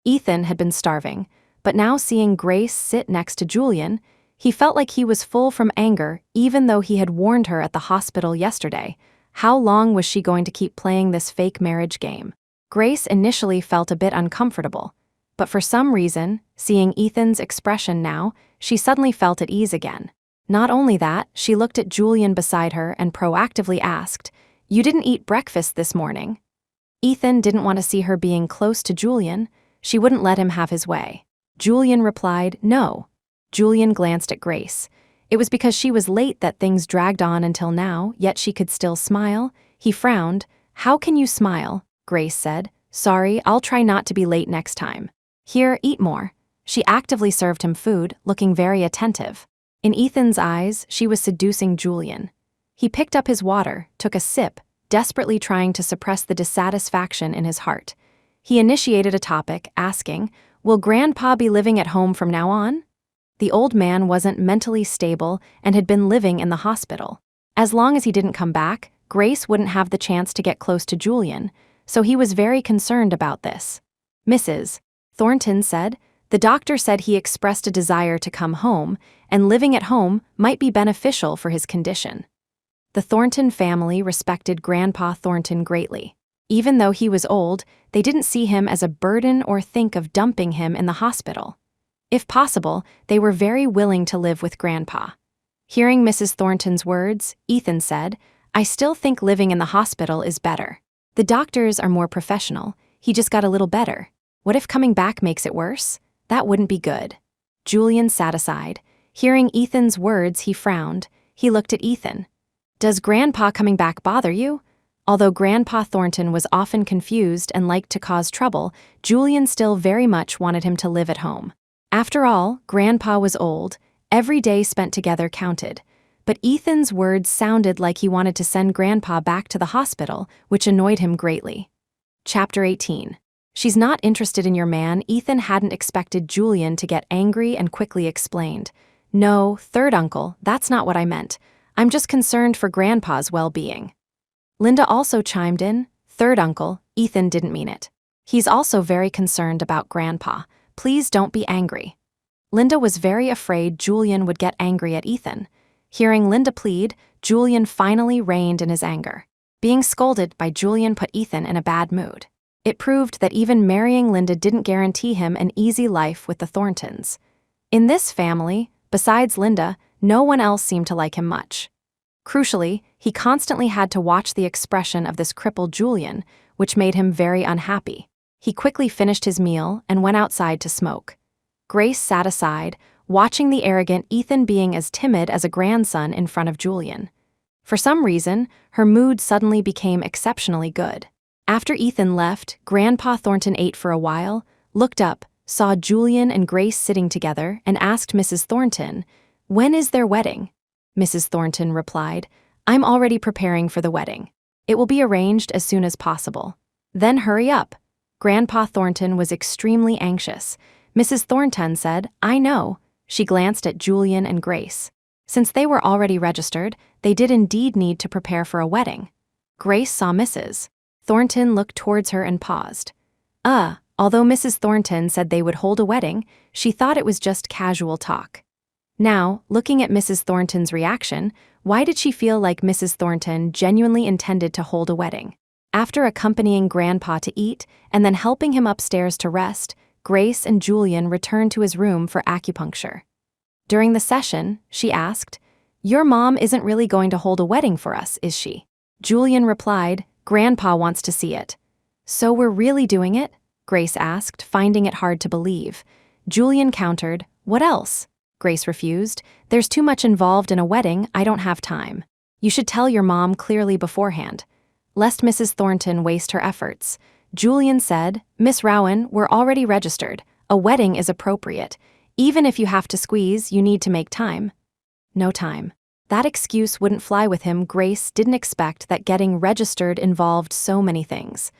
Ethan had been starving, but now seeing Grace sit next to Julian, he felt like he was full from anger, even though he had warned her at the hospital yesterday. How long was she going to keep playing this fake marriage game? Grace initially felt a bit uncomfortable, but for some reason, seeing Ethan's expression now, she suddenly felt at ease again. Not only that, she looked at Julian beside her and proactively asked, "You didn't eat breakfast this morning?" Ethan didn't want to see her being close to Julian. She wouldn't let him have his way. Julian replied, "No." Julian glanced at Grace. It was because she was late that things dragged on until now, yet she could still smile. He frowned. "How can you smile?" Grace said. "Sorry, I'll try not to be late next time. Here, eat more." She actively served him food, looking very attentive. In Ethan's eyes, she was seducing Julian. He picked up his water, took a sip, desperately trying to suppress the dissatisfaction in his heart. He initiated a topic, asking, "Will Grandpa be living at home from now on?" The old man wasn't mentally stable and had been living in the hospital. As long as he didn't come back, Grace wouldn't have the chance to get close to Julian, so he was very concerned about this. Mrs. Thornton said, the doctor said he expressed a desire to come home, and living at home might be beneficial for his condition. The Thornton family respected Grandpa Thornton greatly. Even though he was old, they didn't see him as a burden or think of dumping him in the hospital. If possible, they were very willing to live with Grandpa. Hearing Mrs. Thornton's words, Ethan said, I still think living in the hospital is better. The doctors are more professional. He just got a little better. What if coming back makes it worse? That wouldn't be good. Julian sat aside. Hearing Ethan's words, he frowned. He looked at Ethan. Does Grandpa coming back bother you? Although Grandpa Thornton was often confused and liked to cause trouble, Julian still very much wanted him to live at home. After all, Grandpa was old. Every day spent together counted. But Ethan's words sounded like he wanted to send Grandpa back to the hospital, which annoyed him greatly. Chapter 18. She's not interested in your man. Ethan hadn't expected Julian to get angry and quickly explained. No, third uncle, that's not what I meant. I'm just concerned for Grandpa's well-being. Linda also chimed in. Third uncle, Ethan didn't mean it. He's also very concerned about Grandpa. Please don't be angry. Linda was very afraid Julian would get angry at Ethan. Hearing Linda plead, Julian finally reined in his anger. Being scolded by Julian put Ethan in a bad mood. It proved that even marrying Linda didn't guarantee him an easy life with the Thorntons. In this family, besides Linda, no one else seemed to like him much. Crucially, he constantly had to watch the expression of this crippled Julian, which made him very unhappy. He quickly finished his meal and went outside to smoke. Grace sat aside, watching the arrogant Ethan being as timid as a grandson in front of Julian. For some reason, her mood suddenly became exceptionally good. After Ethan left, Grandpa Thornton ate for a while, looked up, saw Julian and Grace sitting together, and asked Mrs. Thornton, "When is their wedding?" Mrs. Thornton replied, "I'm already preparing for the wedding. It will be arranged as soon as possible. Then hurry up." Grandpa Thornton was extremely anxious. Mrs. Thornton said, "I know." She glanced at Julian and Grace. Since they were already registered, they did indeed need to prepare for a wedding. Grace saw Mrs. Thornton look towards her and paused. Although Mrs. Thornton said they would hold a wedding, she thought it was just casual talk. Now, looking at Mrs. Thornton's reaction, why did she feel like Mrs. Thornton genuinely intended to hold a wedding? After accompanying Grandpa to eat and then helping him upstairs to rest, Grace and Julian returned to his room for acupuncture. During the session, she asked, "Your mom isn't really going to hold a wedding for us, is she?" Julian replied, "Grandpa wants to see it." "So we're really doing it?" Grace asked, finding it hard to believe. Julian countered, "What else?" Grace refused. "There's too much involved in a wedding, I don't have time. You should tell your mom clearly beforehand." Lest Mrs. Thornton waste her efforts, Julian said, "Miss Rowan, we're already registered. A wedding is appropriate. Even if you have to squeeze, you need to make time." No time. That excuse wouldn't fly with him. Grace didn't expect that getting registered involved so many things.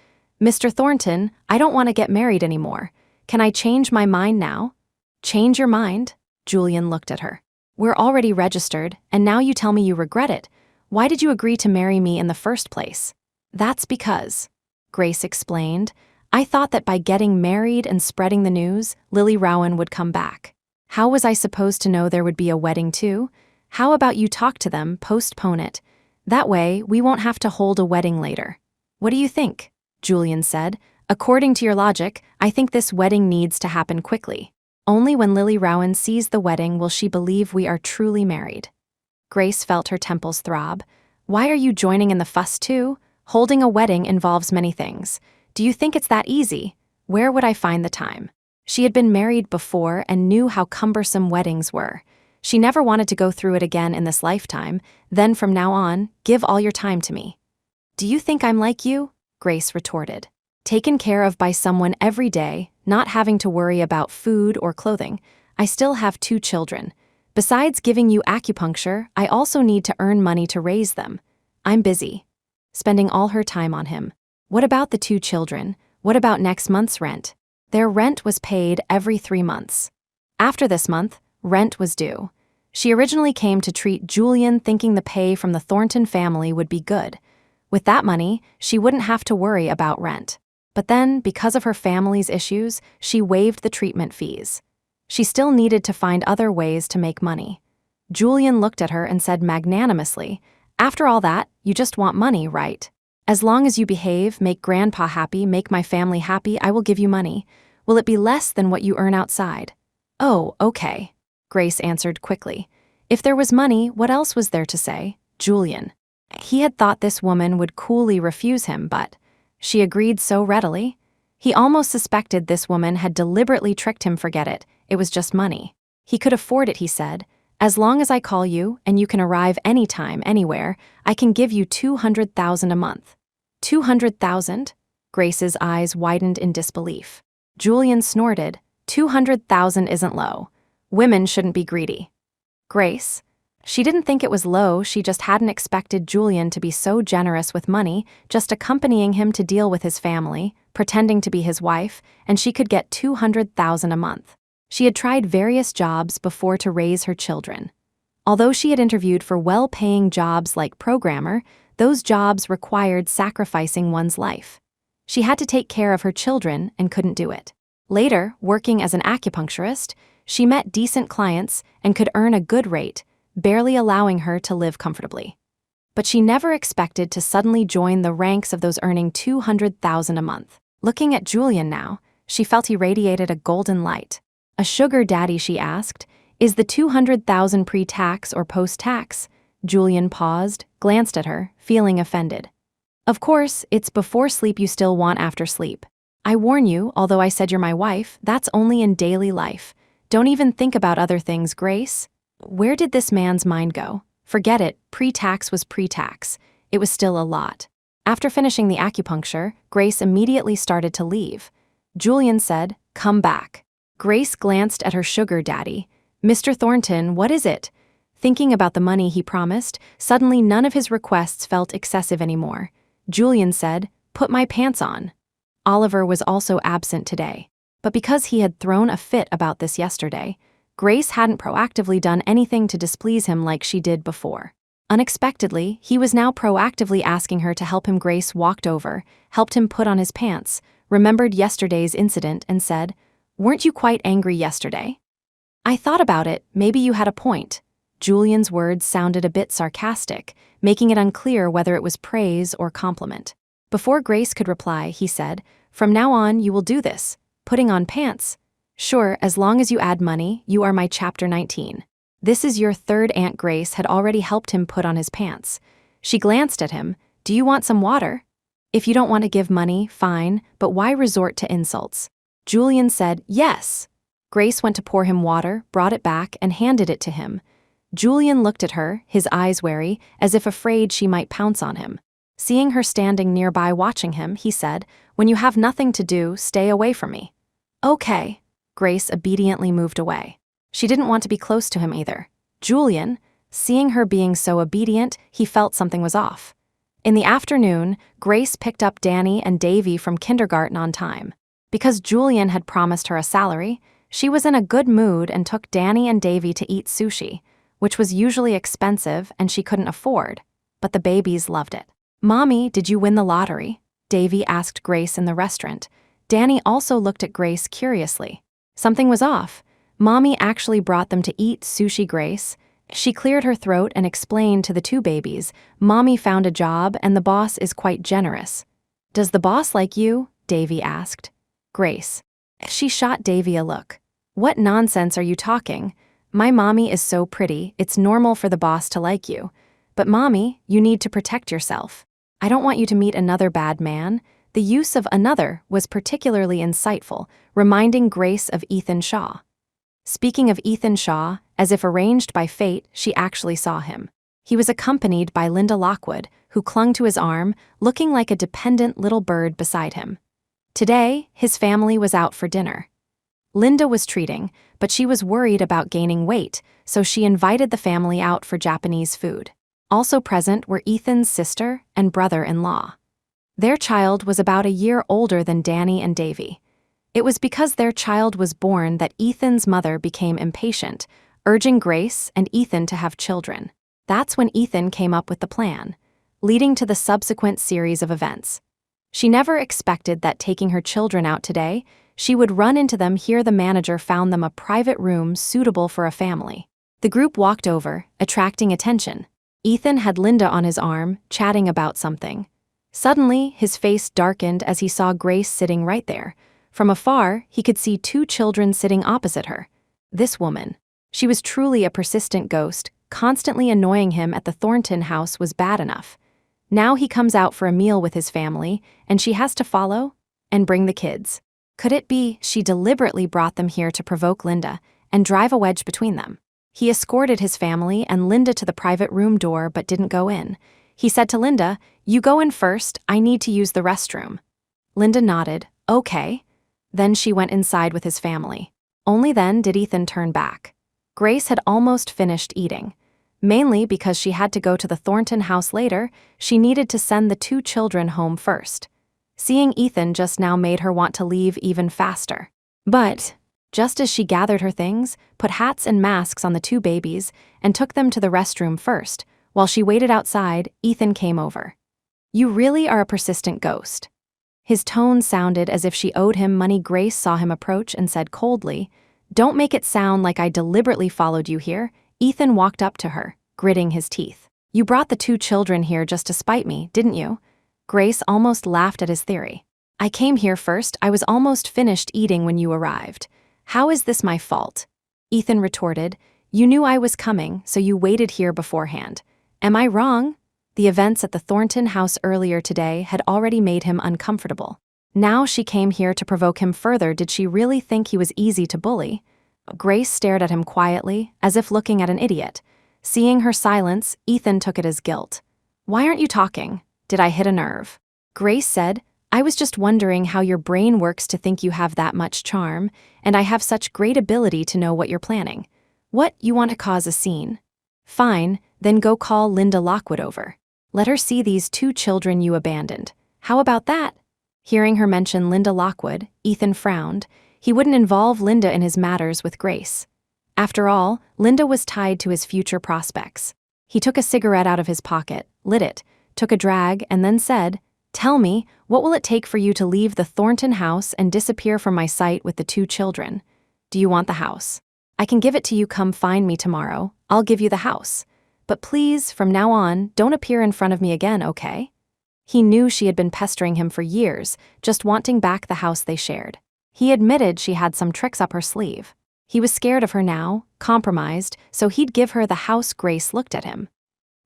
"Mr. Thornton, I don't want to get married anymore. Can I change my mind now?" "Change your mind?" Julian looked at her. "We're already registered, and now you tell me you regret it. Why did you agree to marry me in the first place?" "That's because," Grace explained, "I thought that by getting married and spreading the news, Lily Rowan would come back. How was I supposed to know there would be a wedding too? How about you talk to them, postpone it. That way, we won't have to hold a wedding later." "What do you think?" Julian said. "According to your logic, I think this wedding needs to happen quickly. Only when Lily Rowan sees the wedding will she believe we are truly married." Grace felt her temples throb. "Why are you joining in the fuss too? Holding a wedding involves many things. Do you think it's that easy? Where would I find the time?" She had been married before and knew how cumbersome weddings were. She never wanted to go through it again in this lifetime. Then from now on, give all your time to me. "Do you think I'm like you?" Grace retorted. "Taken care of by someone every day, not having to worry about food or clothing. I still have 2 children. Besides giving you acupuncture, I also need to earn money to raise them. I'm busy." Spending all her time on him. What about the 2 children? What about next month's rent? Their rent was paid every 3 months. After this month, Rent was due. She originally came to treat Julian thinking the pay from the Thornton family would be good. With that money, she wouldn't have to worry about rent. But then, because of her family's issues, she waived the treatment fees. She still needed to find other ways to make money. Julian looked at her and said magnanimously, "After all that, you just want money, right? As long as you behave, make Grandpa happy, make my family happy, I will give you money. Will it be less than what you earn outside?" "Oh, okay," Grace answered quickly. If there was money, what else was there to say? Julian. He had thought this woman would coolly refuse him, but she agreed so readily. He almost suspected this woman had deliberately tricked him. Forget it, it was just money. He could afford it, he said. "As long as I call you, and you can arrive anytime, anywhere, I can give you $200,000 a month." $200,000? Grace's eyes widened in disbelief. Julian snorted. $200,000 isn't low. Women shouldn't be greedy. Grace? She didn't think it was low, she just hadn't expected Julian to be so generous with money, just accompanying him to deal with his family, pretending to be his wife, and she could get $200,000 a month. She had tried various jobs before to raise her children. Although she had interviewed for well-paying jobs like programmer, those jobs required sacrificing one's life. She had to take care of her children and couldn't do it. Later, working as an acupuncturist, she met decent clients and could earn a good rate, barely allowing her to live comfortably. But she never expected to suddenly join the ranks of those earning $200,000 a month. Looking at Julian now, she felt he radiated a golden light. "A sugar daddy?" she asked. "Is the $200,000 pre-tax or post-tax?" Julian paused, glanced at her, feeling offended. "Of course, it's before sleep you still want after sleep. I warn you, although I said you're my wife, that's only in daily life. Don't even think about other things, Grace." Where did this man's mind go? Forget it, pre-tax was pre-tax. It was still a lot. After finishing the acupuncture, Grace immediately started to leave. Julian said, "Come back." Grace glanced at her sugar daddy. "Mr. Thornton, what is it?" Thinking about the money he promised, suddenly none of his requests felt excessive anymore. Julian said, "Put my pants on." Oliver was also absent today. But because he had thrown a fit about this yesterday, Grace hadn't proactively done anything to displease him like she did before. Unexpectedly, he was now proactively asking her to help him. Grace walked over, helped him put on his pants, remembered yesterday's incident and said, "Weren't you quite angry yesterday?" "I thought about it, maybe you had a point." Julian's words sounded a bit sarcastic, making it unclear whether it was praise or compliment. Before Grace could reply, he said, "From now on, you will do this. Putting on pants. Sure, as long as you add money, you are my Chapter 19. This is your third." Aunt Grace had already helped him put on his pants. She glanced at him. "Do you want some water?" "If you don't want to give money, fine, but why resort to insults?" Julian said, "Yes." Grace went to pour him water, brought it back, and handed it to him. Julian looked at her, his eyes wary, as if afraid she might pounce on him. Seeing her standing nearby watching him, he said, "When you have nothing to do, stay away from me." "Okay." Grace obediently moved away. She didn't want to be close to him either. Julian, seeing her being so obedient, he felt something was off. In the afternoon, Grace picked up Danny and Davy from kindergarten on time. Because Julian had promised her a salary, she was in a good mood and took Danny and Davy to eat sushi, which was usually expensive and she couldn't afford, but the babies loved it. "Mommy, did you win the lottery?" Davy asked Grace in the restaurant. Danny also looked at Grace curiously. Something was off. Mommy actually brought them to eat sushi. Grace. She cleared her throat and explained to the two babies, "Mommy found a job and the boss is quite generous." "Does the boss like you?" Davy asked. Grace. She shot Davy a look. "What nonsense are you talking? My mommy is so pretty, it's normal for the boss to like you. But mommy, you need to protect yourself. I don't want you to meet another bad man." The use of "another" was particularly insightful, reminding Grace of Ethan Shaw. Speaking of Ethan Shaw, as if arranged by fate, she actually saw him. He was accompanied by Linda Lockwood, who clung to his arm, looking like a dependent little bird beside him. Today, his family was out for dinner. Linda was treating, but she was worried about gaining weight, so she invited the family out for Japanese food. Also present were Ethan's sister and brother-in-law. Their child was about a year older than Danny and Davy. It was because their child was born that Ethan's mother became impatient, urging Grace and Ethan to have children. That's when Ethan came up with the plan, leading to the subsequent series of events. She never expected that taking her children out today, she would run into them here. The manager found them a private room suitable for a family. The group walked over, attracting attention. Ethan had Linda on his arm, chatting about something. Suddenly, his face darkened as he saw Grace sitting right there. From afar, he could see two children sitting opposite her. This woman. She was truly a persistent ghost. Constantly annoying him at the Thornton house was bad enough. Now he comes out for a meal with his family, and she has to follow and bring the kids. Could it be she deliberately brought them here to provoke Linda and drive a wedge between them? He escorted his family and Linda to the private room door but didn't go in. He said to Linda, "You go in first, I need to use the restroom." Linda nodded, "Okay." Then she went inside with his family. Only then did Ethan turn back. Grace had almost finished eating. Mainly because she had to go to the Thornton house later, she needed to send the two children home first. Seeing Ethan just now made her want to leave even faster. But, just as she gathered her things, put hats and masks on the two babies, and took them to the restroom first, while she waited outside, Ethan came over. "You really are a persistent ghost." His tone sounded as if she owed him money. Grace saw him approach and said coldly, "Don't make it sound like I deliberately followed you here." Ethan walked up to her, gritting his teeth. "You brought the two children here just to spite me, didn't you?" Grace almost laughed at his theory. "I came here first. I was almost finished eating when you arrived. How is this my fault?" Ethan retorted, "You knew I was coming, so you waited here beforehand. Am I wrong?" The events at the Thornton house earlier today had already made him uncomfortable. Now she came here to provoke him further. Did she really think he was easy to bully? Grace stared at him quietly, as if looking at an idiot. Seeing her silence, Ethan took it as guilt. "Why aren't you talking? Did I hit a nerve?" Grace said, "I was just wondering how your brain works to think you have that much charm, and I have such great ability to know what you're planning. What, you want to cause a scene? Fine, then go call Linda Lockwood over. Let her see these two children you abandoned. How about that?" Hearing her mention Linda Lockwood, Ethan frowned. He wouldn't involve Linda in his matters with Grace. After all, Linda was tied to his future prospects. He took a cigarette out of his pocket, lit it, took a drag, and then said, "Tell me, what will it take for you to leave the Thornton house and disappear from my sight with the two children? Do you want the house? I can give it to you. Come find me tomorrow. I'll give you the house. But please, from now on, don't appear in front of me again, okay?" He knew she had been pestering him for years, just wanting back the house they shared. He admitted she had some tricks up her sleeve. He was scared of her now, compromised, so he'd give her the house. Grace looked at him.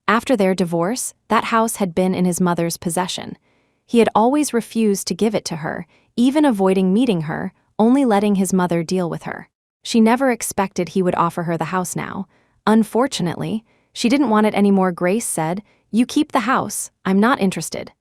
After their divorce, that house had been in his mother's possession. He had always refused to give it to her, even avoiding meeting her, only letting his mother deal with her. She never expected he would offer her the house now. Unfortunately, she didn't want it anymore. Grace said, "You keep the house, I'm not interested."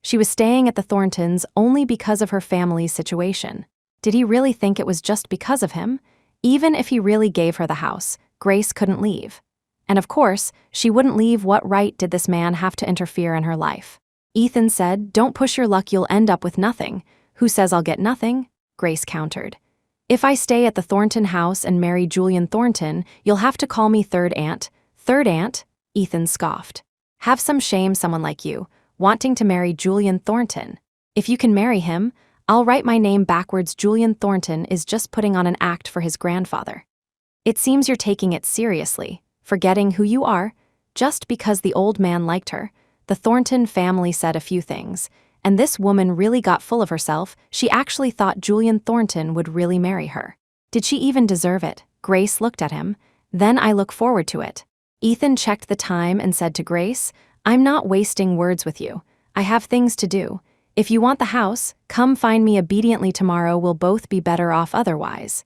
She was staying at the Thorntons only because of her family's situation. Did he really think it was just because of him? Even if he really gave her the house, Grace couldn't leave. And of course, she wouldn't leave. What right did this man have to interfere in her life? Ethan said, "Don't push your luck, you'll end up with nothing." "Who says I'll get nothing?" Grace countered. "If I stay at the Thornton house and marry Julian Thornton, you'll have to call me third aunt." "Third aunt?" Ethan scoffed. "Have some shame, someone like you, wanting to marry Julian Thornton. If you can marry him, I'll write my name backwards. Julian Thornton is just putting on an act for his grandfather. It seems you're taking it seriously, forgetting who you are, just because the old man liked her." The Thornton family said a few things, and this woman really got full of herself. She actually thought Julian Thornton would really marry her. Did she even deserve it? Grace looked at him. "Then I look forward to it." Ethan checked the time and said to Grace, "I'm not wasting words with you. I have things to do. If you want the house, come find me obediently tomorrow. We'll both be better off otherwise.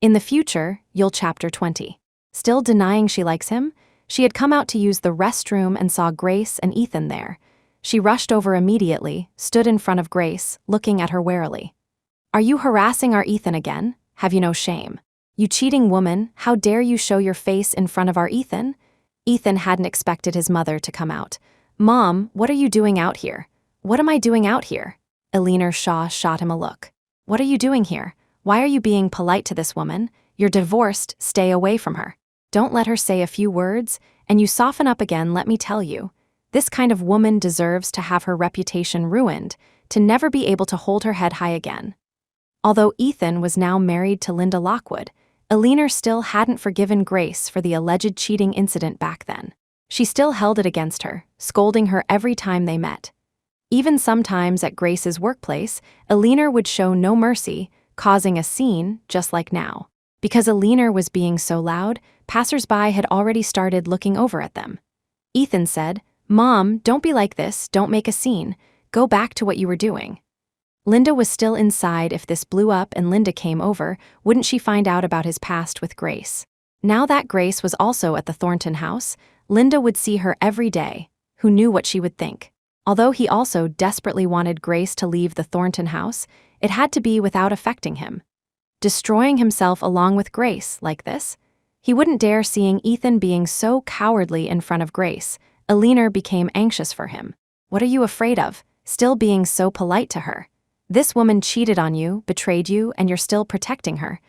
In the future, you'll." Chapter 20. Still denying she likes him, she had come out to use the restroom and saw Grace and Ethan there. She rushed over immediately, stood in front of Grace, looking at her warily. "Are you harassing our Ethan again? Have you no shame? You cheating woman, how dare you show your face in front of our Ethan?" Ethan hadn't expected his mother to come out. "Mom, what are you doing out here?" "What am I doing out here?" Eleanor Shaw shot him a look. "What are you doing here? Why are you being polite to this woman? You're divorced, stay away from her." don't let her say a few words, and you soften up again, let me tell you. This kind of woman deserves to have her reputation ruined, to never be able to hold her head high again. Although Ethan was now married to Linda Lockwood, Alina still hadn't forgiven Grace for the alleged cheating incident back then. She still held it against her, scolding her every time they met. Even sometimes at Grace's workplace, Alina would show no mercy, causing a scene just like now. Because Alina was being so loud, passers-by had already started looking over at them. Ethan said, "Mom, don't be like this, don't make a scene. Go back to what you were doing." Linda was still inside. If this blew up and Linda came over, wouldn't she find out about his past with Grace? Now that Grace was also at the Thornton house, Linda would see her every day. Who knew what she would think? Although he also desperately wanted Grace to leave the Thornton house, it had to be without affecting him. Destroying himself along with Grace like this? He wouldn't dare seeing Ethan being so cowardly in front of Grace. Alina became anxious for him. What are you afraid of? Still being so polite to her. This woman cheated on you, betrayed you, and you're still protecting her.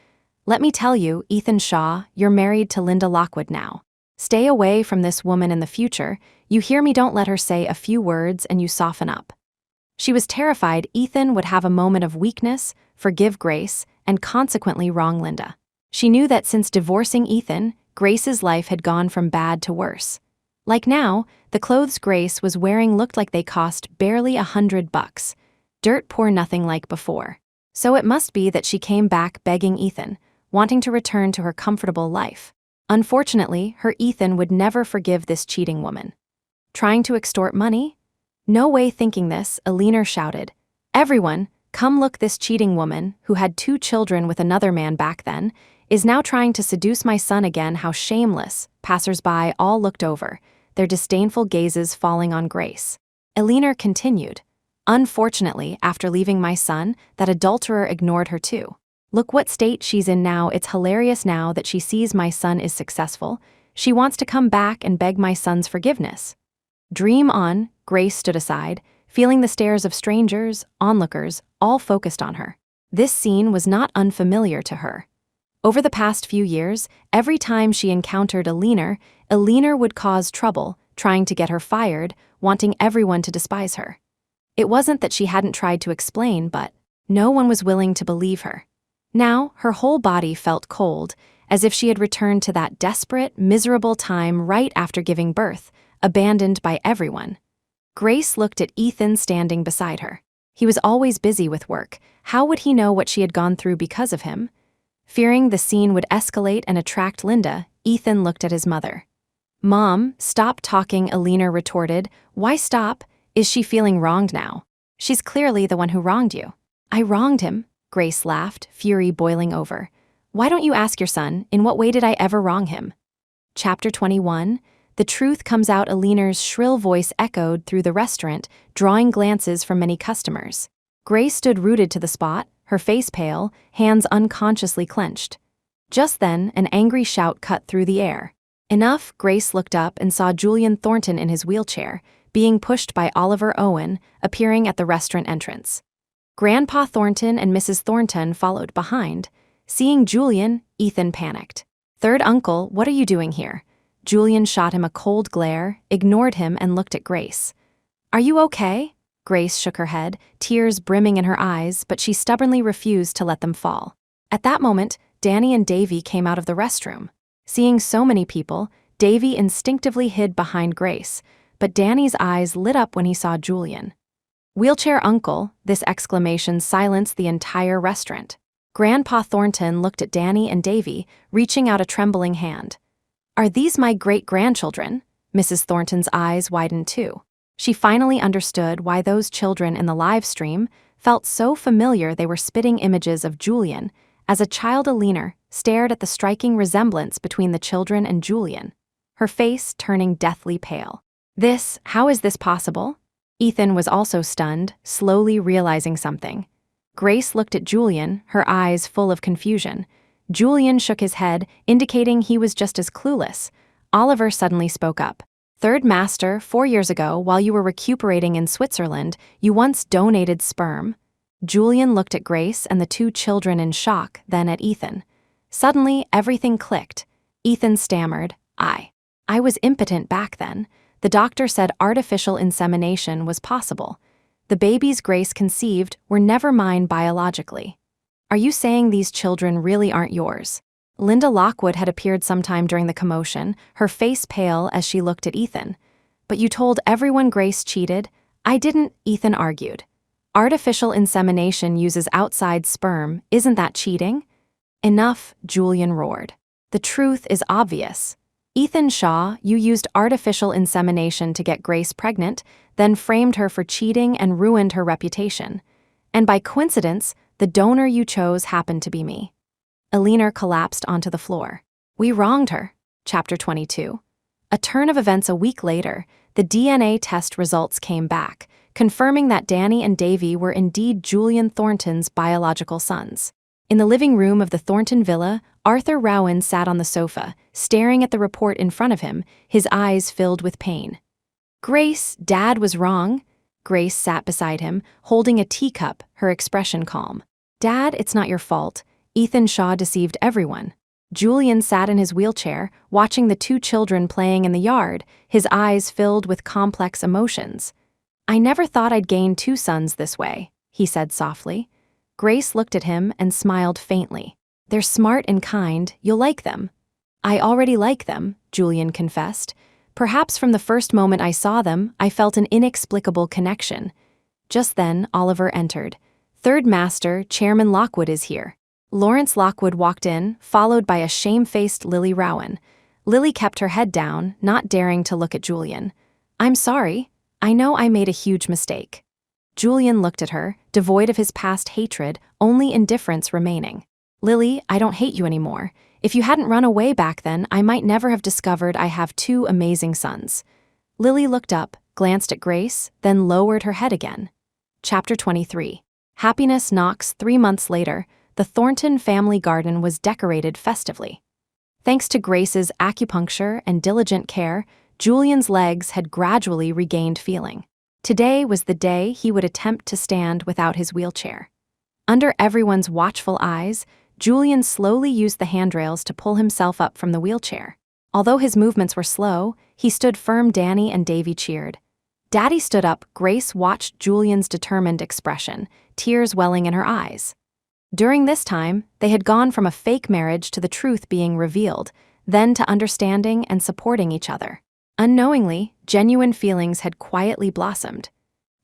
Let me tell you, Ethan Shaw, you're married to Linda Lockwood now. Stay away from this woman in the future. You hear me? Don't let her say a few words and you soften up. She was terrified Ethan would have a moment of weakness, forgive Grace, and consequently wrong Linda. She knew that since divorcing Ethan, Grace's life had gone from bad to worse. Like now, the clothes Grace was wearing looked like they cost barely $100. Dirt poor, nothing like before. So it must be that she came back begging Ethan, wanting to return to her comfortable life. Unfortunately, her Ethan would never forgive this cheating woman. Trying to extort money? No way. Thinking this, Alina shouted, "Everyone, come look, this cheating woman, who had 2 children with another man back then, is now trying to seduce my son again. How shameless." Passers-by all looked over, their disdainful gazes falling on Grace. Alina continued, "Unfortunately, after leaving my son, that adulterer ignored her too. Look what state she's in now. It's hilarious now that she sees my son is successful. She wants to come back and beg my son's forgiveness." Dream on. Grace stood aside, feeling the stares of strangers, onlookers, all focused on her. This scene was not unfamiliar to her. Over the past few years, every time she encountered Alina would cause trouble, trying to get her fired, wanting everyone to despise her. It wasn't that she hadn't tried to explain, but no one was willing to believe her. Now, her whole body felt cold, as if she had returned to that desperate, miserable time right after giving birth, abandoned by everyone. Grace looked at Ethan standing beside her. He was always busy with work. How would he know what she had gone through because of him? Fearing the scene would escalate and attract Linda, Ethan looked at his mother. "Mom, stop talking," Alina retorted. "Why stop? Is she feeling wronged now? She's clearly the one who wronged you." "I wronged him," Grace laughed, fury boiling over. "Why don't you ask your son, in what way did I ever wrong him?" Chapter 21. The truth comes out. Alina's shrill voice echoed through the restaurant, drawing glances from many customers. Grace stood rooted to the spot, her face pale, hands unconsciously clenched. Just then, an angry shout cut through the air. "Enough!" Grace looked up and saw Julian Thornton in his wheelchair, being pushed by Oliver Owen, appearing at the restaurant entrance. Grandpa Thornton and Mrs. Thornton followed behind. Seeing Julian, Ethan panicked. "Third uncle, what are you doing here?" Julian shot him a cold glare, ignored him, and looked at Grace. "Are you okay?" Grace shook her head, tears brimming in her eyes, but she stubbornly refused to let them fall. At that moment, Danny and Davy came out of the restroom. Seeing so many people, Davy instinctively hid behind Grace, but Danny's eyes lit up when he saw Julian. "Wheelchair uncle," this exclamation silenced the entire restaurant. Grandpa Thornton looked at Danny and Davy, reaching out a trembling hand. "Are these my great-grandchildren?" Mrs. Thornton's eyes widened too. She finally understood why those children in the live stream felt so familiar. They were spitting images of Julian. As a child, Alina stared at the striking resemblance between the children and Julian, her face turning deathly pale. How is this possible? Ethan was also stunned, slowly realizing something. Grace looked at Julian, her eyes full of confusion. Julian shook his head, indicating he was just as clueless. Oliver suddenly spoke up. "Third master, 4 years ago, while you were recuperating in Switzerland, you once donated sperm." Julian looked at Grace and the 2 children in shock, then at Ethan. Suddenly, everything clicked. Ethan stammered, I was impotent back then. The doctor said artificial insemination was possible. The babies Grace conceived were never mine biologically. Are you saying these children really aren't yours? Linda Lockwood had appeared sometime during the commotion, her face pale as she looked at Ethan. But you told everyone Grace cheated? I didn't, Ethan argued. Artificial insemination uses outside sperm, isn't that cheating? Enough, Julian roared. The truth is obvious. Ethan Shaw, you used artificial insemination to get Grace pregnant, then framed her for cheating and ruined her reputation. And by coincidence, the donor you chose happened to be me. Eleanor collapsed onto the floor. We wronged her. Chapter 22. A turn of events a week later, the DNA test results came back, confirming that Danny and Davy were indeed Julian Thornton's biological sons. In the living room of the Thornton villa, Arthur Rowan sat on the sofa, staring at the report in front of him, his eyes filled with pain. Grace, Dad was wrong. Grace sat beside him, holding a teacup, her expression calm. Dad, it's not your fault. Ethan Shaw deceived everyone. Julian sat in his wheelchair, watching the two children playing in the yard, his eyes filled with complex emotions. I never thought I'd gain two sons this way, he said softly. Grace looked at him and smiled faintly. They're smart and kind, you'll like them. I already like them, Julian confessed. Perhaps from the first moment I saw them, I felt an inexplicable connection. Just then, Oliver entered. Third Master, Chairman Lockwood is here. Lawrence Lockwood walked in, followed by a shamefaced Lily Rowan. Lily kept her head down, not daring to look at Julian. I'm sorry. I know I made a huge mistake. Julian looked at her, devoid of his past hatred, only indifference remaining. Lily, I don't hate you anymore. If you hadn't run away back then, I might never have discovered I have two amazing sons. Lily looked up, glanced at Grace, then lowered her head again. Chapter 23. Happiness knocks. 3 months later, the Thornton family garden was decorated festively. Thanks to Grace's acupuncture and diligent care, Julian's legs had gradually regained feeling. Today was the day he would attempt to stand without his wheelchair. Under everyone's watchful eyes, Julian slowly used the handrails to pull himself up from the wheelchair. Although his movements were slow, he stood firm. Danny and Davy cheered. Daddy stood up. Grace watched Julian's determined expression, tears welling in her eyes. During this time, they had gone from a fake marriage to the truth being revealed, then to understanding and supporting each other. Unknowingly, genuine feelings had quietly blossomed.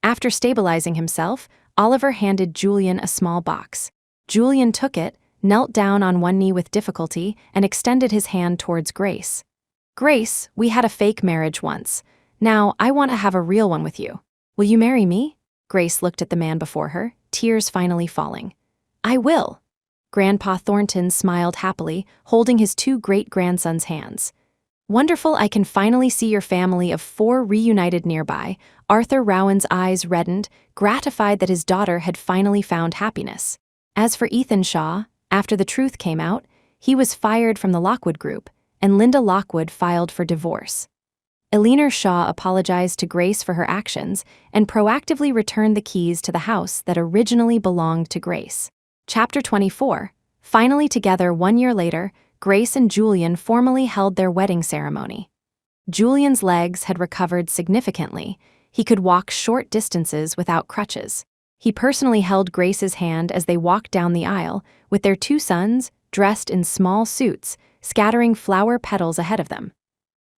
After stabilizing himself, Oliver handed Julian a small box. Julian took it, knelt down on one knee with difficulty, and extended his hand towards Grace. Grace, we had a fake marriage once. Now, I want to have a real one with you. Will you marry me? Grace looked at the man before her, tears finally falling. I will. Grandpa Thornton smiled happily, holding his two great-grandsons' hands. Wonderful, I can finally see your family of 4 reunited nearby. Arthur Rowan's eyes reddened, gratified that his daughter had finally found happiness. As for Ethan Shaw, after the truth came out, he was fired from the Lockwood Group, and Linda Lockwood filed for divorce. Eleanor Shaw apologized to Grace for her actions and proactively returned the keys to the house that originally belonged to Grace. Chapter 24. Finally together 1 year later, Grace and Julian formally held their wedding ceremony. Julian's legs had recovered significantly. He could walk short distances without crutches. He personally held Grace's hand as they walked down the aisle, with their 2 sons, dressed in small suits, scattering flower petals ahead of them.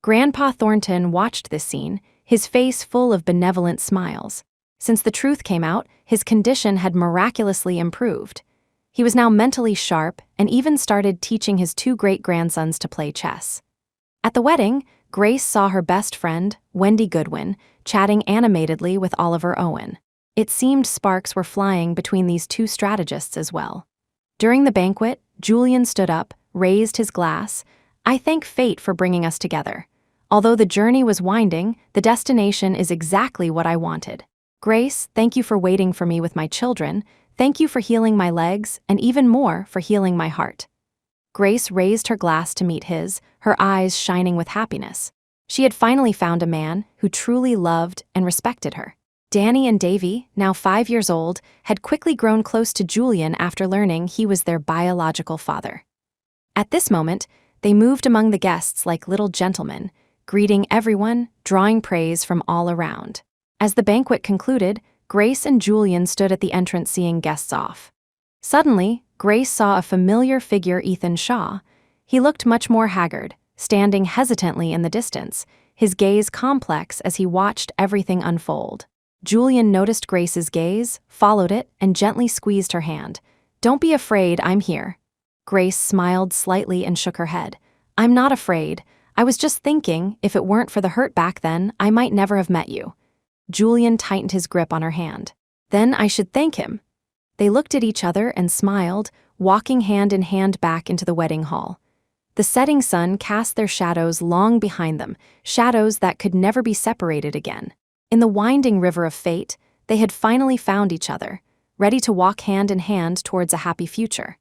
Grandpa Thornton watched this scene, his face full of benevolent smiles. Since the truth came out, his condition had miraculously improved. He was now mentally sharp and even started teaching his 2 great-grandsons to play chess. At the wedding, Grace saw her best friend, Wendy Goodwin, chatting animatedly with Oliver Owen. It seemed sparks were flying between these 2 strategists as well. During the banquet, Julian stood up, raised his glass. I thank fate for bringing us together. Although the journey was winding, the destination is exactly what I wanted. Grace, thank you for waiting for me with my children. Thank you for healing my legs, and even more for healing my heart. Grace raised her glass to meet his, her eyes shining with happiness. She had finally found a man who truly loved and respected her. Danny and Davy, now 5 years old, had quickly grown close to Julian after learning he was their biological father. At this moment, They moved among the guests like little gentlemen, greeting everyone, drawing praise from all around. As the banquet concluded, Grace and Julian stood at the entrance seeing guests off. Suddenly, Grace saw a familiar figure, Ethan Shaw. He looked much more haggard, standing hesitantly in the distance, his gaze complex as he watched everything unfold. Julian noticed Grace's gaze, followed it, and gently squeezed her hand. "Don't be afraid, I'm here." Grace smiled slightly and shook her head. "I'm not afraid. I was just thinking, if it weren't for the hurt back then, I might never have met you." Julian tightened his grip on her hand. "Then I should thank him." They looked at each other and smiled, walking hand in hand back into the wedding hall. The setting sun cast their shadows long behind them, shadows that could never be separated again. In the winding river of fate, they had finally found each other, ready to walk hand in hand towards a happy future.